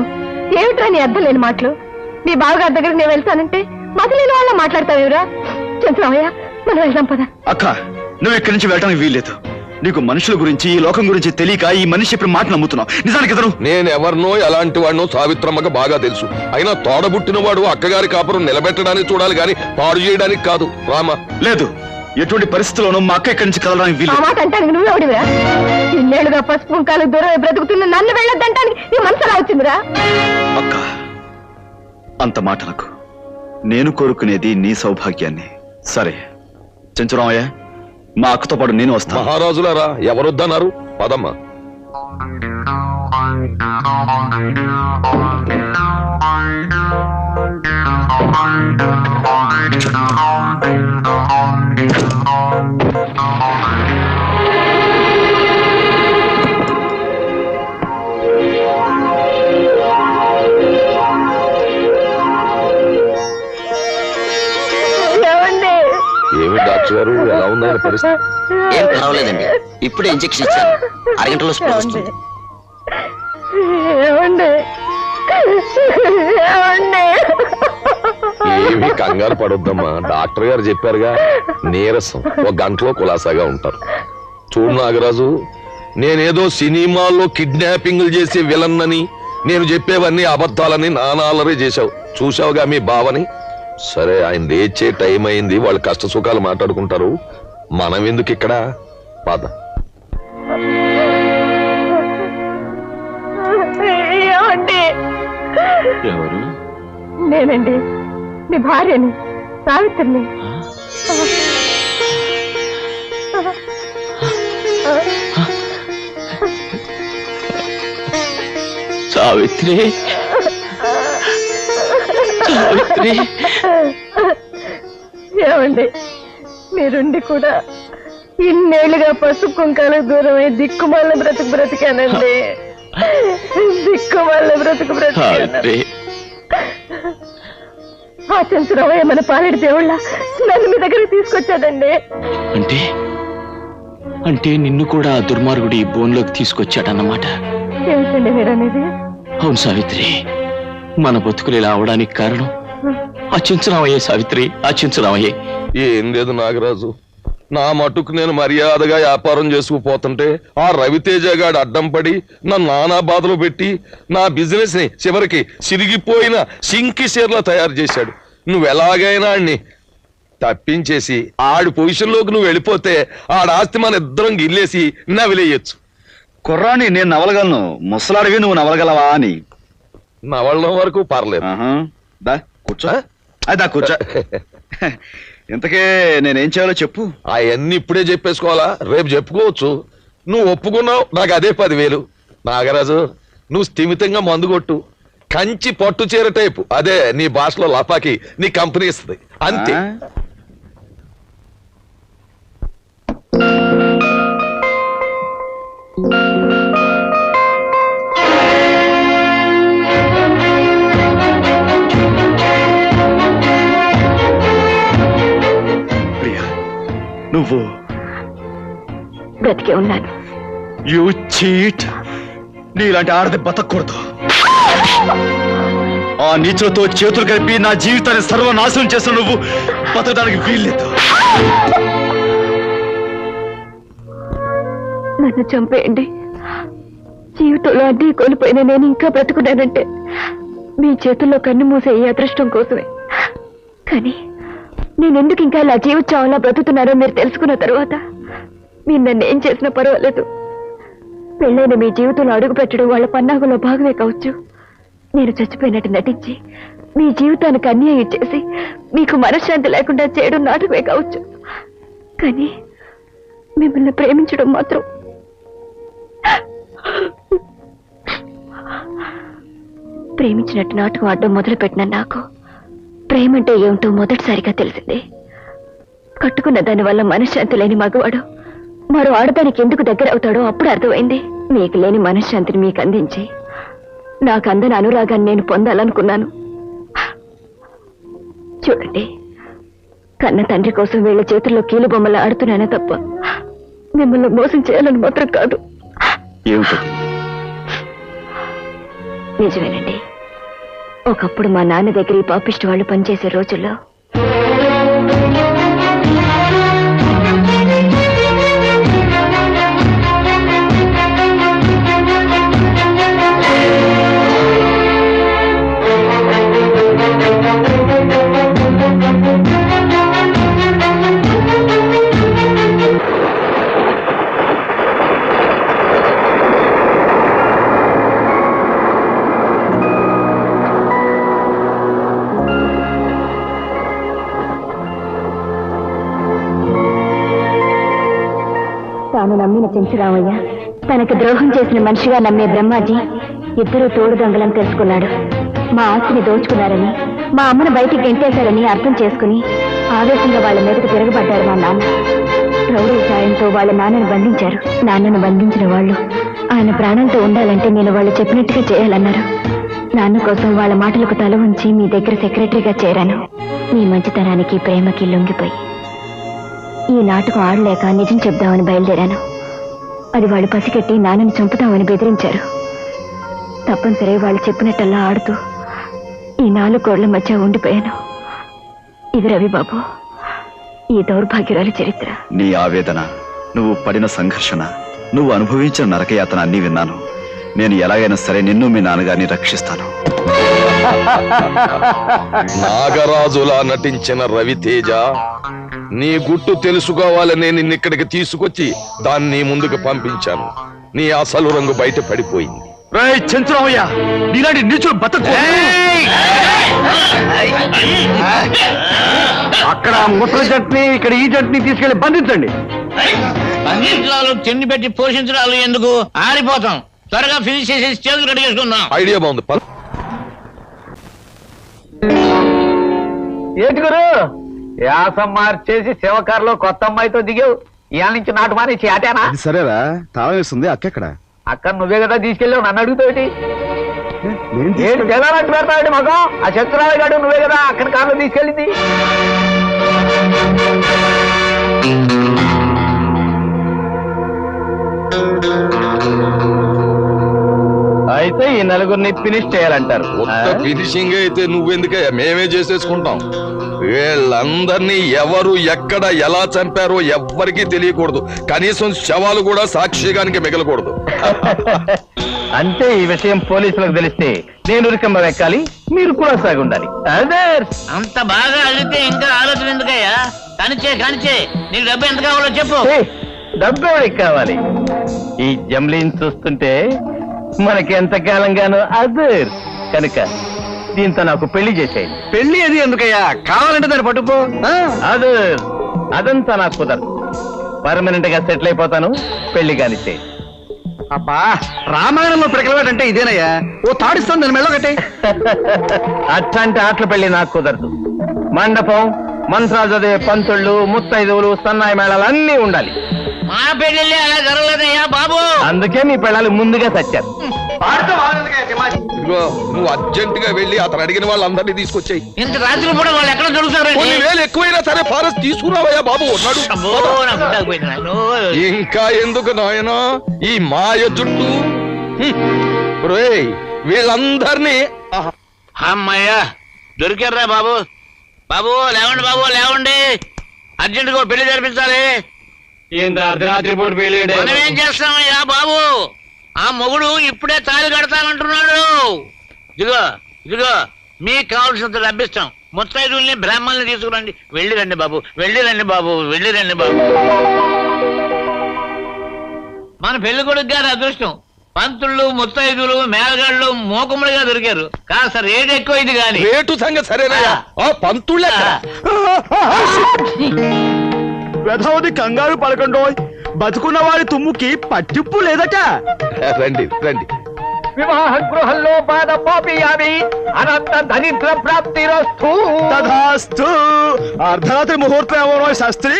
ఏమిట్రా నీ అర్థం లేని మాటలు? మీ బావగారి దగ్గరికి నేను వెళ్తానంటే మతలేని వాళ్ళ మాట్లాడతావేరా? చెంచురామయ్య, మనం వెళ్దాం పద. అక్క, నువ్వు ఇక్కడి నుంచి వెళ్ళటానికి వీల్లేదు. నీకు మనుషుల గురించి, ఈ లోకం గురించి తెలియక ఈ మనిషి చెప్పిన మాట నమ్ముతున్నావు. నిజానికి ఇతను నేను ఎవరినో ఎలాంటి వాడినో సావిత్రమ్మకు బాగా తెలుసు. అయినా తోడబుట్టిన వాడు అక్కగారి కాపురం నిలబెట్టడానికి చూడాలి గాని పాడు చేయడానికి కాదు. రామా. లేదు, ఎటువంటి పరిస్థితుల్లోనూ మా అక్క ఇక్కడి నుంచి కదలడానికి ఆ వీల్లేదు. మాట అంటానికి నువ్వెవడివిరా? ఇన్నేళ్లుగా పసుపు కుంకాలకు దూరం బ్రతుకుతున్న నన్ను వెళ్ళొద్దంటానికి నీ మనసు ఎలా వచ్చిందిరా? అక్క, అంత మాట నాకు. నేను కోరుకునేది నీ సౌభాగ్యాన్ని. సరే చెంచురామయ్య, మా అక్కతో పాటు నేను వస్తాను. మహారాజులారా, ఎవరొద్దన్నారు? పదమ్మా. ఏమి డాక్టర్ గారు, ఎలా ఉందని పరిస్థితి? ఏం పర్వాలేదండి, ఇప్పుడే ఇంజెక్షన్ ఇచ్చాను. అరగంటలో స్పృహ వస్తుంది. ఏమి కంగారు పడొద్దమ్మా, డాక్టర్ గారు చెప్పారుగా, నీరసం, ఒక గంటలో కులాసాగా ఉంటారు. చూడు నాగరాజు, నేనేదో సినిమాల్లో కిడ్నాపింగ్లు చేసే విలన్నని, నేను చెప్పేవన్నీ అబద్ధాలని నానాలరే చేశావు. చూసావుగా మీ బావని. సరే, ఆయన లేచే టైం అయింది, వాళ్ళు కష్ట సుఖాలు మాట్లాడుకుంటారు. మనం ఎందుకు ఇక్కడ? పద. ఎవరు? నేనండి, మీ భార్యని, సావిత్రిని. సావిత్రి, సావిత్రి. ఏమండి, మీరుండి కూడా ఇన్నేళ్లుగా పసుపు కుంకాలకు దూరమై దిక్కుమాల బ్రతికానండి. దిక్కుమాల బ్రతికాను. ఆ చెంచురావయ్య మన పాలెడి దేవుళ్ళ నన్ను మీ దగ్గరికి తీసుకొచ్చాడండి. అంటే అంటే నిన్ను కూడా ఆ దుర్మార్గుడి బోన్లోకి తీసుకొచ్చాడన్నమాట. ఏమిటండి మీరనేది? అవును సావిత్రి, మన బతుకులు ఇలా అవడానికి కారణం ఆ చెంచురామయ్యే సావిత్రి, ఆ చెంచురామయ్యే. ఏం లేదు నాగరాజు, నా మటుకు నేను మర్యాదగా వ్యాపారం చేసుకుపోతుంటే ఆ రవితేజ గాడు అడ్డం పడి నన్ను నానా బాధలు పెట్టి నా బిజినెస్ ని చివరికి సిరిగిపోయిన సింకి షేర్లా తయారు చేశాడు. నువ్వు ఎలాగైనా ఆడిని తప్పించేసి ఆడి పొజిషన్ లోకి నువ్వు వెళ్ళిపోతే ఆడాస్తి మన ఇద్దరం గిల్లేసి నవిలేయచ్చు. కుర్రాని నేను నవలగలను, ముసలాడివి నువ్వు నవలగలవా అని. నవలడం వరకు పర్లేదు. కూర్చో, అదా కూర్చో. ఇంతకే నేనేం చేయాలో చెప్పు. అవన్నీ ఇప్పుడే చెప్పేసుకోవాలా? రేపు చెప్పుకోవచ్చు. నువ్వు ఒప్పుకున్నావు, నాకు అదే 10,000. నాగరాజు, నువ్వు స్థిమితంగా మందు కొట్టు. కంచి పట్టు చీర టైపు, అదే నీ భాషలో లపాకి, నీ కంపెనీ ఇస్తుంది అంతే. నువ్వు బ్రతికే ఉన్నాను. You cheat. నీలాంటి ఆడది బతకూడదు. ఆ నీచులతో చేతులు కలిపి నా జీవితాన్ని సర్వనాశనం చేసిన నువ్వు బతకడానికి వీల్లేదు. నన్ను చంపేయండి. జీవితంలో అడ్డీ కోల్పోయిన నేను ఇంకా బ్రతుకున్నానంటే మీ చేతుల్లో కన్ను మూసే ఈ అదృష్టం కోసమే. కానీ నేనెందుకు ఇంకా ఇలా జీవించావలా బ్రతుకుతున్నారో మీరు తెలుసుకున్న తర్వాత మీరు నన్ను ఏం చేసినా పర్వాలేదు. పెళ్ళైన మీ జీవితంలో అడుగు పెట్టడం వాళ్ళ పన్నాగంలో భాగమే కావచ్చు. నేను చచ్చిపోయినట్టు నటించి మీ జీవితానికి అన్యాయం చేసి మీకు మనశ్శాంతి లేకుండా చేయడం నాటకమే కావచ్చు. కానీ మిమ్మల్ని ప్రేమించడం మాత్రం ప్రేమించినట్టు నాటకం ఆడడం మొదలుపెట్టిన నాకు ప్రేమంటే ఏమిటో మొదటిసారిగా తెలిసింది. కట్టుకున్న దాని వల్ల మనశ్శాంతి లేని మగవాడు మరో ఆడదానికి ఎందుకు దగ్గర అవుతాడో అప్పుడు అర్థమైంది. మీకు లేని మనశ్శాంతిని మీకు అందించి నాకు అందని అనురాగాన్ని నేను పొందాలనుకున్నాను. చూడండి, కన్న తండ్రి కోసం వీళ్ళ చేతుల్లో కీలు బొమ్మలు ఆడుతున్నానే తప్ప మిమ్మల్ని మోసం చేయాలని మాత్రం కాదు. నిజమేనండి, ఒకప్పుడు మా నాన్న దగ్గర ఈ పాపిష్టి వాళ్ళు పనిచేసే రోజుల్లో తాను నమ్మిన చెంచురామయ్య, తనకు ద్రోహం చేసిన మనిషిగా నమ్మే బ్రహ్మాజీ ఇద్దరూ తోడు దొంగలని తెలుసుకున్నాడు. మా ఆస్తిని దోచుకున్నారని, మా అమ్మను బయటికి గెంటేశారని అర్థం చేసుకుని ఆవేశంగా వాళ్ళ మీదకు తిరగబడ్డారు మా నాన్న. రౌడీ సాయంతో వాళ్ళ నాన్నను బంధించారు. నాన్నను బంధించిన వాళ్ళు ఆయన ప్రాణాలతో ఉండాలంటే నేను వాళ్ళు చెప్పినట్టుగా చేయాలన్నారు. నాన్న కోసం వాళ్ళ మాటలకు తల ఉంచి మీ దగ్గర సెక్రటరీగా చేరాను. మీ మంచితనానికి ప్రేమకి లొంగిపోయి ఈ నాటకం ఆడలేక నిజం చెప్దామని బయలుదేరాను. అది వాళ్ళు పసిగట్టి నాన్నని చంపుతామని బెదిరించారు. తప్పనిసరి వాళ్ళు చెప్పినట్టల్లా ఆడుతూ ఈ 4 గోడల మధ్య ఉండిపోయాను. ఇది రవిబాబు, ఈ దౌర్భాగ్యురాలి చరిత్ర. నీ ఆవేదన, నువ్వు పడిన సంఘర్షణ నువ్వు అనుభవించిన నరకయాతన అన్నీ విన్నాను. నేను ఎలాగైనా సరే నిన్ను మీ నాన్నగారిని రక్షిస్తాను. నాగరాజులా నటించిన రవితేజ, నీ గుట్టు తెలుసుకోవాలని నిన్ను ఇక్కడికి తీసుకొచ్చి దాన్ని ముందుకు పంపించాను. నీ అసలు రంగు బయట పడిపోయింది. చెంచురామయ్య, నీలాంటి నీచులు బతకు. అక్కడ ముసలి చట్నీ, ఇక్కడ ఈ చట్నీ తీసుకెళ్లి బంధించండి. బంధించడాలు, తిండి పెట్టి పోషించడాలు ఎందుకు? ఆరిపోతాం. త్వరగా ఫినిష్ చేసేసి చేతులు కడిగేసుకుందాం. ఐడియా బాగుంది. ఏంటి గురు, యాసం మార్చేసి శివకారులో కొత్త అమ్మాయితో దిగావు. ఇవాళ నుంచి నాటు మానేసి ఆటేనా? సరేరా, తాళం వేస్తుంది. అక్కడ అక్కడ నువ్వే కదా తీసుకెళ్ళావు, నన్ను అడుగుతావుటి? ఏంటి తెల్లారంటే పెడతాడు మగం? ఆ చంద్రరావు గారు నువ్వే కదా అక్కడ కారులో తీసుకెళ్ళింది. అయితే ఈ నలుగురిని ఫినిష్ చేయాలంటారు. ఒక్క ఫినిషింగ్ అయితే నువ్వెందుకే, మేమే చేసేసుకుంటాం. వీళ్ళందరినీ ఎవరు ఎక్కడ ఎలా చంపారో ఎవ్వరికీ తెలియకూడదు. కనీసం శవాలు కూడా సాక్షిగానికి మిగలకూడదు. అంటే ఈ విషయం పోలీసులకు తెలిస్తే నేను ఉరికమ్మ వెక్కాలి, మీరు కూడా సాగుండాలి. అంత బాగా అడిగితే ఇంకా ఆలోచన ఎందుకయ్యా? కానిచే నీకు డబ్బు ఎంత కావాలో చెప్పు. డబ్బు ఎవరికి కావాలి? ఈ జమ్లీని చూస్తుంటే మనకి ఎంతకాలంగానో అదర్ కనుక దీంతో నాకు పెళ్లి చేసేయండి. పెళ్లి అది ఎందుకయ్యా? కావాలంటే దాన్ని పట్టుకో. అదర్ అదంతా నాకు కుదరదు. పర్మనెంట్ గా సెటిల్ అయిపోతాను. పెళ్లి కానిచ్చేయండి. అబ్బా, రామాయణంలో పిడకలవాడంటే ఇదేనయ్యా. ఓ తాడిస్తాను దాని మెళ్ళ కట్టే. అట్లాంటి ఆటల పెళ్లి నాకు కుదరదు. మండపం, మంత్రాలు చదివే పంతుళ్ళు, ముత్తైదువులు, సన్నాయి మేళాలు అన్నీ ఉండాలి. మా పెళ్లి అలా జరగలేదయ్యా బాబు. అందుకే మీ పెళ్ళాలు ముందుగా చచ్చారు. ఇదిగో, నువ్వు అర్జెంట్ గా వెళ్ళి అతను అడిగిన వాళ్ళందరినీ తీసుకొచ్చాయి. ఇంత రాత్రి కూడా వాళ్ళు ఎక్కడ దొరుకుతారు? 10,000 ఎక్కువైనా సరే ఫారెస్ట్ తీసుకురావయ్యా బాబు. ఉన్నాడు. ఇంకా ఎందుకు నాయనా ఈ మాయ జుట్టు? వీళ్ళందరినీ అమ్మయ్యా దొరికారా బాబు. బాబు లేవండి, బాబు లేవండి. అర్జెంట్ గా పెళ్లి జరిపించాలి. అర్ధరాత్రి పూట పెళ్లి మనం ఏం చేస్తామయ్యా బాబు? ఆ మొగుడు ఇప్పుడే తాళి కడతానంటున్నాడు. ఇదిగో మీకు కావాల్సినంత డబ్బిస్తాం. ముత్తైదుల్ని బ్రాహ్మణుల్ని తీసుకురండి. వెళ్ళిరండి బాబు, వెళ్ళిరండి బాబు. మన పెళ్లి కొడుకు గారి అదృష్టం. పంతుళ్ళు, ముత్తైదులు, మేళగాళ్ళు మోకములుగా దొరికారు. కాస్త రేటు ఎక్కువ ఇది గాని. రేటు సంగతి సరేనయ్యా. ఆ పంతుళ్ళ వెధవది కంగారు పడకండో. బతుకున్న వారి తుమ్ముకి పట్టిప్పు లేదట. రండి. వివాహ గృహంలో పాదపోపియామి అనంత దరిద్ర ప్రాప్తిరస్తు. తథాస్తు. అర్ధరాత్రి ముహూర్తం ఏమో శాస్త్రి.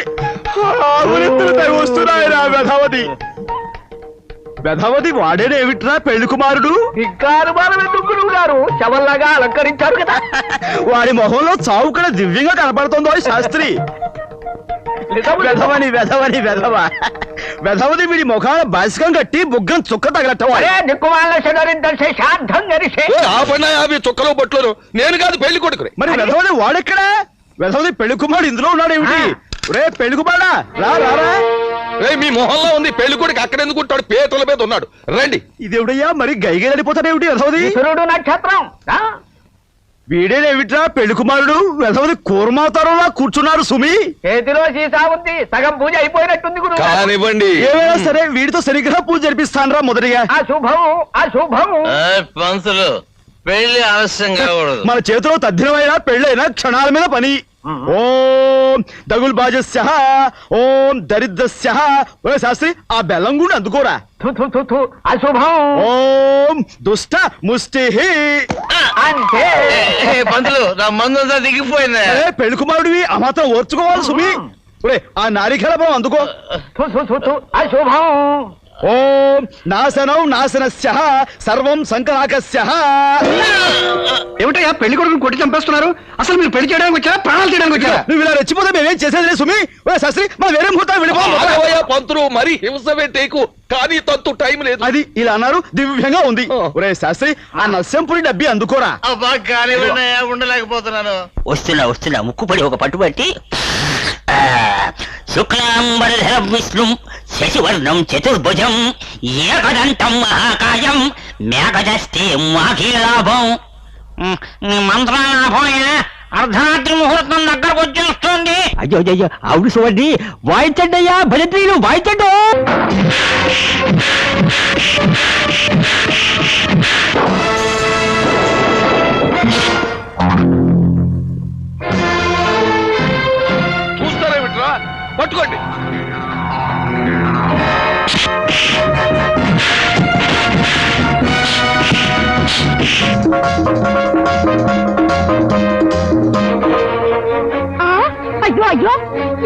వస్తున్నాయిరా వెధవది వాడేనేమిట్రా పెళ్లి కుమారుడు? గారు శవల్లాగా అలంకరించారు కదా. వాడి మొహంలో చావు కూడా దివ్యంగా కనపడుతుందో శాస్త్రి. వెధవది వీడి ముఖాన బాసికం కట్టి బుగ్గం చుక్క తగలట్టం. అవి చుక్కలో బొట్లు. నేను కాదు పెళ్లి కొడుకు. మరి వెధవది వాడెక్కడా? వెధవది పెళ్లి కుమారుడు ఇందులో ఉన్నాడేమిటి? రే పెళ్లి కుమారుడా, రా. మీ మొహంలో ఉంది. పెళ్లి కొడుకు అక్కడ ఎందుకుంటాడు? పేతుల మీద ఉన్నాడు. రండి. ఇదేవిడయ్యా మరి గైగెళ్ళిపోతాడేమిటి వెధవది? నక్షత్రం వీడేనేమిట్రా పెళ్లి కుమారుడు? వెధవది కూర్మావతారంలా కూర్చున్నారు సుమి. చేతిలో సీసా ఉంది. సగం పూజ అయిపోయినట్టుంది గురు. కానివ్వండి. ఏమైనా సరే వీడితో శనిగ్రహ పూజ జరిపిస్తానరా మొదటిగా. అశుభం. పంతులు పెళ్లి ఆలస్యం కాకూడదు. మన చేతిలో తద్దినమైనా పెళ్ళైనా క్షణాల మీద పని. ఓం దగుల్ బాజస్య, ఓం దరిద్రస్య. శాస్త్రి ఆ బెల్లం గుండి అందుకోరా. అశుభం. ఓం దుష్ట ముష్టి. అంటే పంతులు నా మందు దిగిపోయింది. పెళ్లి కుమారుడివి ఆ మాత్రం ఓర్చుకోవాలి సుమి. ఆ నారికల బలం అందుకో. అశుభం. ఓం నాశనస్య సర్వం సంకనాకస్య. ఏమిటయ్యా పెళ్లి కొడుకుని కొట్టి చంపేస్తున్నారు? అసలు మీరు పెళ్లి చేయడానికి వచ్చారా, ప్రాణాలు చేయడానికి వచ్చారా? నువ్వు ఇలా రెచ్చిపోతే మేమేం చేసేది సుమి. శాస్త్రి మనం వేరే ముహూర్తం వెళ్ళిపోయా. పంతులు మరి హింస పెట్టేకు. కానీ తంతు టైం లేదు. అది ఇలా అన్నారు దివ్యంగా ఉంది. ఒరే శాస్త్రి ఆ నస్యంపురి డబ్బి అందుకోరా. ఉండలేకపోతున్నాను. వస్తున్నా ముక్కుపడి ఒక పట్టుబట్టి శుక్లాంబరధరం విష్ణుం శశివర్ణం చతుర్భుజం ఏకదంతం మహాకాయం మేఘదస్తే మాఖీలాభం. మంత్రాలాభమయ్యా, అర్ధరాత్రి ముహూర్తం దగ్గరకు వచ్చేస్తుంది. అయ్యో అయ్యో అవును చూడండి, వాయించండి అయ్యా, భజంత్రీలు వాయించండి. చూస్తారేమిట్రా, పట్టుకోండి. అయ్యో అయ్యో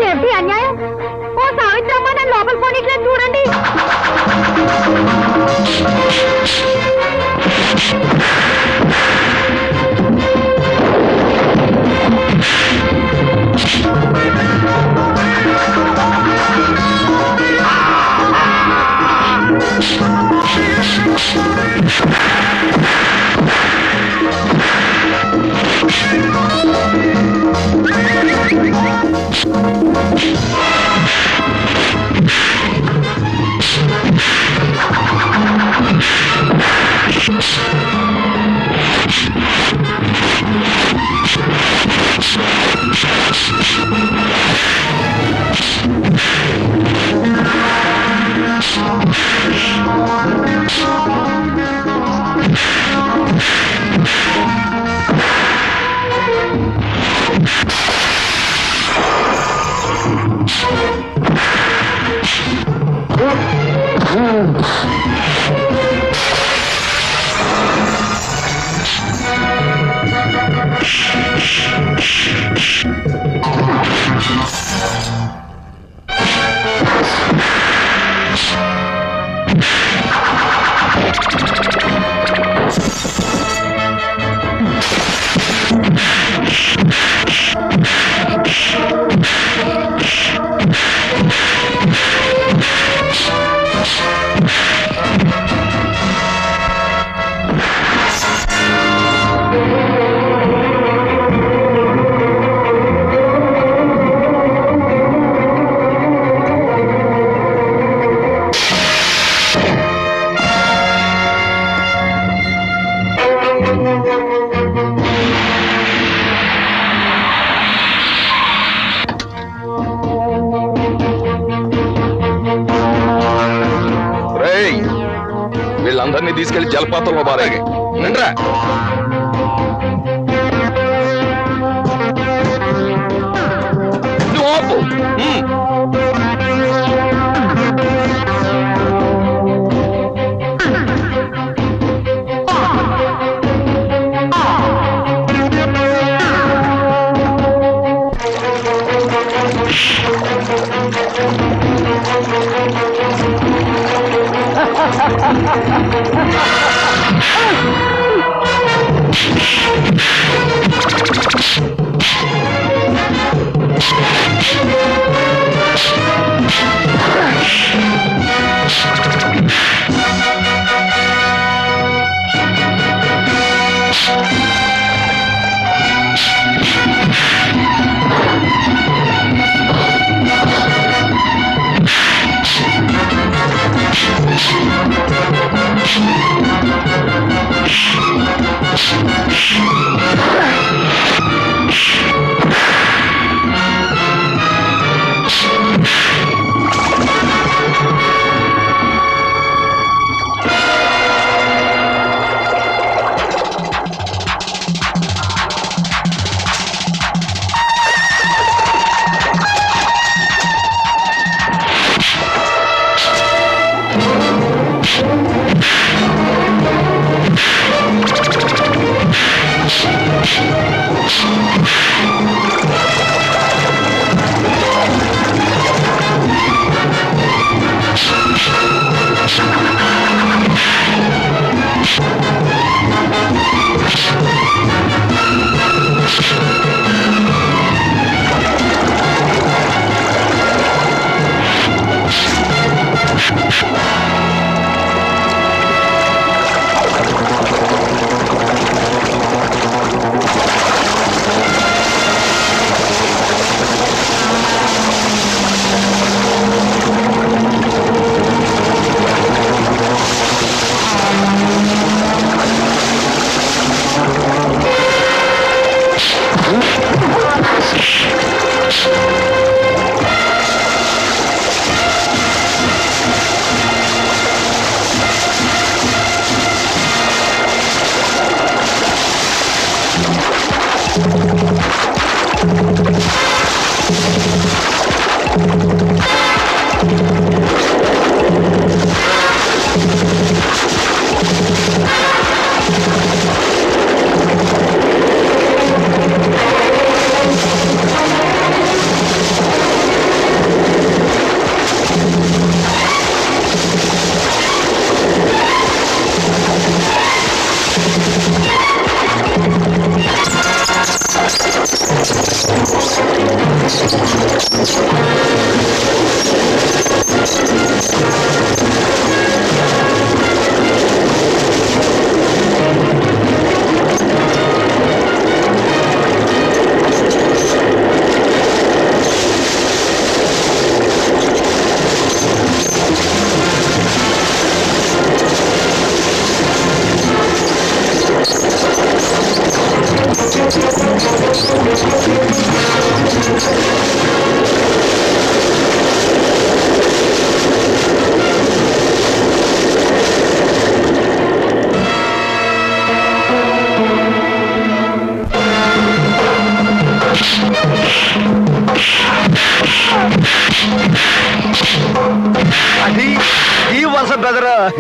ఏమిటి అన్యాయం? ఓ సావిత్రమ్మ నన్ను లోపల పోనీట్లేదు చూడండి. వీళ్ళందరినీ తీసుకెళ్లి జలపాతంలో బారేగా నండ్రా. నువ్వు ఆపు.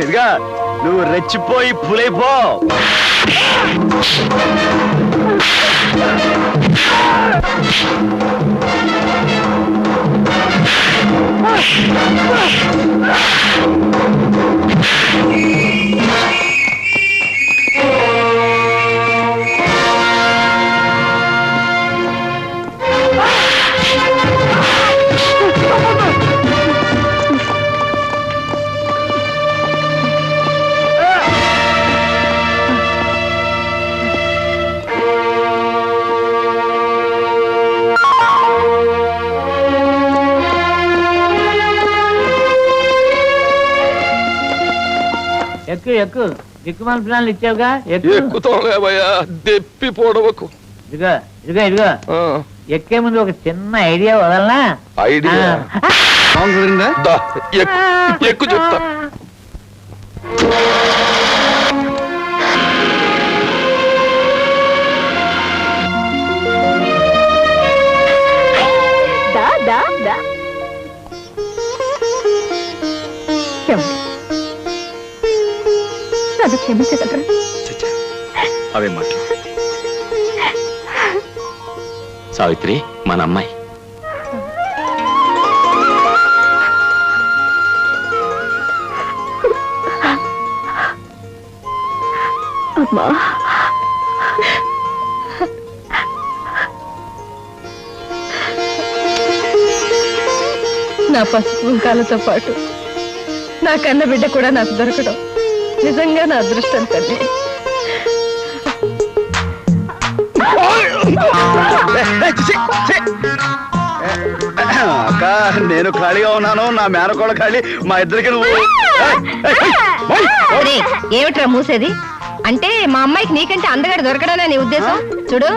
ఇదిగా నువ్వు రెచ్చిపోయి పులైపో. ఎక్కు ఎక్కు దిక్కుమాల ప్లాన్లు ఇచ్చావుగా ఎక్కు. ఎక్కుతావులేవయ్యా, దెప్పి పొడవకు. ఇదిగో ఇదిగో ఇదిగో ఎక్కే ముందు ఒక చిన్న ఐడియా వదలనా? ఐడియా ఎక్కు చెప్తా. దా దా దా నన్ను క్షమించగలరా? అవే మాటలు. సావిత్రి, మన అమ్మాయి. అమ్మా నా పసుపు కుంకాలతో పాటు నా కన్న బిడ్డ కూడా నాకు దొరకడం నిజంగా నా అదృష్టం తల్లి. అక్క, నేను ఖాళీగా ఉన్నాను, నా మేనకోడ ఖాళీ, మా ఇద్దరికి నువ్వు. ఏమిట్రా మూసేది? అంటే మా అమ్మాయికి నీకంటే అందగాడు దొరకడనే నీ ఉద్దేశం? చూడు,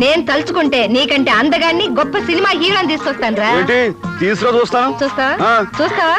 నేను తలుచుకుంటే నీకంటే అందగాన్ని గొప్ప సినిమా హీరోని తీసుకొస్తాను రా. తీసుకురా, చూస్తాను. చూస్తావా? చూస్తావా?